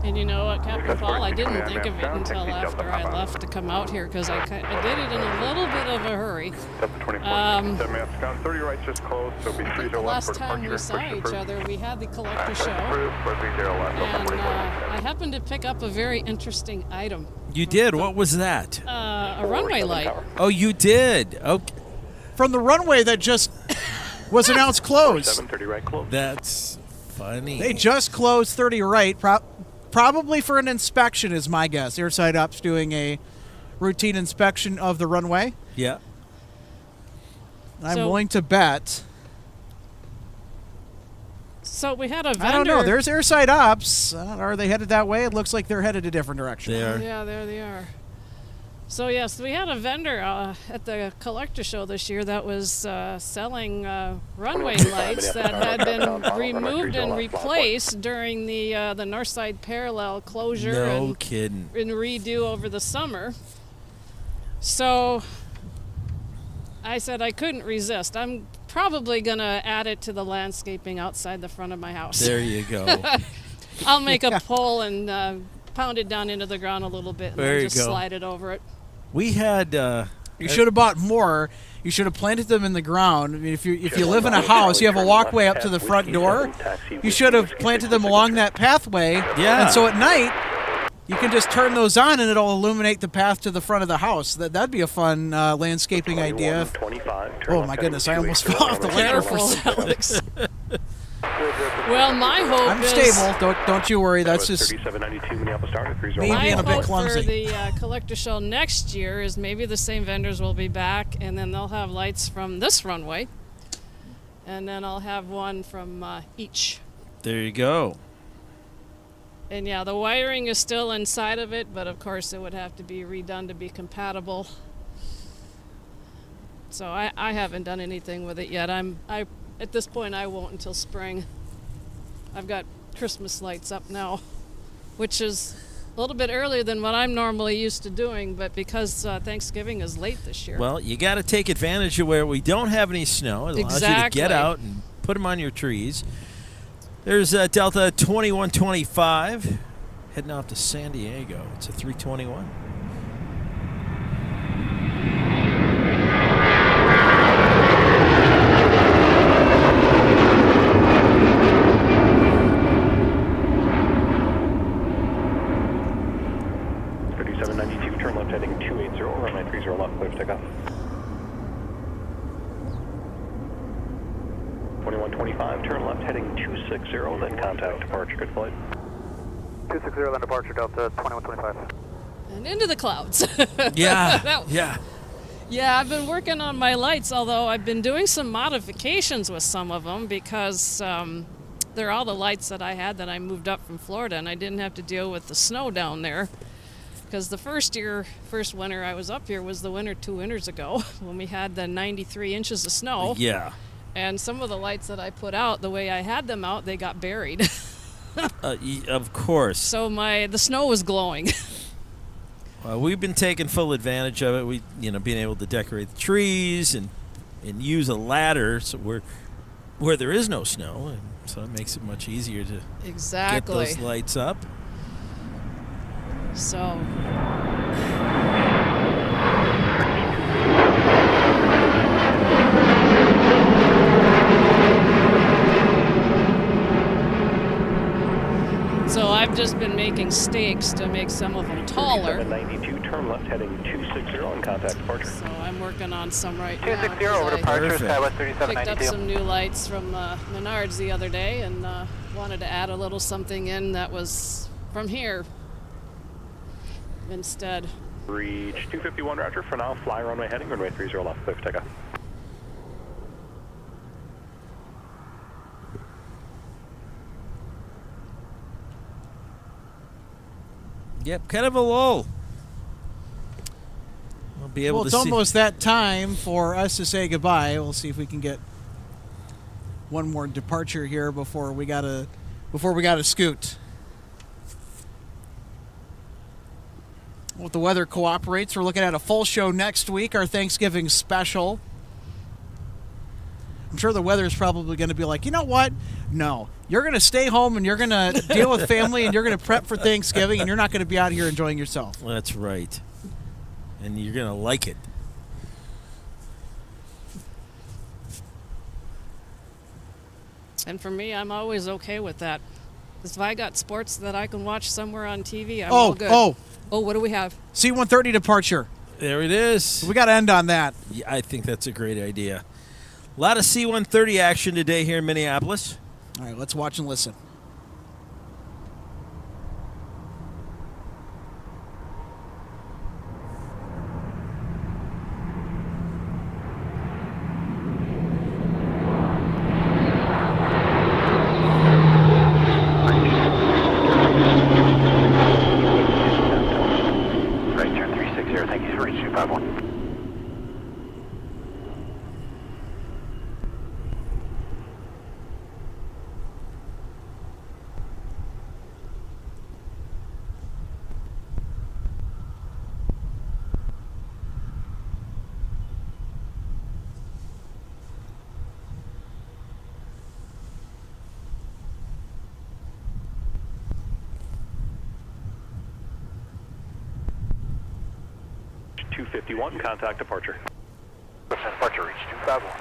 And you know what, Captain Paul, I didn't think of it until after I left to come out here because I did it in a little bit of a hurry. Delta 24, 7 minutes down, 30 right just closed, so be 30 The left last for time departure. we saw Push each approved. other, we had the collector show, Approved, 430 left, and 24. I happened to pick up a very interesting item. You did? What was that? A runway light. Oh, you did? Okay. From the runway that just was announced closed. 730 right closed. That's funny. They just closed 30 right, probably for an inspection is my guess. Airside Ops doing a routine inspection of the runway. Yeah. I'm So- willing to bet. So we had a vendor. I don't know. There's Airside Ops. Are they headed that way? It looks like they're headed a different direction. They are. Yeah, there they are. So yes, we had a vendor at the collector show this year that was selling runway lights that had been removed and replaced during the Northside Parallel closure No kidding. and redo over the summer. So I said I couldn't resist. I'm probably gonna add it to the landscaping outside the front of my house. There you go. I'll make a pole and pound it down into the ground a little bit and There then you just go. slide it over it. We had. You should have bought more. You should have planted them in the ground. I mean, if you live in a house, you have a walkway up to the front door. You should have planted them along that pathway. Yeah. And so at night, you can just turn those on, and it'll illuminate the path to the front of the house. That'd be a fun landscaping idea. 25, Oh my goodness! I almost fell off the ladder for a Careful, second. Alex. Well, my hope I'm is stable. Don't you worry. That's just 3792 Minneapolis Tower, 30 Me my being a bit hope clumsy. for the collector show next year is maybe the same vendors will be back, and then they'll have lights from this runway, and then I'll have one from each. There you go. And yeah, the wiring is still inside of it, but of course it would have to be redone to be compatible. So I haven't done anything with it yet. At this point I won't until spring. I've got Christmas lights up now, which is a little bit earlier than what I'm normally used to doing, but because Thanksgiving is late this year. Well, you got to take advantage of where we don't have any snow. It allows you to get Exactly. out and put them on your trees. There's Delta 2125 heading off to San Diego. It's a 321. Turn left heading 280, runway 30 left, clear for takeoff. 2125, turn left heading 260, then contact departure, good flight. 260, then departure, Delta 2125. And into the clouds. Yeah, That- yeah. Yeah, I've been working on my lights, although I've been doing some modifications with some of them because they're all the lights that I had that I moved up from Florida, and I didn't have to deal with the snow down there. Because the first winter I was up here was the winter 2 winters ago when we had the 93 inches of snow. Yeah. And some of the lights that I put out, the way I had them out, they got buried. Of course. So the snow was glowing. We've been taking full advantage of it. We, being able to decorate the trees and use a ladder so where there is no snow, and so it makes it much easier to Exactly. get those lights up. So I've just been making stakes to make some of them taller. 792, turn left heading 260, and contact departure. So I'm working on some right now. 260 over 'cause departure, Perfect. Skywest I picked up 3792. some new lights from Menards the other day and wanted to add a little something in that was from here instead. Reach 251, roger. For now, fly runway heading, runway 30 left, clear for takeoff. Yep, kind of a lull. We'll be able well, to it's see. almost that time for us to say goodbye. We'll see if we can get one more departure here before we gotta scoot. If the weather cooperates, we're looking at a full show next week, our Thanksgiving special. I'm sure the weather is probably going to be like, you know what? No, you're going to stay home and you're going to deal with family and you're going to prep for Thanksgiving and you're not going to be out here enjoying yourself. Well, that's right. And you're going to like it. And for me, I'm always okay with that. Because if I got sports that I can watch somewhere on TV, I'm Oh, all good. oh. Oh, what do we have? C-130 departure. There it is. We got to end on that. Yeah, I think that's a great idea. A lot of C-130 action today here in Minneapolis. All right, let's watch and listen. Right turn 360. Thank you for reaching 251. Contact departure. Departure reach 251.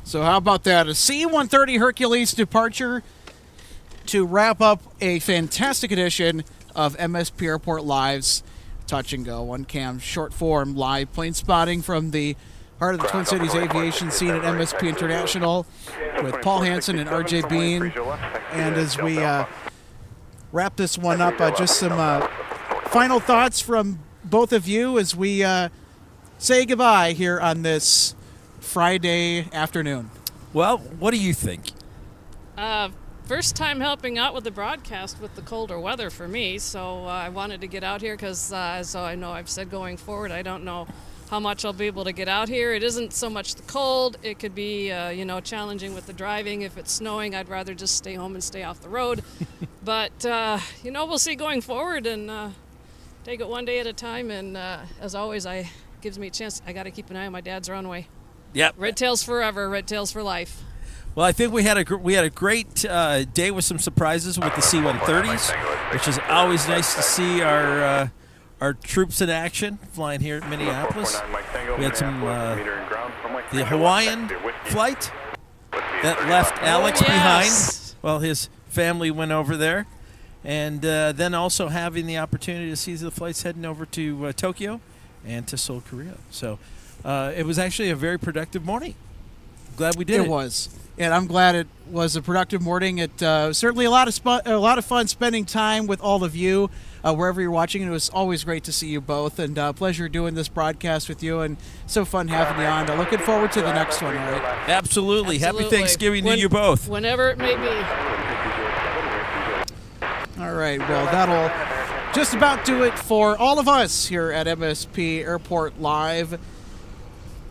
So how about that? A C-130 Hercules departure to wrap up a fantastic edition of MSP Airport Live's Touch and Go, one cam short form live plane spotting from the heart of the Twin Cities aviation scene at MSP International with Paul Hansen and RJ Bean. And as we wrap this one up, just some final thoughts from both of you as we say goodbye here on this Friday afternoon. Well, what do you think? First time helping out with the broadcast with the colder weather for me, so I wanted to get out here because, so I know I've said going forward, I don't know how much I'll be able to get out here. It isn't so much the cold. It could be, challenging with the driving. If it's snowing, I'd rather just stay home and stay off the road. But, we'll see going forward and take it one day at a time. And as always, gives me a chance. I got to keep an eye on my dad's runway. Yep. Red tails forever, red tails for life. Well, I think we had a great day with some surprises with the C-130s, which is always nice to see our troops in action flying here at Minneapolis. We had some the Hawaiian flight that left Alex behind while his family went over there, and then also having the opportunity to see the flights heading over to Tokyo and to Seoul, Korea. So it was actually a very productive morning. Glad we did it. It was. And I'm glad it was a productive morning. It was certainly a lot of fun spending time with all of you wherever you're watching. And it was always great to see you both, and pleasure doing this broadcast with you, and so fun having you on. Looking forward to the next one, all right? Absolutely. Happy Thanksgiving to you both. Whenever it may be. All right. Well, that'll just about do it for all of us here at MSP Airport Live.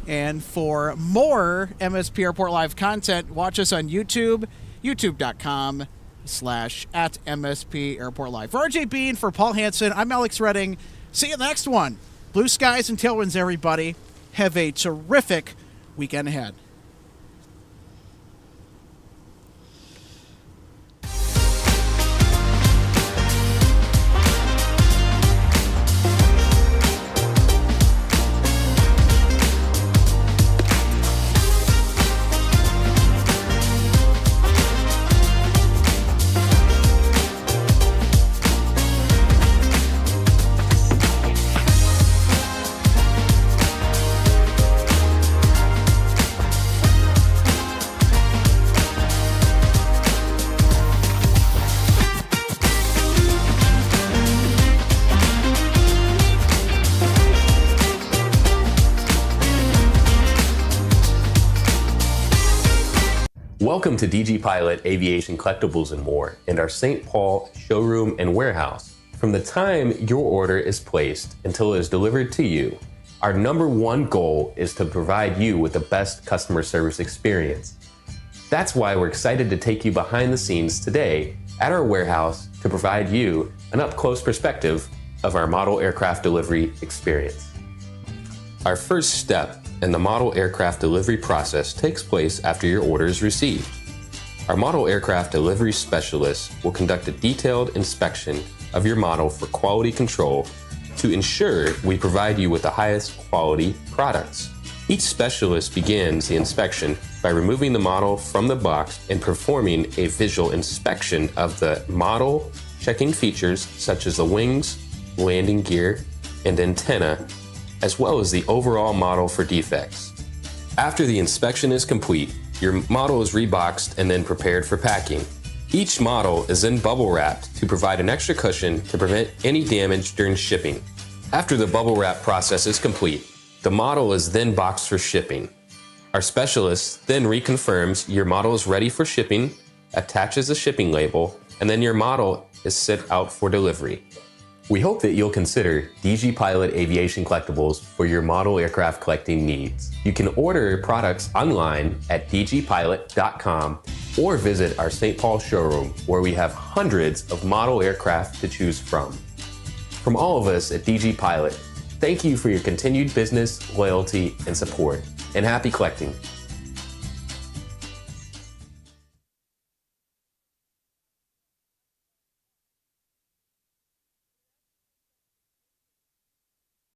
And for more MSP Airport Live content, watch us on YouTube, youtube.com/@MSP Airport Live. For RJ Bean, for Paul Hansen, I'm Alex Redding. See you in the next one. Blue skies and tailwinds, everybody. Have a terrific weekend ahead. Welcome to DG Pilot Aviation Collectibles and More and our St. Paul showroom and warehouse. From the time your order is placed until it is delivered to you, our #1 goal is to provide you with the best customer service experience. That's why we're excited to take you behind the scenes today at our warehouse to provide you an up-close perspective of our model aircraft delivery experience. Our first step in the model aircraft delivery process takes place after your order is received. Our model aircraft delivery specialist will conduct a detailed inspection of your model for quality control to ensure we provide you with the highest quality products. Each specialist begins the inspection by removing the model from the box and performing a visual inspection of the model, checking features such as the wings, landing gear, and antenna, as well as the overall model for defects. After the inspection is complete, your model is reboxed and then prepared for packing. Each model is then bubble wrapped to provide an extra cushion to prevent any damage during shipping. After the bubble wrap process is complete, the model is then boxed for shipping. Our specialist then reconfirms your model is ready for shipping, attaches a shipping label, and then your model is sent out for delivery. We hope that you'll consider DG Pilot Aviation Collectibles for your model aircraft collecting needs. You can order products online at dgpilot.com or visit our St. Paul showroom where we have hundreds of model aircraft to choose from. From all of us at DG Pilot, thank you for your continued business, loyalty, and support, and happy collecting.